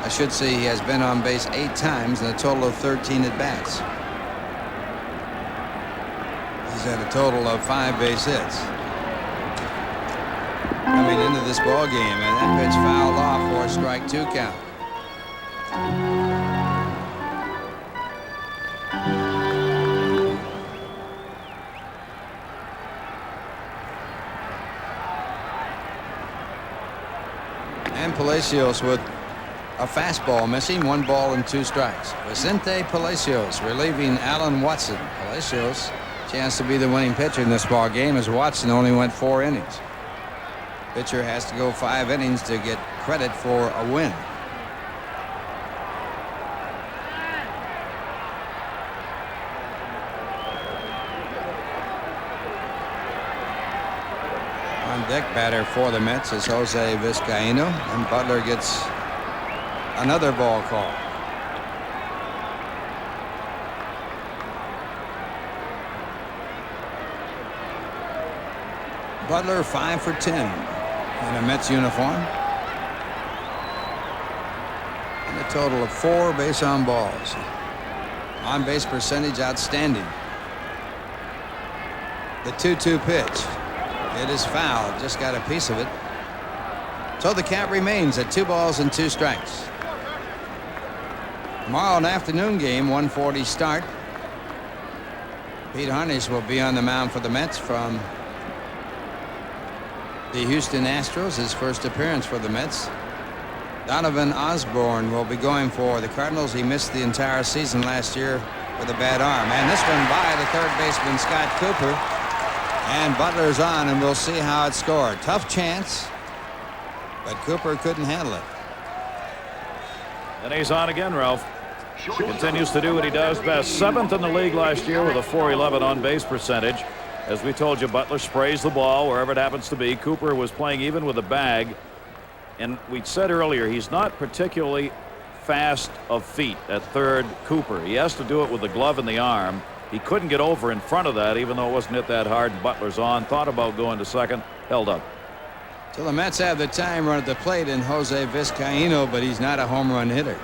I should say, he has been on base 8 times and a total of 13 at-bats. He's He's had a total of 5 base hits coming into this ball game, and that pitch fouled off for a strike 2 count. And Palacios with a fastball missing, 1 ball and 2 strikes. Vicente Palacios relieving Alan Watson. Palacios chance to be the winning pitcher in this ball game as Watson only went 4 innings. Pitcher has to go 5 innings to get credit for a win. On deck batter for the Mets is Jose Vizcaino, and Butler gets another ball call. Butler 5 for 10 in a Mets uniform. And a total of 4 base on balls. On base percentage outstanding. The 2-2 pitch. It is fouled. Just got a piece of it. So the count remains at 2 balls and 2 strikes. Tomorrow an afternoon game, 1:40 start. Pete Harnisch will be on the mound for the Mets from the Houston Astros, his first appearance for the Mets. Donovan Osborne will be going for the Cardinals. He missed the entire season last year with a bad arm. And this one by the third baseman, Scott Cooper. And Butler's on, and we'll see how it's scored. Tough chance, but Cooper couldn't handle it. And he's on again, Ralph. Continues to do what he does best. 7th in the league last year with a .411 on-base percentage. As we told you, Butler sprays the ball wherever it happens to be. Cooper was playing even with a bag. And we said earlier, he's not particularly fast of feet at third. Cooper. He has to do it with the glove in the arm. He couldn't get over in front of that, even though it wasn't hit that hard. And Butler's on. Thought about going to second. Held up. So the Mets have the time run at the plate in Jose Vizcaino, but he's not a home run hitter.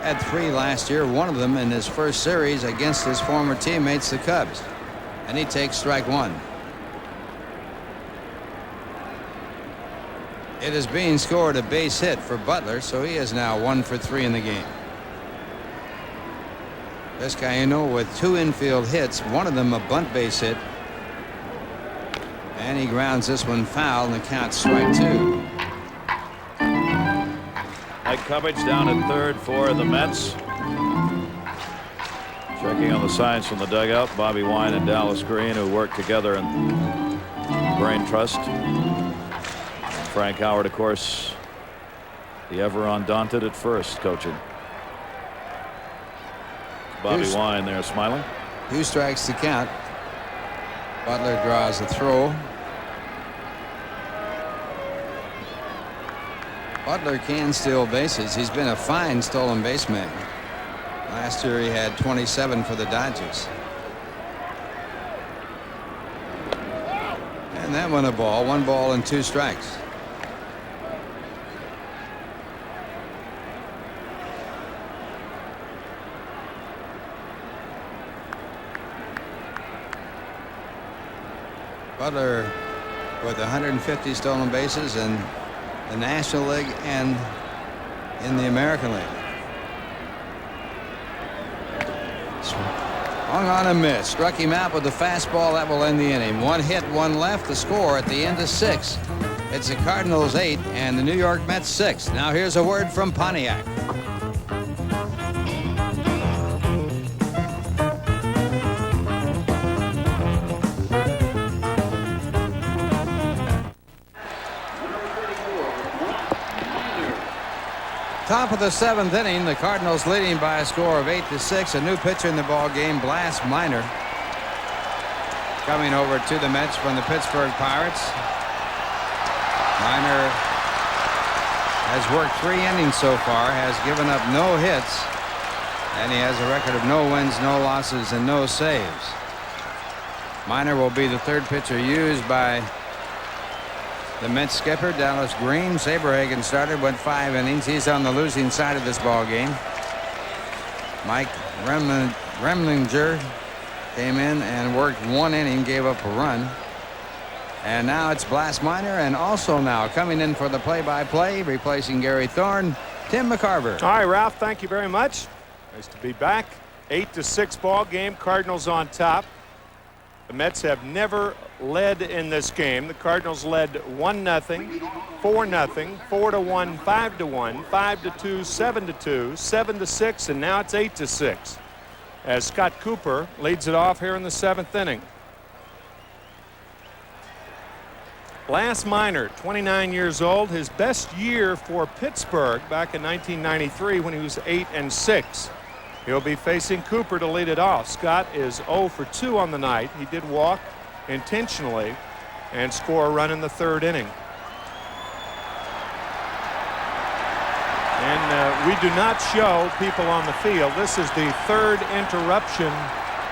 Had 3 last year, one of them in his first series against his former teammates, the Cubs. And he takes strike 1. It is being scored a base hit for Butler, so he is now 1 for 3 in the game. Vizcaino with 2 infield hits, one of them a bunt base hit. And he grounds this one foul, and the count strike 2. Mike Cubbage down at third for the Mets. Checking on the signs from the dugout, Bobby Wine and Dallas Green, who work together in Brain Trust. Frank Howard, of course, the ever undaunted at first, coaching. Bobby Wine there smiling. 2 strikes to count. Butler draws a throw. Butler can steal bases. He's been a fine stolen base man. Last year he had 27 for the Dodgers. And that one a ball. 1 ball and 2 strikes. Butler with 150 stolen bases in the National League and in the American League. Swung on a miss. Struck him out with the fastball. That will end the inning. 1 hit, 1 left. The score at the end of 6. It's the Cardinals 8 and the New York Mets 6. Now here's a word from Pontiac. Top of the 7th inning, the Cardinals leading by a score of 8-6. A new pitcher in the ball game, Blas Minor, coming over to the Mets from the Pittsburgh Pirates. Minor has worked 3 innings so far, has given up no hits, and he has a record of no wins, no losses, and no saves. Minor will be the 3rd pitcher used by the Mets skipper, Dallas Green. Saberhagen started, went 5 innings. He's on the losing side of this ball game. Mike Remlinger Came in and worked 1 inning, gave up a run. And now it's Blas Minor, and also now coming in for the play-by-play, replacing Gary Thorne, Tim McCarver. All right, Ralph, thank you very much. Nice to be back. 8-6 ball game. Cardinals on top. The Mets have never led in this game. The Cardinals led 1-0, 4-0, 4-1, 5-1, 5-2, 7-2, 7-6, and now it's 8-6. As Scott Cooper leads it off here in the 7th inning. Blas Minor, 29 years old, his best year for Pittsburgh back in 1993 when he was 8-6. He'll be facing Cooper to lead it off. Scott is 0 for 2 on the night. He did walk intentionally and score a run in the 3rd inning. And we do not show people on the field. This is the 3rd interruption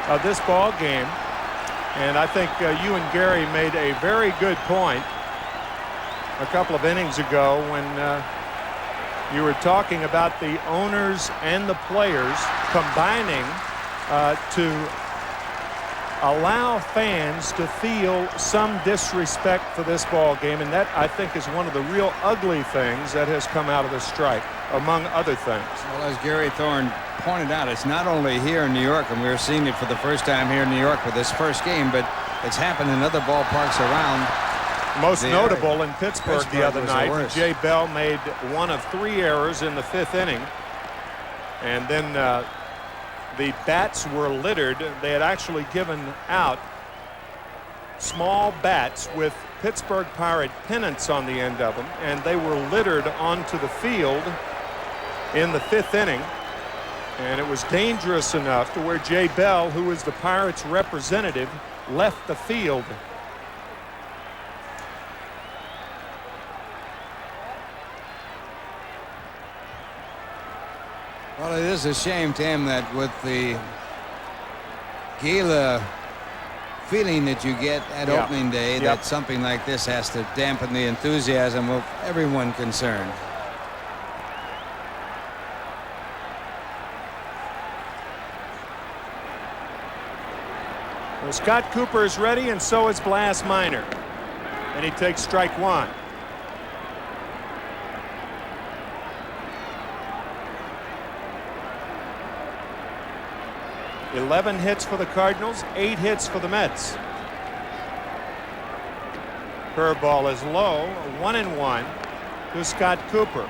of this ball game. And I think you and Gary made a very good point a couple of innings ago when you were talking about the owners and the players combining to allow fans to feel some disrespect for this ball game, and that I think is one of the real ugly things that has come out of the strike, among other things. Well, as Gary Thorne pointed out, it's not only here in New York, and we're seeing it for the first time here in New York with this first game, but it's happened in other ballparks around. Most notable in Pittsburgh the other night. Jay Bell made 1 of 3 errors in the 5th inning, and then the bats were littered. They had actually given out small bats with Pittsburgh Pirate pennants on the end of them, and they were littered onto the field in the 5th inning. And it was dangerous enough to where Jay Bell, who is the Pirates representative, left the field. Well, it is a shame, Tim, that with the gala feeling that you get at opening day, that something like this has to dampen the enthusiasm of everyone concerned. Well, Scott Cooper is ready, and so is Blas Minor. And he takes strike 1. $11 hits for the Cardinals, 8 hits for the Mets. Curveball is low, 1-1 to Scott Cooper.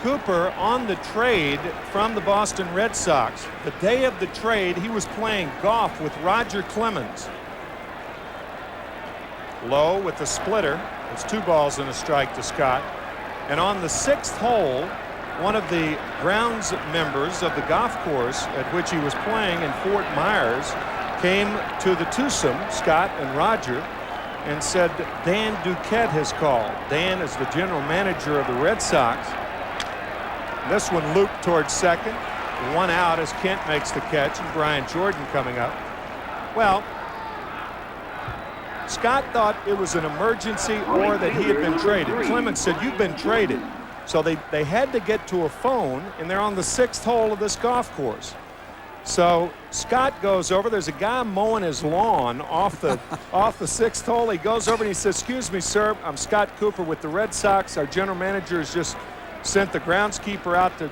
Cooper on the trade from the Boston Red Sox. The day of the trade, he was playing golf with Roger Clemens. Low with the splitter. It's 2 balls and a strike to Scott. And on the 6th hole, one of the grounds members of the golf course at which he was playing in Fort Myers came to the twosome, Scott and Roger, and said Dan Duquette has called. Dan is the general manager of the Red Sox. This one looped towards second. 1 out as Kent makes the catch, and Brian Jordan coming up. Well, Scott thought it was an emergency or that he had been traded. Clemens said, "You've been traded." So they had to get to a phone, and they're on the 6th hole of this golf course. So Scott goes over. There's a guy mowing his lawn off the 6th hole. He goes over and he says, "Excuse me, sir. I'm Scott Cooper with the Red Sox. Our general manager has just sent the groundskeeper out to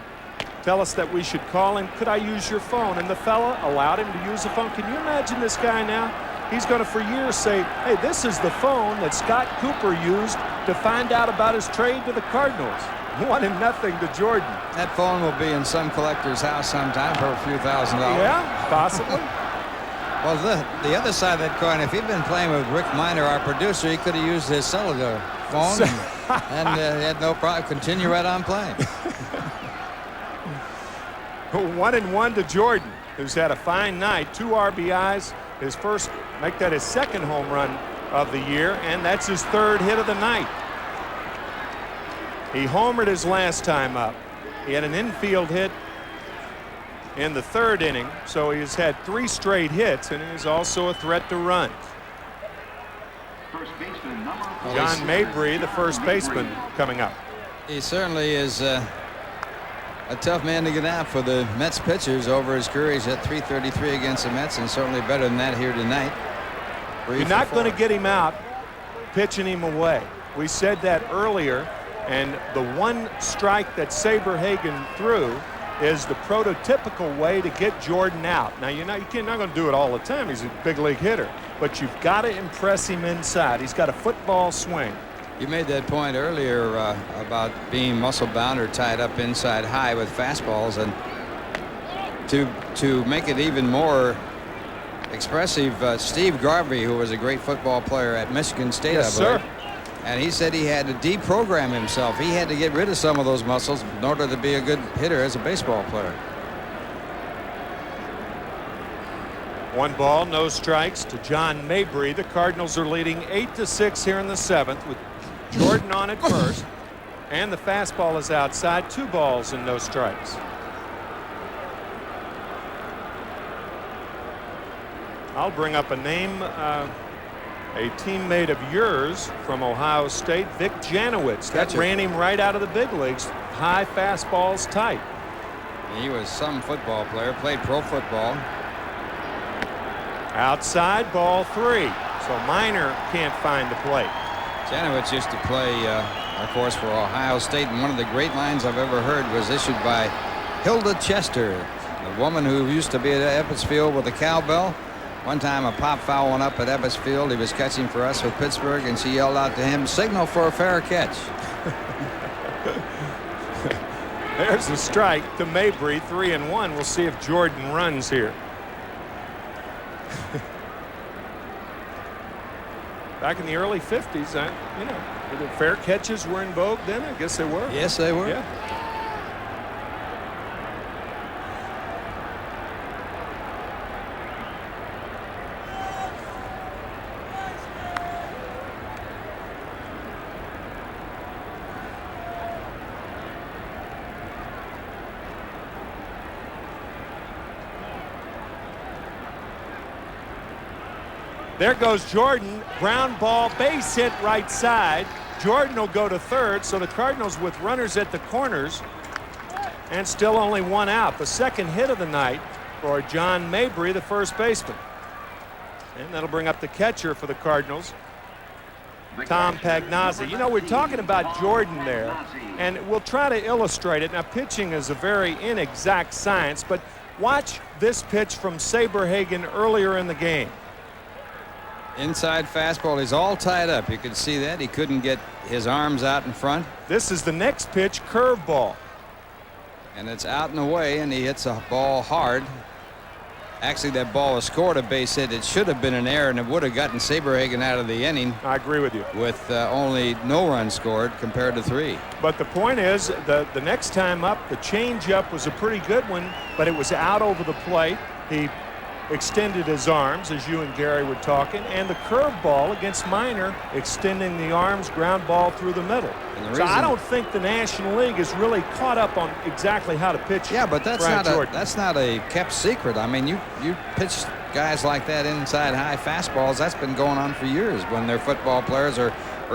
tell us that we should call him. Could I use your phone?" And the fella allowed him to use the phone. Can you imagine this guy now? He's going to for years say, "Hey, this is the phone that Scott Cooper used to find out about his trade to the Cardinals." 1-0 to Jordan. That phone will be in some collector's house sometime for a few $1,000s. Yeah, possibly. Well, the other side of that coin, if he'd been playing with Rick Minor, our producer, he could have used his cellular phone and he had no problem. Continue right on playing. 1-1 to Jordan, who's had a fine night. 2 RBIs, his first, make that his 2nd home run of the year, and that's his 3rd hit of the night. He homered his last time up. He had an infield hit in the 3rd inning, so he's had 3 straight hits, and he's also a threat to run. John Mabry, the first baseman, coming up. He certainly is A tough man to get out for the Mets pitchers. Over his career, he's at .333 against the Mets, and certainly better than that here tonight. You're not going to get him out pitching him away. We said that earlier, and the one strike that Saberhagen threw is the prototypical way to get Jordan out. Now, you're not going to do it all the time. He's a big league hitter, but you've got to impress him inside. He's got a football swing. You made that point earlier about being muscle bound or tied up inside high with fastballs, and to make it even more expressive, Steve Garvey, who was a great football player at Michigan State, yes, I believe, sir. and he said he had to deprogram himself. He had to get rid of some of those muscles in order to be a good hitter as a baseball player. 1 ball, no strikes to John Mabry. The Cardinals are leading 8-6 here in the 7th with Jordan on at first, and the fastball is outside. 2 balls and no strikes. I'll bring up a name, a teammate of yours from Ohio State, Vic Janowitz. That ran him right out of the big leagues. High fastballs tight. He was some football player, played pro football. Outside, ball 3. So Minor can't find the plate. Janowitz used to play, of course, for Ohio State, and one of the great lines I've ever heard was issued by Hilda Chester, the woman who used to be at Ebbets Field with a cowbell. One time a pop foul went up at Ebbets Field. He was catching for us with Pittsburgh, and she yelled out to him, "Signal for a fair catch." There's a strike to Mabry, 3-1. We'll see if Jordan runs here. Back in the early 50s, the fair catches were in vogue then. I guess they were. Yes, they were. Yeah. There goes Jordan. Ground ball, base hit right side. Jordan will go to third, so the Cardinals with runners at the corners and still only 1 out. The second hit of the night for John Mabry, the first baseman. And that'll bring up the catcher for the Cardinals, Tom Pagnozzi. You know, we're talking about Jordan there, and we'll try to illustrate it. Now, pitching is a very inexact science, but watch this pitch from Saberhagen earlier in the game. Inside fastball. He's all tied up. You could see that. He couldn't get his arms out in front. This is the next pitch, curveball. And it's out and away, and he hits a ball hard. Actually, that ball was scored a base hit. It should have been an error, and it would have gotten Saberhagen out of the inning. I agree with you. With only no runs scored compared to 3. But the point is, the next time up, the changeup was a pretty good one, but it was out over the plate. He extended his arms, as you and Gary were talking, and the curveball against Minor, extending the arms, ground ball through the middle. So I don't think the National League is really caught up on exactly how to pitch. Yeah, but that's not a kept secret. I mean, you pitch guys like that inside high fastballs. That's been going on for years when they're football players or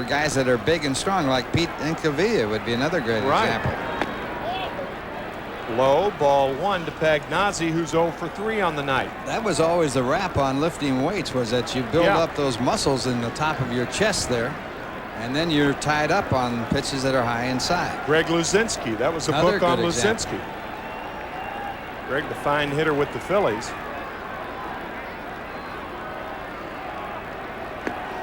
guys that are big and strong, like Pete Incavilla would be another great example. Low, ball 1 to Pagnozzi, who's 0 for 3 on the night. That was always the rap on lifting weights, was that you build up those muscles in the top of your chest there, and then you're tied up on pitches that are high inside. Greg Luzinski, that was a book on Luzinski. Greg, the fine hitter with the Phillies.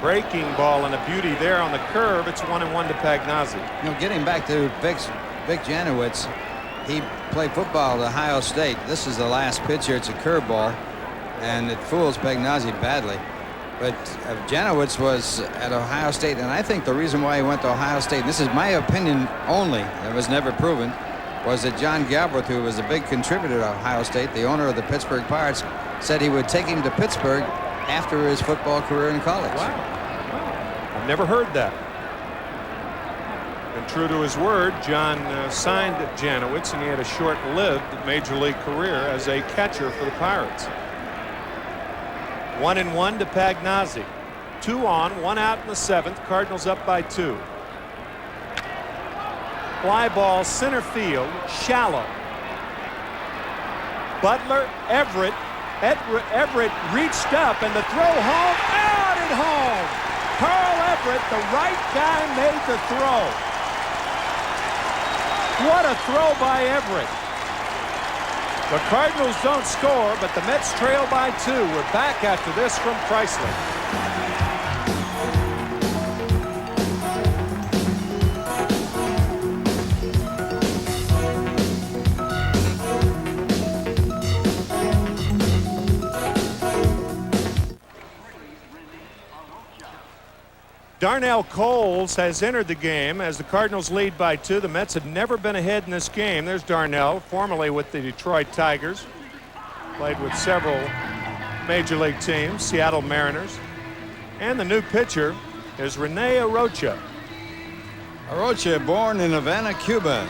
Breaking ball and a beauty there on the curve. It's 1-1 to Pagnozzi. You know, getting back to Vic Janowitz, he played football at Ohio State. This is the last pitch here. It's a curveball, and it fools Pagnozzi badly. But Janowitz was at Ohio State, and I think the reason why he went to Ohio State, and this is my opinion only, it was never proven, was that John Galbraith, who was a big contributor to Ohio State, the owner of the Pittsburgh Pirates, said he would take him to Pittsburgh after his football career in college. Wow. I've never heard that. And true to his word, John signed Janowitz, and he had a short-lived major league career as a catcher for the Pirates. 1-1 to Pagnozzi. 2 on, 1 out in the 7th. Cardinals up by 2. Fly ball center field, shallow. Butler, Everett reached up, and the throw home, out at home. Carl Everett, the right guy, made the throw. What a throw by Everett. The Cardinals don't score, but the Mets trail by 2. We're back after this from Chrysler. Darnell Coles has entered the game as the Cardinals lead by 2. The Mets have never been ahead in this game. There's Darnell, formerly with the Detroit Tigers. Played with several major league teams, Seattle Mariners. And the new pitcher is Rene Arocha. Arocha, born in Havana, Cuba.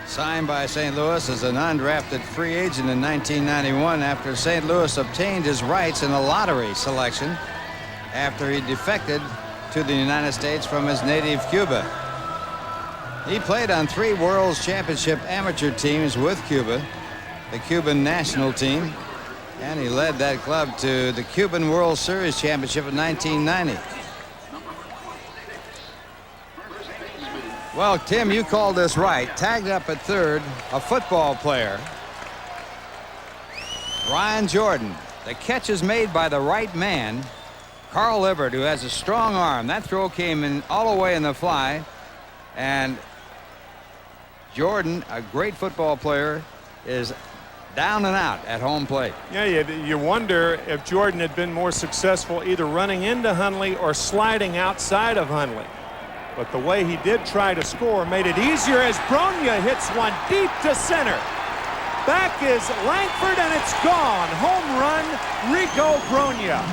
Signed by St. Louis as an undrafted free agent in 1991 after St. Louis obtained his rights in a lottery selection after he defected to the United States from his native Cuba. He played on 3 World Championship amateur teams with Cuba, the Cuban national team, and he led that club to the Cuban World Series Championship in 1990. Well, Tim, you called this right. Tagged up at third, a football player, Ryan Jordan. The catch is made by the right man, Carl Everett, who has a strong arm. That throw came in all the way in the fly. And Jordan, a great football player, is down and out at home plate. Yeah, you wonder if Jordan had been more successful either running into Hundley or sliding outside of Hundley. But the way he did try to score made it easier as Bronya hits one deep to center. Back is Langford, and it's gone. Home run, Rico Bronya.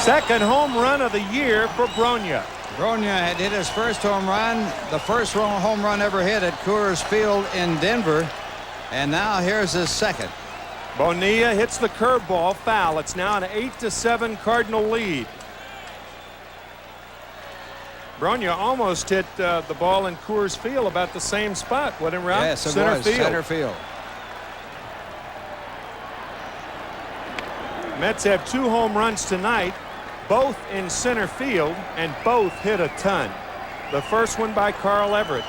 Second home run of the year for Bronya. Bronya had hit his first home run, the first home run ever hit at Coors Field in Denver, and now here's his second. Bonilla hits the curveball foul. It's now an 8-7 Cardinal lead. Bronya almost hit the ball in Coors Field about the same spot. What in route? Yes, it center was. field. Center field. Mets have 2 home runs tonight, both in center field, and both hit a ton. The first one by Carl Everett.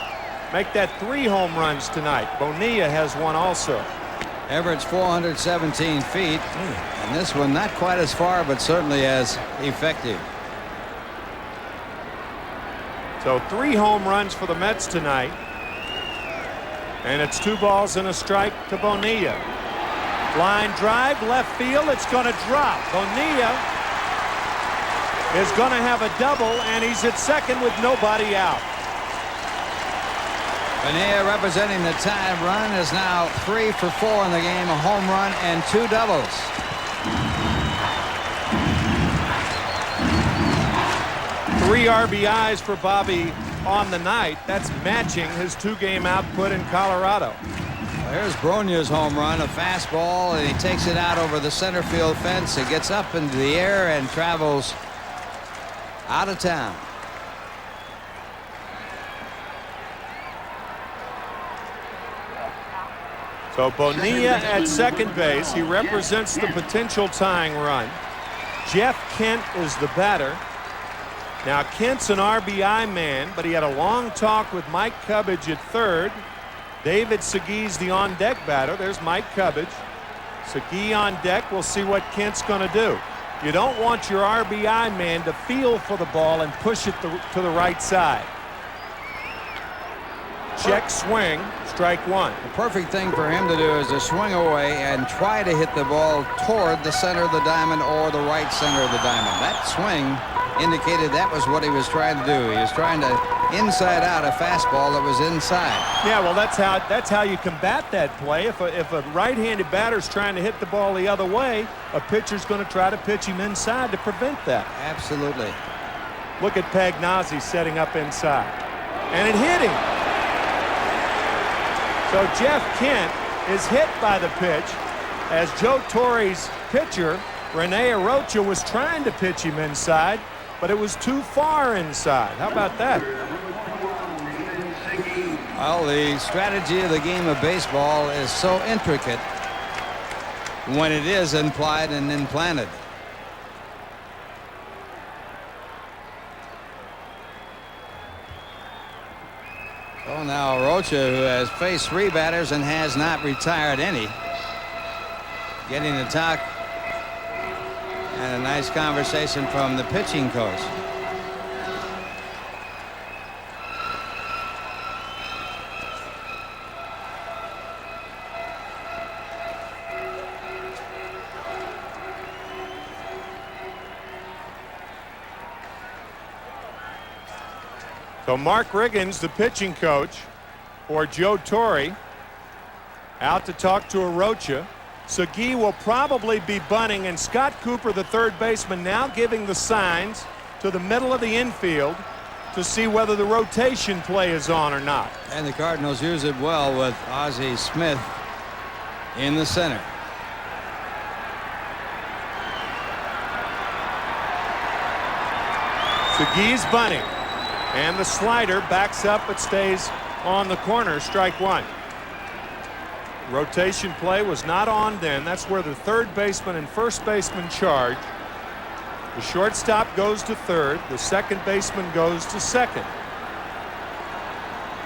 Make that 3 home runs tonight. Bonilla has one also. Everett's 417 feet, and this one not quite as far, but certainly as effective. So 3 home runs for the Mets tonight. And it's 2 balls and a strike to Bonilla. Line drive, left field, it's going to drop. Bonilla is going to have a double, and he's at second with nobody out. Bonilla, representing the tie run, is now 3 for 4 in the game, a home run and 2 doubles. Three RBIs for Bobby on the night. That's matching his 2-game output in Colorado. There's Bronya's home run, a fastball, and he takes it out over the center field fence. It gets up into the air and travels out of town. So Bonilla at second base. He represents the potential tying run. Jeff Kent is the batter. Now Kent's an RBI man, but he had a long talk with Mike Cubbage at third. David Segui's the on-deck batter. There's Mike Cubbage. Segui on deck. We'll see what Kent's going to do. You don't want your RBI man to feel for the ball and push it to the right side. Check swing, strike 1. The perfect thing for him to do is to swing away and try to hit the ball toward the center of the diamond or the right center of the diamond. That swing indicated that was what he was trying to do. He was trying to inside out a fastball that was inside. Yeah, well, that's how you combat that play. If a right-handed batter's trying to hit the ball the other way, a pitcher's going to try to pitch him inside to prevent that. Absolutely. Look at Pagnozzi setting up inside. And it hit him. So Jeff Kent is hit by the pitch as Joe Torre's pitcher, Rene Arocha, was trying to pitch him inside, but it was too far inside. How about that? Well, the strategy of the game of baseball is so intricate when it is implied and implanted. So now Arocha, who has faced 3 batters and has not retired any, getting the talk and a nice conversation from the pitching coach. So Mark Riggins, the pitching coach for Joe Torre, out to talk to Arocha. Segui will probably be bunting, and Scott Cooper, the third baseman, now giving the signs to the middle of the infield to see whether the rotation play is on or not. And the Cardinals use it well with Ozzie Smith in the center. Segui's bunting, and the slider backs up but stays on the corner. Strike one. Rotation play was not on then. That's where the third baseman and first baseman charge. The shortstop goes to third. The second baseman goes to second.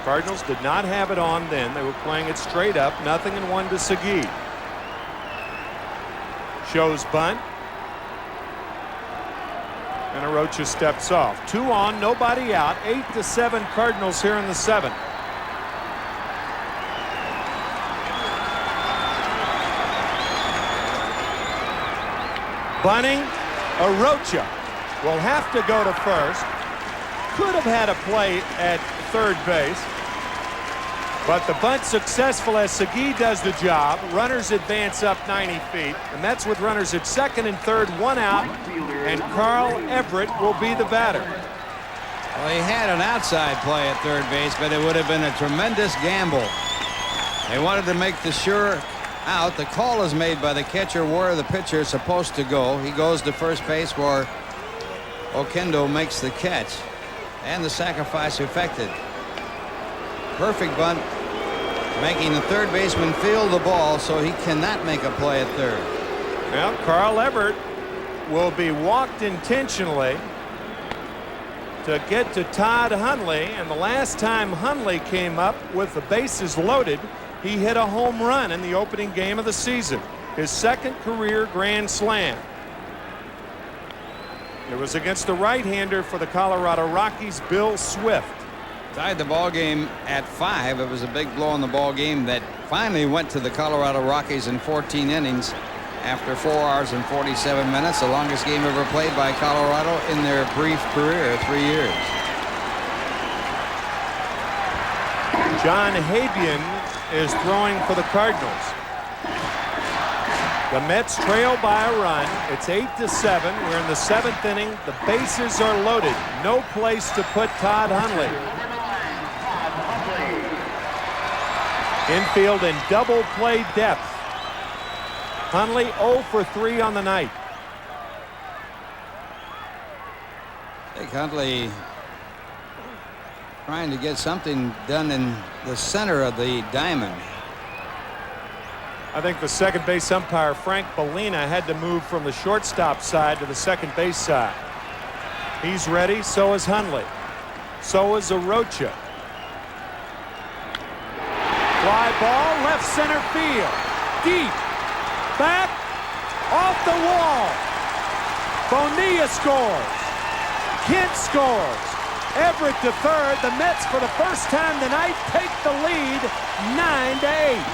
Cardinals did not have it on then. They were playing it straight up. 0-1 to Segui. Shows bunt. And Arocha steps off. 2 on, nobody out. 8-7 Cardinals here in the 7th. Bunting, Arocha will have to go to first. Could have had a play at third base, but the bunt successful as Segui does the job. Runners advance up 90 feet. The Mets with runners at second and third, 1 out, and Carl Everett will be the batter. Well, he had an outside play at third base, but it would have been a tremendous gamble. They wanted to make the sure out. The call is made by the catcher where the pitcher is supposed to go. He goes to first base where Oquendo makes the catch, and the sacrifice effected. Perfect bunt, making the third baseman field the ball so he cannot make a play at third. Well, Carl Everett will be walked intentionally to get to Todd Hundley, and the last time Hundley came up with the bases loaded, he hit a home run in the opening game of the season, his second career grand slam. It was against the right-hander for the Colorado Rockies, Bill Swift. Tied the ball game at 5. It was a big blow in the ball game that finally went to the Colorado Rockies in 14 innings after 4 hours and 47 minutes, the longest game ever played by Colorado in their brief career, 3 years. John Habian is throwing for the Cardinals. The Mets trail by a run. It's 8-7. We're in the 7th inning. The bases are loaded. No place to put Todd Hundley. Infield in double play depth. Hundley 0 for 3 on the night. I think Hundley trying to get something done in the center of the diamond. I think the second base umpire, Frank Bellina, had to move from the shortstop side to the second base side. He's ready. So is Hundley. So is Arocha. Fly ball, left center field. Deep. Back. Off the wall. Bonilla scores. Kent scores. Everett to third. The Mets, for the first time tonight, take the lead 9-8.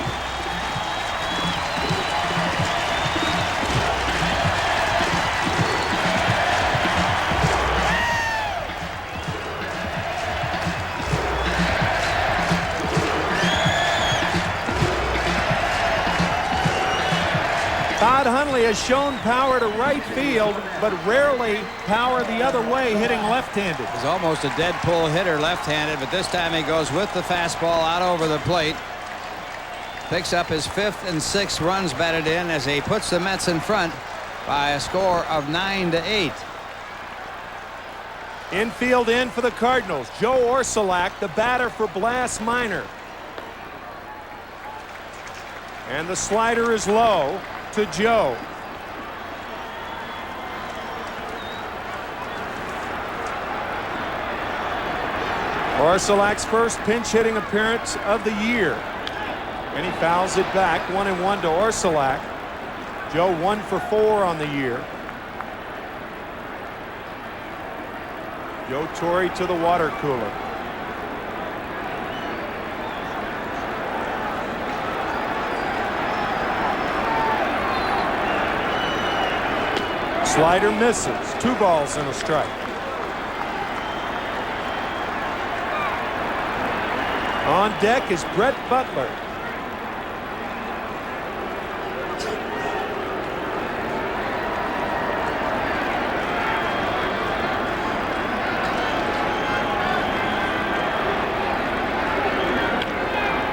certainly has shown power to right field, but rarely power the other way, hitting left-handed. He's almost a dead pull hitter left-handed, but this time he goes with the fastball out over the plate. Picks up his 5th and 6th runs batted in as he puts the Mets in front by a score of 9-8. Infield in for the Cardinals. Joe Orsulak, the batter for Blas Minor. And the slider is low to Joe. Orsulak's first pinch hitting appearance of the year. And he fouls it back. 1-1 to Orsulak. Joe 1 for 4 on the year. Joe Torre to the water cooler. Slider misses. 2 balls and a strike. On deck is Brett Butler.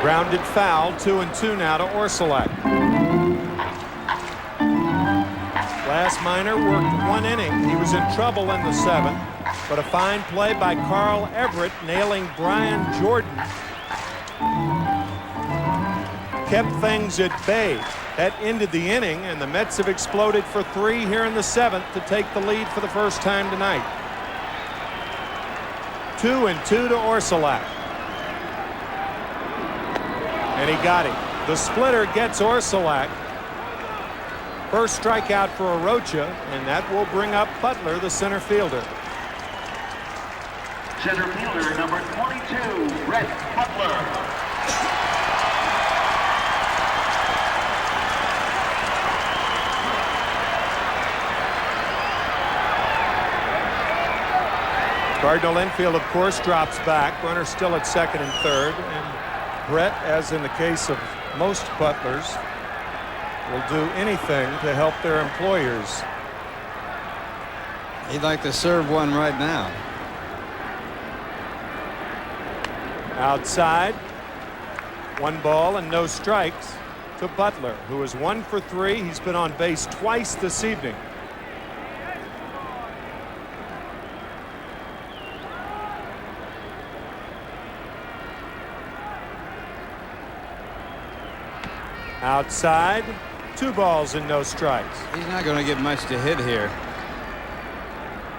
Grounded foul, 2-2 now to Orsulak. Blas Minor worked 1 inning. He was in trouble in the 7th, but a fine play by Carl Everett nailing Brian Jordan kept things at bay. That ended the inning, and the Mets have exploded for 3 here in the 7th to take the lead for the first time tonight. 2-2 to Orsulak. And he got him. The splitter gets Orsulak. First strikeout for Arocha, and that will bring up Butler, the center fielder. Center fielder number 22, Brett Butler. Cardinal infield, of course, drops back. Runner still at 2nd and 3rd. And Brett, as in the case of most Butlers, will do anything to help their employers. He'd like to serve one right now. Outside, 1 ball and no strikes to Butler, who is 1 for 3. He's been on base twice this evening. Outside, 2 balls and no strikes. He's not going to get much to hit here.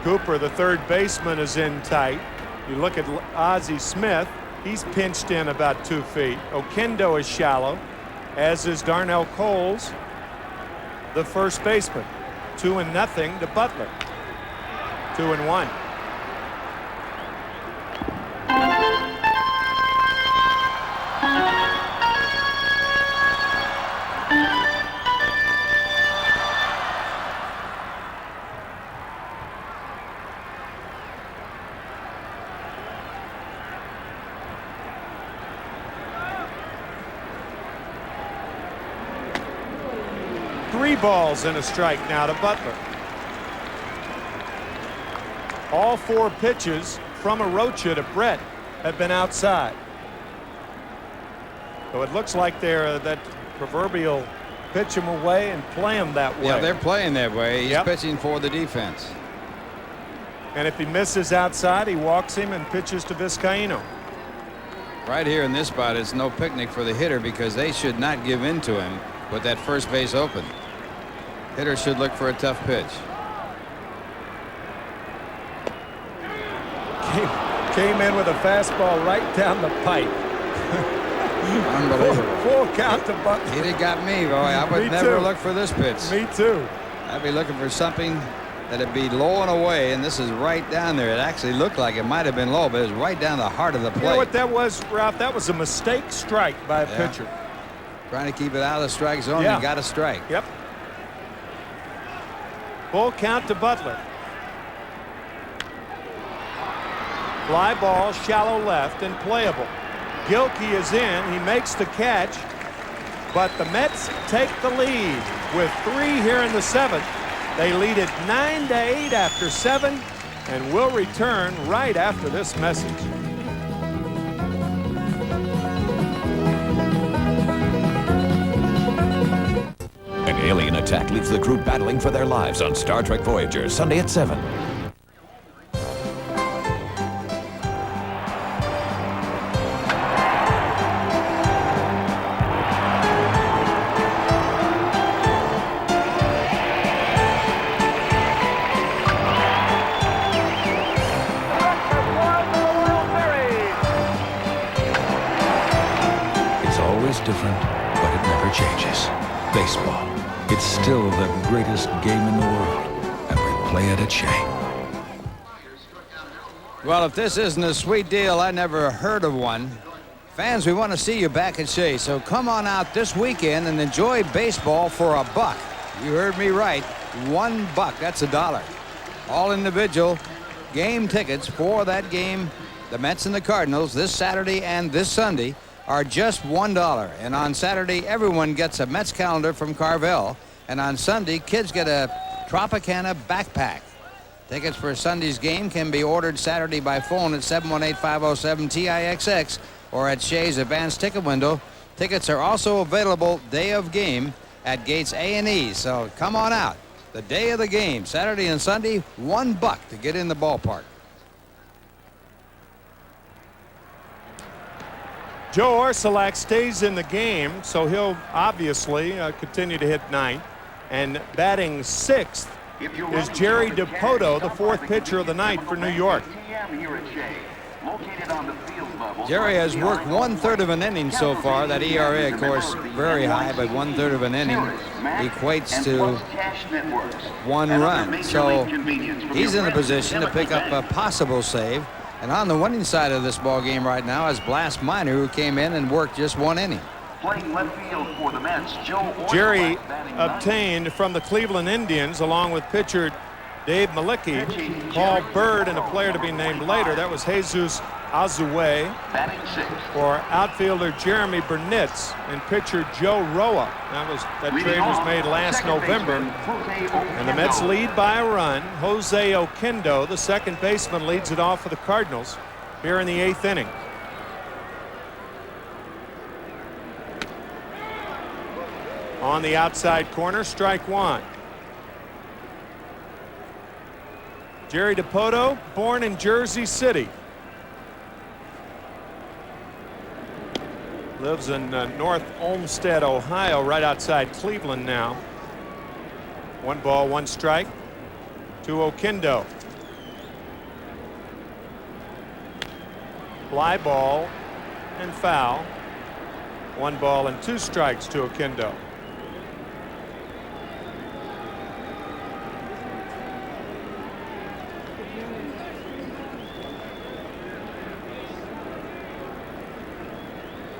Cooper, the 3rd baseman, is in tight. You look at Ozzie Smith. He's pinched in about 2 feet. Oquendo is shallow, as is Darnell Coles, the first baseman. 2-0 to Butler. 2-1. Three balls and a strike now to Butler. All 4 pitches from Arocha to Brett have been outside. So it looks like they're that proverbial pitch him away and play him that way. Yeah, they're playing that way. He's Yep. pitching for the defense. And if he misses outside, he walks him and pitches to Vizcaíno. Right here in this spot, it's no picnic for the hitter because they should not give in to him with that first base open. Hitter should look for a tough pitch. Came in with a fastball right down the pipe. Unbelievable. Full count to Butler. He'd have got me, boy. I would Me never too. look for this pitch. Me too. I'd be looking for something that'd be low and away, and this is right down there. It actually looked like it might have been low, but it was right down the heart of the plate. You know what that was, Ralph? That was a mistake strike by a pitcher. Trying to keep it out of the strike zone. Yeah. You got a strike. Yep. Full count to Butler. Fly ball, shallow left and playable. Gilkey is in. He makes the catch. but the Mets take the lead with 3 here in the 7th. They lead it 9-8 after 7, and will return right after this message. An alien attack leaves the crew battling for their lives on Star Trek Voyager, Sunday at 7. It's always different, but it never changes. Baseball. It's still the greatest game in the world, and we play it at Shea. Well, if this isn't a sweet deal, I never heard of one. Fans, we want to see you back at Shea, so come on out this weekend and enjoy baseball for $1. You heard me right, $1. That's $1. All individual game tickets for that game, the Mets and the Cardinals, this Saturday and this Sunday, are just $1. And on Saturday, everyone gets a Mets calendar from Carvel. And on Sunday, kids get a Tropicana backpack. Tickets for Sunday's game can be ordered Saturday by phone at 718-507-TIXX or at Shea's advanced ticket window. Tickets are also available day of game at Gates A&E. So come on out. The day of the game, Saturday and Sunday, $1 to get in the ballpark. Joe Orsulak stays in the game, so he'll obviously continue to hit 9th. And batting 6th is Jerry DiPoto, the 4th pitcher of the night for New York. Jerry has worked 1/3 of an inning so far. That ERA, of course, very high, but 1/3 of an inning equates to 1 run. So he's in a position to pick up a possible save. And on the winning side of this ball game right now is Blas Minor, who came in and worked just 1 inning. Playing left field for the Mets, Joe Jerry obtained from the Cleveland Indians, along with pitcher Dave Malicki, Paul Bird, and a player to be named later. That was Jesus Azue, for outfielder Jeremy Burnitz and pitcher Joe Roa. That trade was made last November. And the Mets lead by a run. Jose Oquendo, the second baseman, leads it off for the Cardinals here in the 8th inning. On the outside corner, strike 1. Jerry DiPoto, born in Jersey City. Lives in North Olmsted, Ohio, right outside Cleveland now. 1 ball, 1 strike to Oquendo. Fly ball and foul. 1 ball and 2 strikes to Oquendo.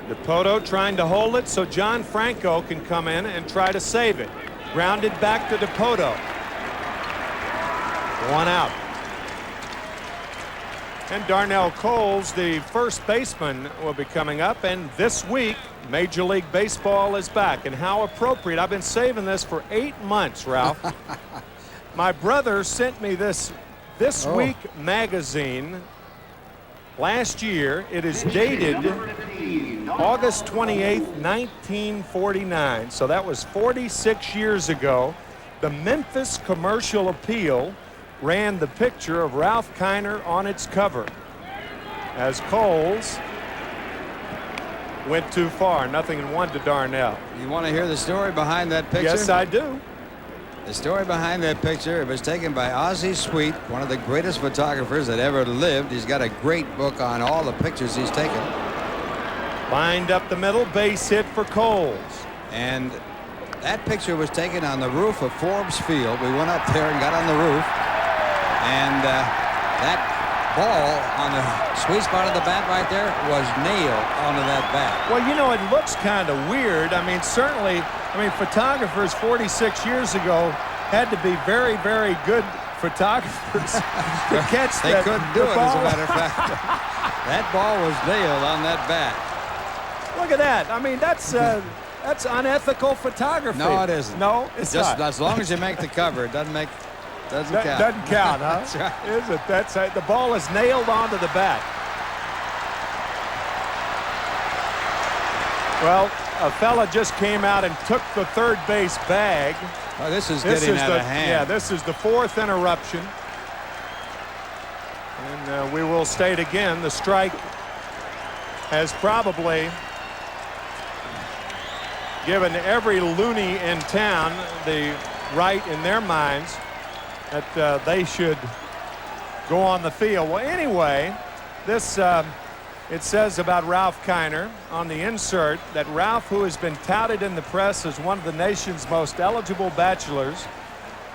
DiPoto trying to hold it so John Franco can come in and try to save it. Grounded back to DiPoto. 1 out. And Darnell Coles, the first baseman, will be coming up. And this week, Major League Baseball is back. And how appropriate. I've been saving this for 8 months, Ralph. My brother sent me this Week magazine last year. It is dated August 28th, 1949. So that was 46 years ago. The Memphis Commercial Appeal ran the picture of Ralph Kiner on its cover as Coles went too far. 0-1 to Darnell. You want to hear the story behind that picture? Yes, I do. The story behind that picture, it was taken by Ozzie Sweet, one of the greatest photographers that ever lived. He's got a great book on all the pictures he's taken. Lined up the middle, base hit for Coles. And that picture was taken on the roof of Forbes Field. We went up there and got on the roof. And that ball on the sweet spot of the bat right there was nailed onto that bat. Well, you know, it looks kind of weird. I mean, certainly, photographers 46 years ago had to be very, very good photographers to catch They that. couldn't do it, as a matter of fact. That ball was nailed on that bat. Look at that. I mean, that's That's unethical photography. No, it isn't. No, it's just not. as long as you make the cover, it doesn't count. Doesn't count, huh? That's right. Is it? That's the ball is nailed onto the bat. Well, a fella just came out and took the third base bag. Oh, this is getting out of hand. Yeah, this is the fourth interruption. And we will state again, the strike has probably given every loony in town the right in their minds that they should go on the field. Well, anyway, this it says about Ralph Kiner on the insert that Ralph, who has been touted in the press as one of the nation's most eligible bachelors,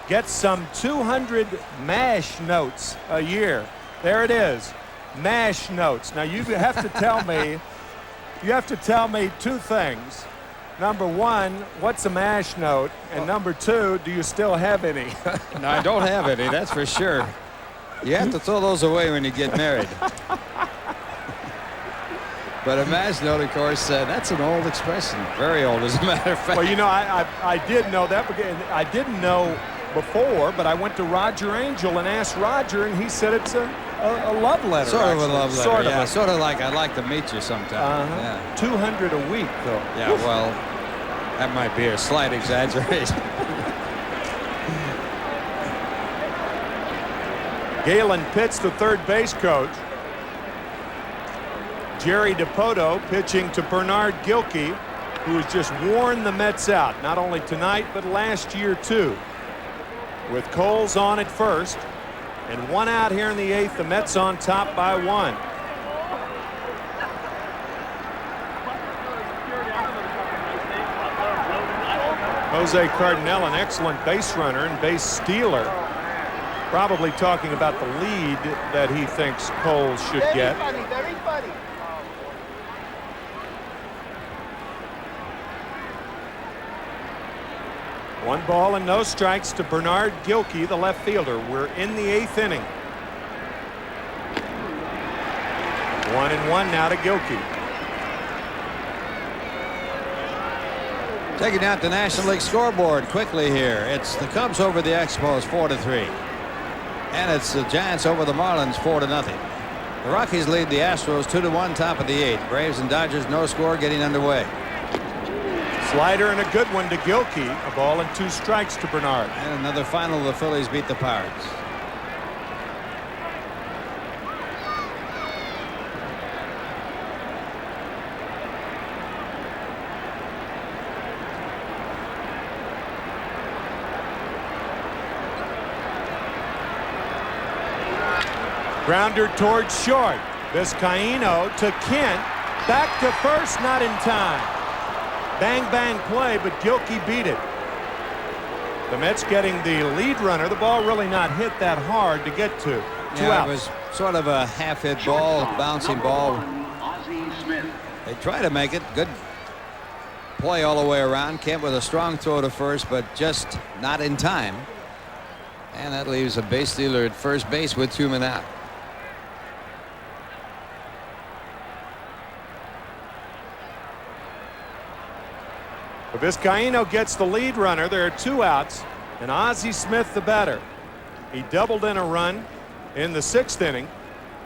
gets some 200 MASH notes a year. There it is, MASH notes. Now you have to tell me, two things. Number one, what's a MASH note? And number two, do you still have any? No, I don't have any, that's for sure. You have to throw those away when you get married. But a MASH note, of course, that's an old expression. Very old, as a matter of fact. Well, you know, I did know that, because I didn't know before, but I went to Roger Angel and asked Roger, and he said it's a love letter. Sort of actually. a love letter, Sort yeah. of. Sort of like I'd like to meet you sometime. Yeah. 200 a week, though. Yeah, well, that might be a slight exaggeration. Galen Pitts, the third base coach. Jerry DiPoto pitching to Bernard Gilkey, who has just worn the Mets out, not only tonight, but last year, too. With Coles on at first, and one out here in the eighth, the Mets on top by one. Jose Cardinal, an excellent base runner and base stealer, probably talking about the lead that he thinks Coles should get. Very funny. One ball and no strikes to Bernard Gilkey, the left fielder. We're in the eighth inning. 1-1 now to Gilkey. Taking out the National League scoreboard quickly here. It's the Cubs over the Expos 4-3. And it's the Giants over the Marlins 4-0. The Rockies lead the Astros 2-1, top of the eighth. Braves and Dodgers no score, getting underway. Slider and a good one to Gilkey. A ball and two strikes to Bernard. And another final, the Phillies beat the Pirates. Grounder towards short. Vizcaíno to Kent. Back to first, not in time. Bang, bang play, but Gilkey beat it. The Mets getting the lead runner. The ball really not hit that hard to get to. Two outs. It was sort of a half-hit ball, bouncing ball. They try to make it. Good play all the way around. Kent with a strong throw to first, but just not in time. And that leaves a base stealer at first base with 2 men out. Vizcaíno gets the lead runner. There are 2 outs, and Ozzie Smith the batter. He doubled in a run in the 6th inning,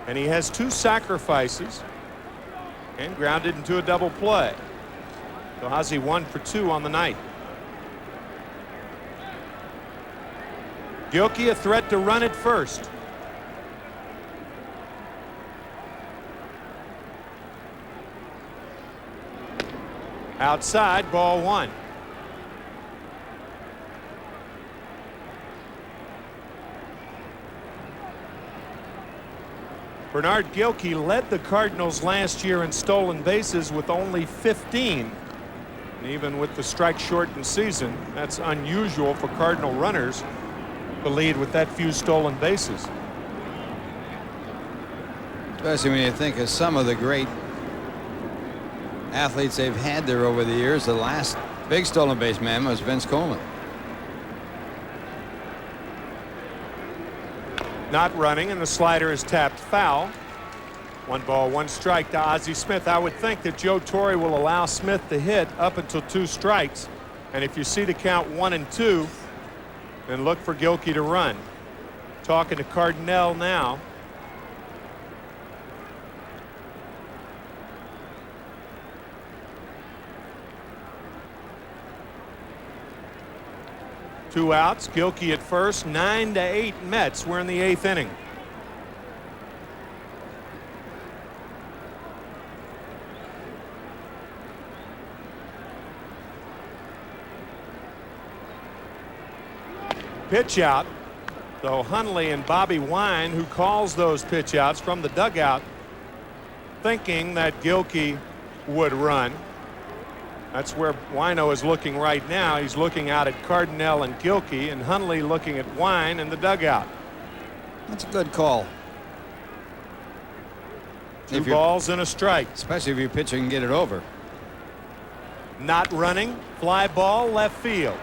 and he has 2 sacrifices and grounded into a double play. So Ozzie 1 for 2 on the night. Gilkey a threat to run at first. Outside, ball 1. Bernard Gilkey led the Cardinals last year in stolen bases with only 15. And even with the strike-shortened season, that's unusual for Cardinal runners to lead with that few stolen bases. Especially when you think of some of the great athletes they've had there over the years. The last big stolen base man was Vince Coleman. Not running, and the slider is tapped foul. 1 ball, 1 strike to Ozzie Smith. I would think that Joe Torre will allow Smith to hit up until 2 strikes. And if you see the count 1 and 2, then look for Gilkey to run. Talking to Cardinals now. Two outs, Gilkey at first, 9-8 Mets. We're in the 8th inning. Pitch out, though Hundley and Bobby Wine, who calls those pitch outs from the dugout, thinking that Gilkey would run. That's where Wino is looking right now. He's looking out at Cardinals and Gilkey, and Hundley looking at Wine in the dugout. That's a good call. 2 balls and a strike. Especially if your pitcher can get it over. Not running, fly ball, left field.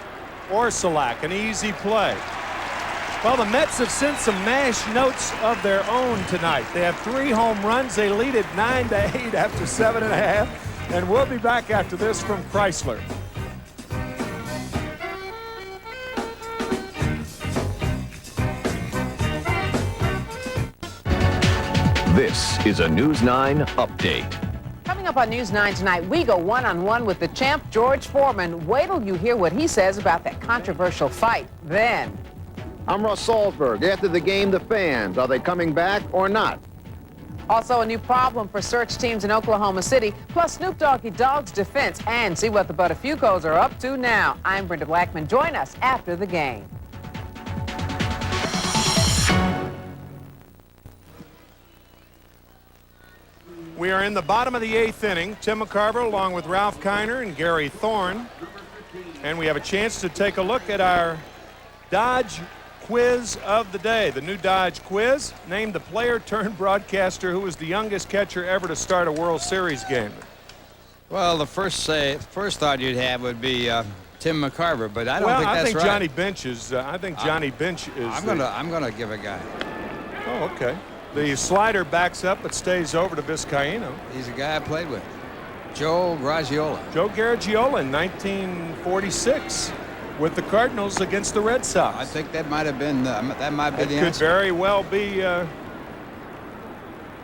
Orsolak, an easy play. Well, the Mets have sent some mash notes of their own tonight. They have 3 home runs. They lead it 9-8 after 7.5. And we'll be back after this from Chrysler. This is a News 9 update. Coming up on News 9 tonight, we go one-on-one with the champ, George Foreman. Wait till you hear what he says about that controversial fight. Then, I'm Russ Salzberg. After the game, the fans, are they coming back or not? also a new problem for search teams in Oklahoma City, plus Snoop Doggy Dogg's defense, and see what the Buttafuoco's are up to now. I'm Brenda Blackman. Join us after the game. We are in the bottom of the 8th inning. Tim McCarver along with Ralph Kiner and Gary Thorne. And we have a chance to take a look at our Dodge quiz of the day. The new Dodge quiz named the player turned broadcaster who was the youngest catcher ever to start a World Series game. Well, the first thought you'd have would be Tim McCarver, but I don't think that's right. Well, I think Johnny Bench is. I think Johnny Bench is. I'm gonna give a guy. Oh, okay. The slider backs up but stays over to Vizcaíno. He's a guy I played with. Joe Garagiola. Joe Garagiola in 1946 with the Cardinals against the Red Sox. I think that might have been the answer. It could very well be. That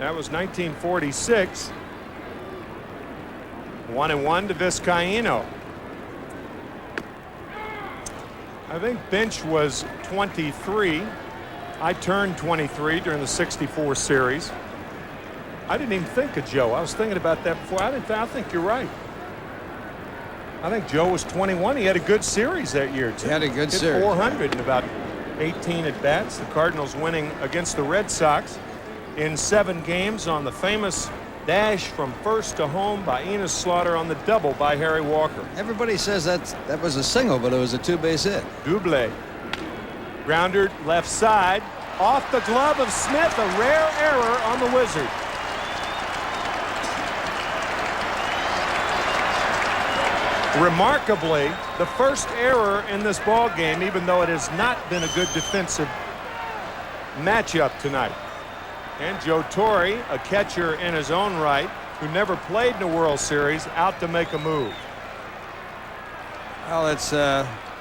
was 1946. 1-1 to Vizcaíno. I think Bench was 23. I turned 23 during the 64 series. I didn't even think of Joe. I was thinking about that before. I think you're right. I think Joe was 21. He had a good series that year, too. He had a good series. 400 in about 18 at-bats. The Cardinals winning against the Red Sox in 7 games on the famous dash from first to home by Enos Slaughter on the double by Harry Walker. Everybody says that was a single, but it was a 2-base hit. Double. Grounder left side, off the glove of Smith, a rare error on the Wizard. Remarkably, the first error in this ball game, even though it has not been a good defensive matchup tonight. And Joe Torre, a catcher in his own right, who never played in a World Series, out to make a move. Well, it's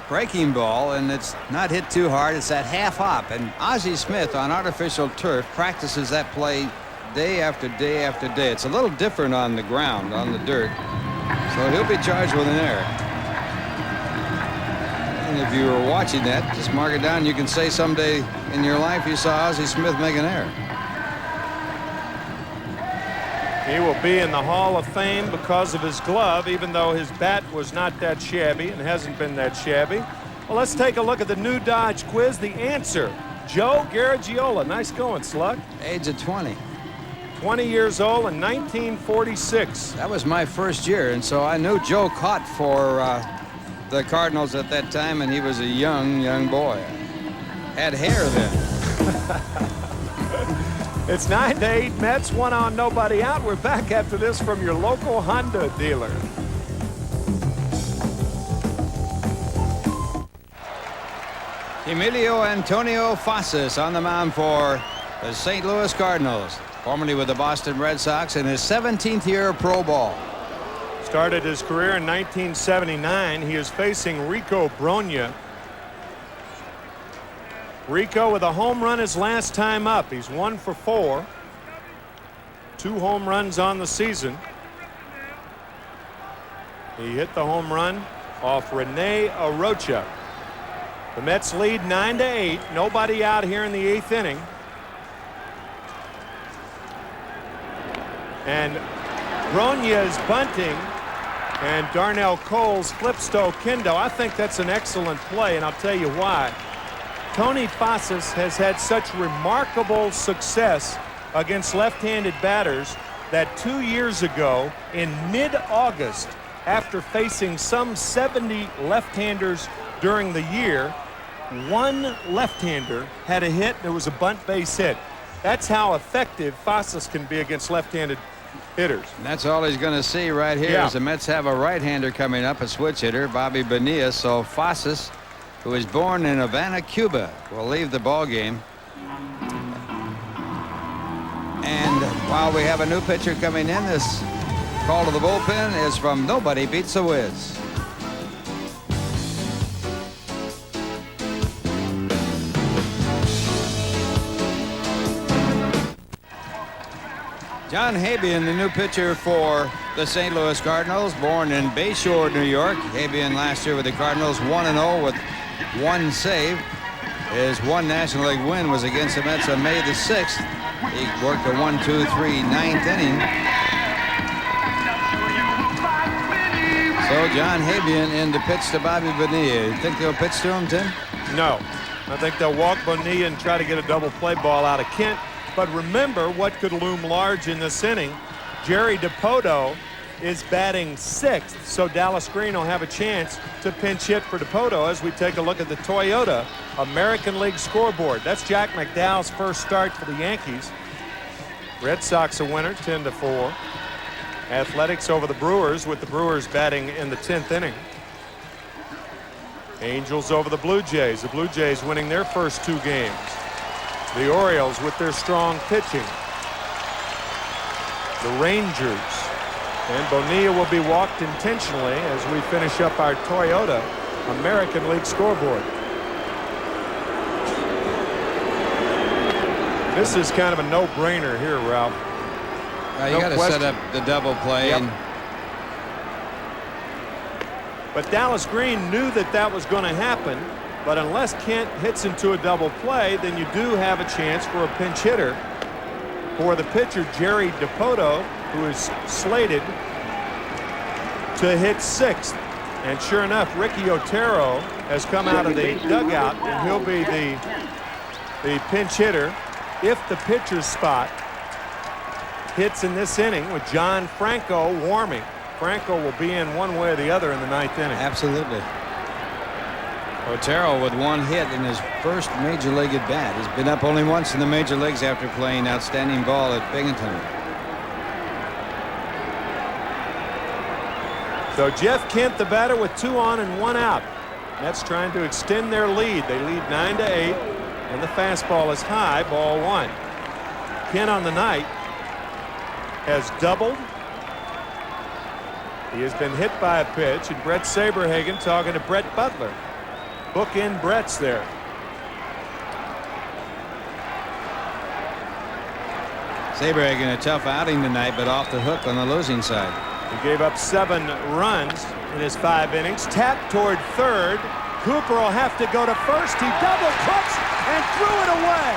breaking ball, and it's not hit too hard. It's that half hop, and Ozzie Smith on artificial turf practices that play day after day after day. It's a little different on the ground, on the dirt, so he'll be charged with an error. And if you were watching that, just mark it down. You can say someday in your life you saw Ozzie Smith make an error. He will be in the Hall of Fame because of his glove, even though his bat was not that shabby and hasn't been that shabby. Well, let's take a look at the new Dodge quiz. The answer, Joe Garagiola. Nice going, Slug. Age of 20. 20 years old in 1946. That was my first year, and so I knew Joe caught for the Cardinals at that time, and he was a young boy. Had hair then. It's 9-8 Mets, 1 on, nobody out. We're back after this from your local Honda dealer. Emilio Antonio Fasas on the mound for the St. Louis Cardinals. formerly with the Boston Red Sox, in his 17th year of pro ball. Started his career in 1979. He is facing Rico Brogna. Rico with a home run his last time up. He's 1 for 4. 2 home runs on the season. He hit the home run off Rene Arocha. The Mets lead 9-8. Nobody out here in the 8th inning. And Brogna is bunting, and Darnell Coles flips to Oquendo. I think that's an excellent play, and I'll tell you why. Tony Fasas has had such remarkable success against left-handed batters that 2 years ago, in mid-August, after facing some 70 left-handers during the year, one left-hander had a hit. There was a bunt base hit. That's how effective Fasas can be against left-handed hitters. And that's all he's going to see right here. As the Mets have a right-hander coming up, a switch hitter, Bobby Bonilla. So Fasas, who is born in Havana, Cuba, will leave the ball game. And while we have a new pitcher coming in, this call to the bullpen is from Nobody Beats the Wiz. John Habian, the new pitcher for the St. Louis Cardinals, born in Bayshore, New York. Habian last year with the Cardinals, 1-0 with 1 save. His one National League win was against the Mets on May the 6th. He worked a 1-2-3 9th inning. So John Habian in to pitch to Bobby Bonilla. You think they'll pitch to him, Tim? No. I think they'll walk Bonilla and try to get a double play ball out of Kent. But remember what could loom large in this inning. Jerry DiPoto is batting 6th, so Dallas Green will have a chance to pinch hit for DiPoto as we take a look at the Toyota American League scoreboard. That's Jack McDowell's first start for the Yankees. Red Sox a winner, 10-4. Athletics over the Brewers, with the Brewers batting in the 10th inning. Angels over the Blue Jays. The Blue Jays winning their first 2 games. The Orioles with their strong pitching. The Rangers. And Bonilla will be walked intentionally as we finish up our Toyota American League scoreboard. This is kind of a no-brainer here, Ralph. You got to set up the double play. Yep. But Dallas Green knew that that was going to happen. But unless Kent hits into a double play, then you do have a chance for a pinch hitter for the pitcher, Jerry DiPoto, who is slated to hit 6th. And sure enough, Ricky Otero has come out of the dugout, and he'll be the pinch hitter if the pitcher's spot hits in this inning with John Franco warming. Franco will be in one way or the other in the 9th inning. Absolutely. Otero with 1 hit in his first major league at bat. He's been up only once in the major leagues after playing outstanding ball at Binghamton. So Jeff Kent, the batter, with 2 on and 1 out. Mets trying to extend their lead. They lead 9-8, and the fastball is high, ball 1. Kent on the night has doubled. He has been hit by a pitch, and Brett Saberhagen talking to Brett Butler. Bookend Brett's there. Saberhagen a tough outing tonight, but off the hook on the losing side. He gave up 7 runs in his 5 innings. Tapped toward third. Cooper will have to go to first. He double cooks and threw it away.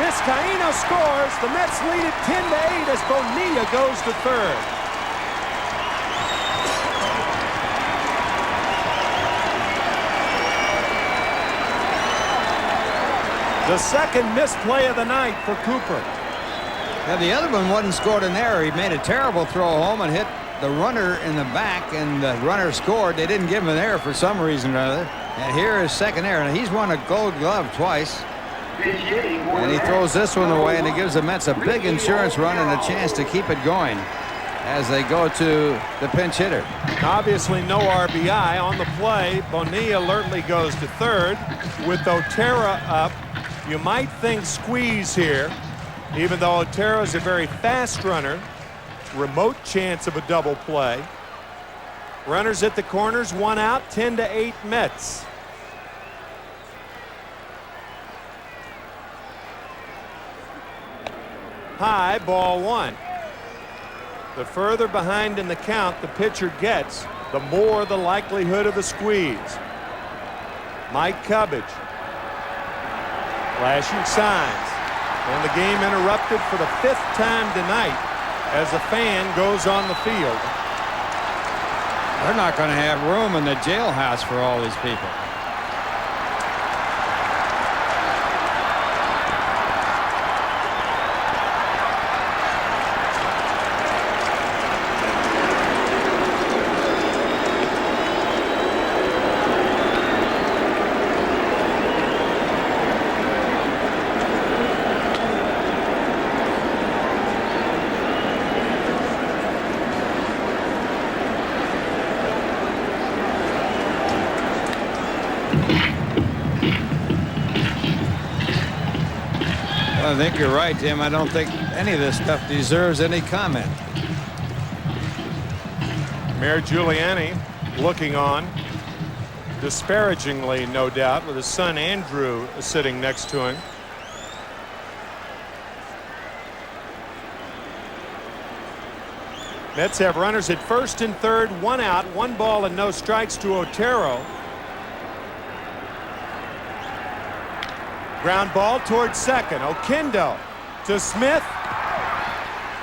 Vizcaíno scores. The Mets lead it 10-8 as Bonilla goes to third. The second missed play of the night for Cooper. Now, the other one wasn't scored an error. He made a terrible throw home and hit the runner in the back, and the runner scored. They didn't give him an error for some reason or other. And here is second error. Now, he's won a Gold Glove twice. And he throws this one away, and it gives the Mets a big insurance run and a chance to keep it going as they go to the pinch hitter. Obviously no RBI on the play. Bonilla alertly goes to third with Otero up. You might think squeeze here. Even though Otero is a very fast runner, remote chance of a double play. Runners at the corners, 1 out, 10-8 Mets. High, ball 1. The further behind in the count the pitcher gets, the more the likelihood of a squeeze. Mike Cubbage. Flashing signs. And the game interrupted for the 5th time tonight as a fan goes on the field. They're not going to have room in the jailhouse for all these people. I think you're right, Tim. I don't think any of this stuff deserves any comment. Mayor Giuliani looking on disparagingly, no doubt, with his son Andrew sitting next to him. Mets have runners at first and third, 1 out, 1 ball and no strikes to Otero. Ground ball towards second. Oquendo to Smith.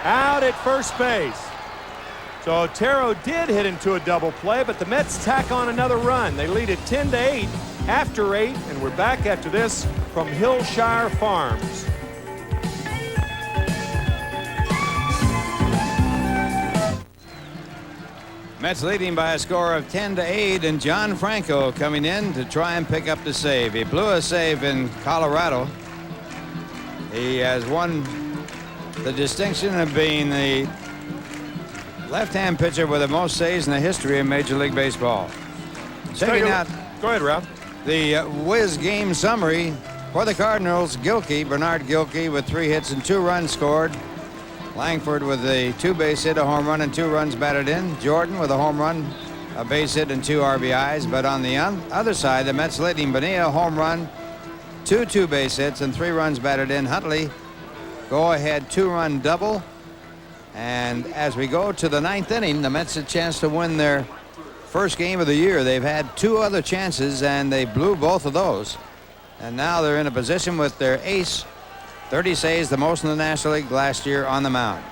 Out at first base. So Otero did hit into a double play, but the Mets tack on another run. They lead it 10-8 after 8, and we're back after this from Hillshire Farms. Mets leading by a score of 10-8, and John Franco coming in to try and pick up the save. He blew a save in Colorado. He has won the distinction of being the left-hand pitcher with the most saves in the history of Major League Baseball. Checking out Go ahead, Ralph. The Wiz game summary for the Cardinals. Bernard Gilkey with 3 hits and 2 runs scored. Langford with a 2-base hit, a home run, and 2 runs batted in. Jordan with a home run, a base hit, and 2 RBIs. But on the other side, the Mets leading Bonilla, home run, 2 2-base hits, and 3 runs batted in. Huntley, go-ahead 2-run double. And as we go to the 9th inning, the Mets a chance to win their first game of the year. They've had 2 other chances, and they blew both of those. And now they're in a position with their ace, 30 saves, the most in the National League last year, on the mound.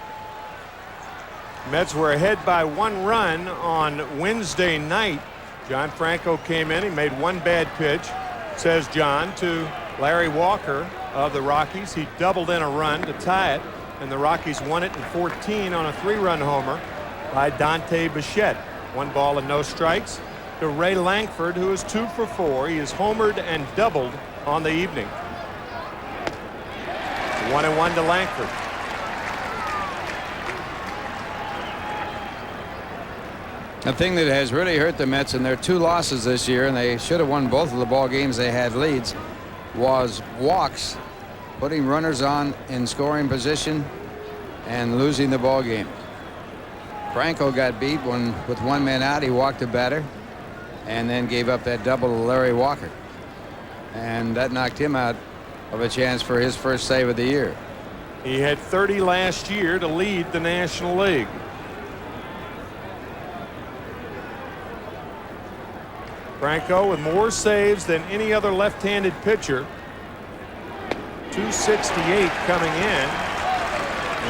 Mets were ahead by 1 run on Wednesday night. John Franco came in. He made 1 bad pitch, says John, to Larry Walker of the Rockies. He doubled in a run to tie it, and the Rockies won it in 14 on a 3-run homer by Dante Bichette. 1 ball and no strikes to Ray Langford, who is 2 for 4. He is homered and doubled on the evening. 1-1 to Langford. The thing that has really hurt the Mets in their 2 losses this year, and they should have won both of the ball games they had leads, was walks, putting runners on in scoring position and losing the ball game. Franco got beat when, with 1 man out, he walked a batter and then gave up that double to Larry Walker. And that knocked him out of a chance for his first save of the year. He had 30 last year to lead the National League. Franco with more saves than any other left-handed pitcher. 268 coming in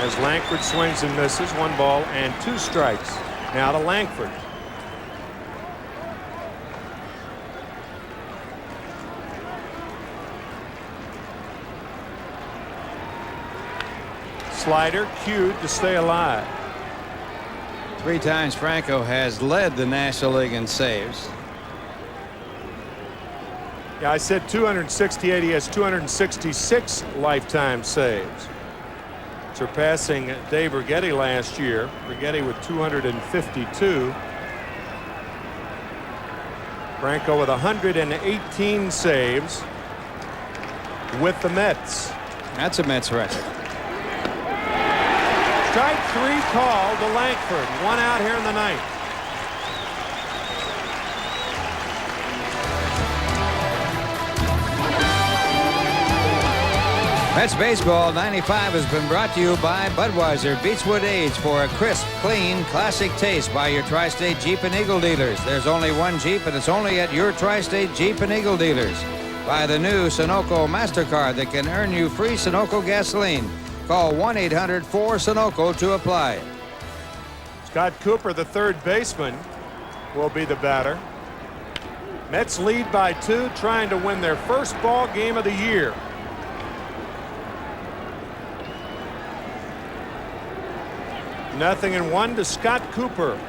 as Langford swings and misses. 1 ball and 2 strikes. Now to Langford. Slider cued to stay alive. 3 times Franco has led the National League in saves. Yeah, I said 268. He has 266 lifetime saves, surpassing Dave Righetti last year. Righetti with 252. Franco with 118 saves with the Mets. That's a Mets record. Strike 3 called to Langford. 1 out here in the ninth. Mets Baseball 95 has been brought to you by Budweiser Beechwood Age for a crisp, clean, classic taste by your Tri-State Jeep and Eagle dealers. There's only one Jeep, and it's only at your Tri-State Jeep and Eagle dealers. By the new Sunoco MasterCard that can earn you free Sunoco gasoline. Call 1-800-4-SUNOCO to apply. Scott Cooper, the third baseman, will be the batter. Mets lead by 2, trying to win their first ball game of the year. Nothing in 1 to Scott Cooper.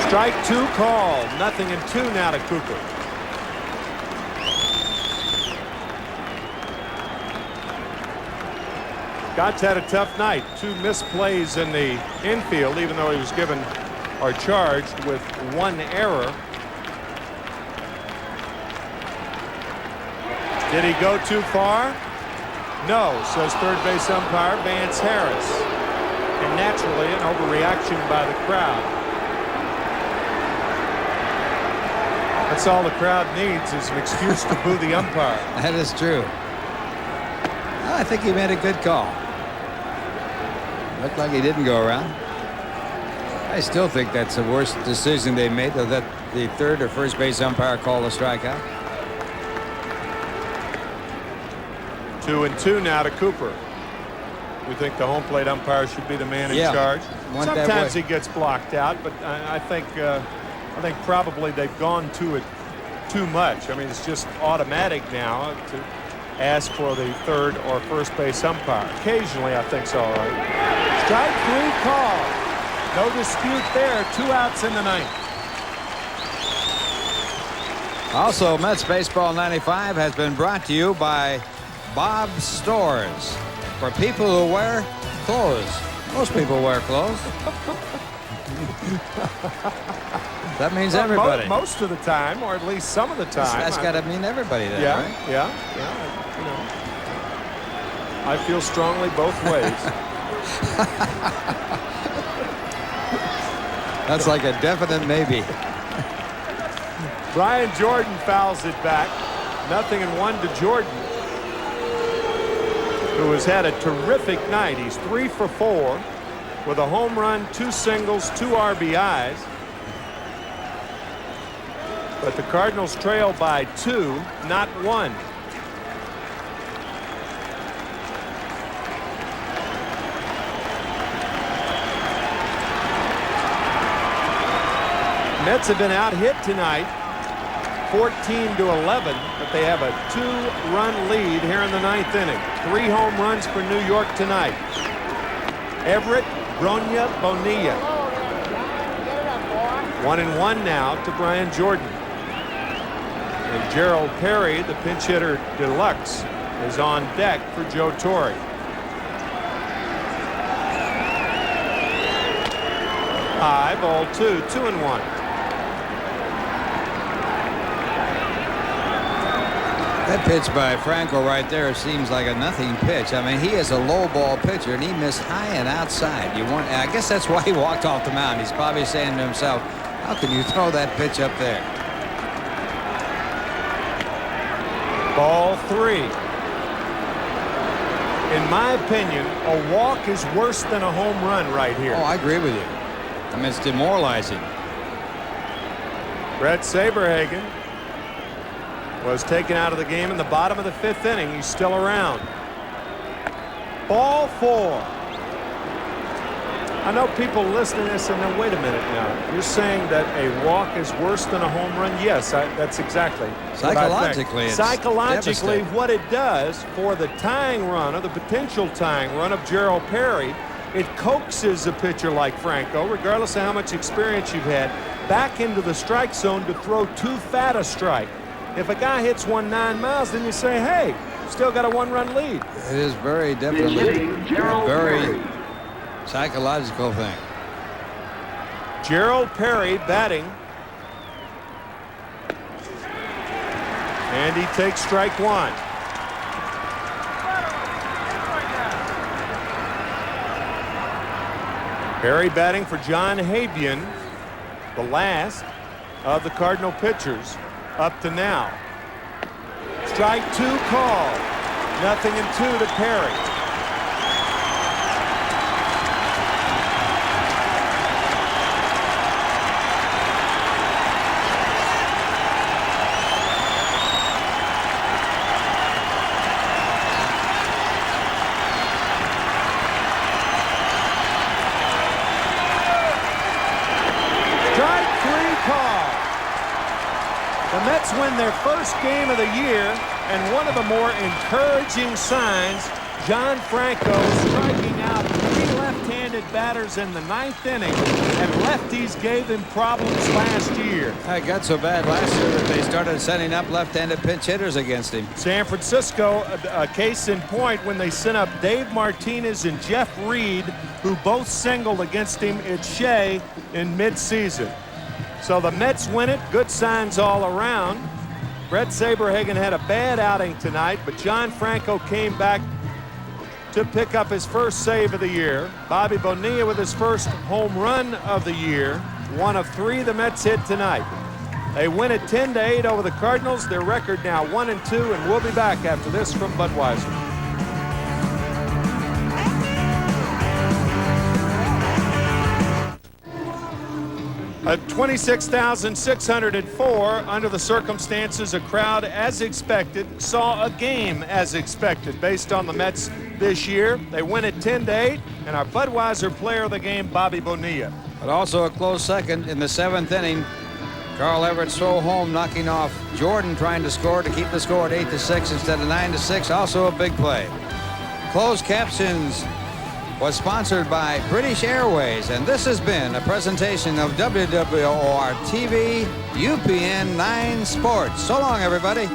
Strike 2 called. Nothing in 2 now to Cooper. Scott's had a tough night. 2 missed plays in the infield, even though he was given or charged with 1 error. Did he go too far? No, says third base umpire Vance Harris. And naturally, an overreaction by the crowd. That's all the crowd needs is an excuse to boo the umpire. That is true. I think he made a good call. Looked like he didn't go around. I still think that's the worst decision they made, though, that the third or first base umpire called a strikeout. 2-2 now to Cooper. We think the home plate umpire should be the man in charge. Sometimes he gets blocked out, but I think probably they've gone to it too much. I mean, it's just automatic now to ask for the third or first base umpire. Occasionally, I think it's all right. Strike 3 call. No dispute there. 2 outs in the ninth. Also, Mets Baseball 95 has been brought to you by Bob's Stores. For people who wear clothes. Most people wear clothes. That means everybody. Most of the time, or at least some of the time. That's got to mean everybody then, yeah, right? Yeah. You know, I feel strongly both ways. That's like a definite maybe. Brian Jordan fouls it back. 0-1 to Jordan, who has had a terrific night. He's 3 for 4 with a home run, 2 singles, 2 RBIs. But the Cardinals trail by 2, not 1. Mets have been out hit tonight, 14-11, but they have a 2-run lead here in the ninth inning. 3 home runs for New York tonight. Everett, Bronya, Bonilla. 1-1 now to Brian Jordan. And Gerald Perry, the pinch hitter deluxe, is on deck for Joe Torre. High ball 2, 2-1. That pitch by Franco right there seems like a nothing pitch. I mean, he is a low ball pitcher, and he missed high and outside. I guess that's why he walked off the mound. He's probably saying to himself, how can you throw that pitch up there? Ball 3. In my opinion, a walk is worse than a home run right here. Oh, I agree with you. I mean, it's demoralizing. Brett Saberhagen was taken out of the game in the bottom of the 5th inning. He's still around. Ball 4. I know people listening to this and then, wait a minute now. You're saying that a walk is worse than a home run? Yes, that's exactly psychologically. Psychologically, what it does for the tying run or the potential tying run of Gerald Perry, it coaxes a pitcher like Franco, regardless of how much experience you've had, back into the strike zone to throw too fat a strike. If a guy hits 9 miles, then you say, hey, still got a 1-run lead. It is very definitely a very psychological thing. Gerald Perry batting. And he takes strike one. Perry batting for John Habian, the last of the Cardinal pitchers up to now. Strike two called. 0-2 to Perry. The Mets win their first game of the year, and one of the more encouraging signs, John Franco striking out 3 left-handed batters in the 9th inning, and lefties gave him problems last year. It got so bad last year that they started setting up left-handed pinch hitters against him. San Francisco, a case in point when they sent up Dave Martinez and Jeff Reed, who both singled against him at Shea in midseason. So the Mets win it. Good signs all around. Brett Saberhagen had a bad outing tonight, but John Franco came back to pick up his first save of the year. Bobby Bonilla with his first home run of the year. 1 of 3 the Mets hit tonight. They win it 10-8 over the Cardinals. Their record now 1-2, and we'll be back after this from Budweiser. At 26,604, under the circumstances, a crowd as expected, saw a game as expected based on the Mets this year. They win it 10-8, and our Budweiser player of the game, Bobby Bonilla. But also a close second in the 7th inning. Carl Everett's throw home, knocking off Jordan, trying to score to keep the score at 8-6 instead of 9-6. Also a big play. Closed captions was sponsored by British Airways, and this has been a presentation of WWOR TV UPN 9 Sports. So long, everybody.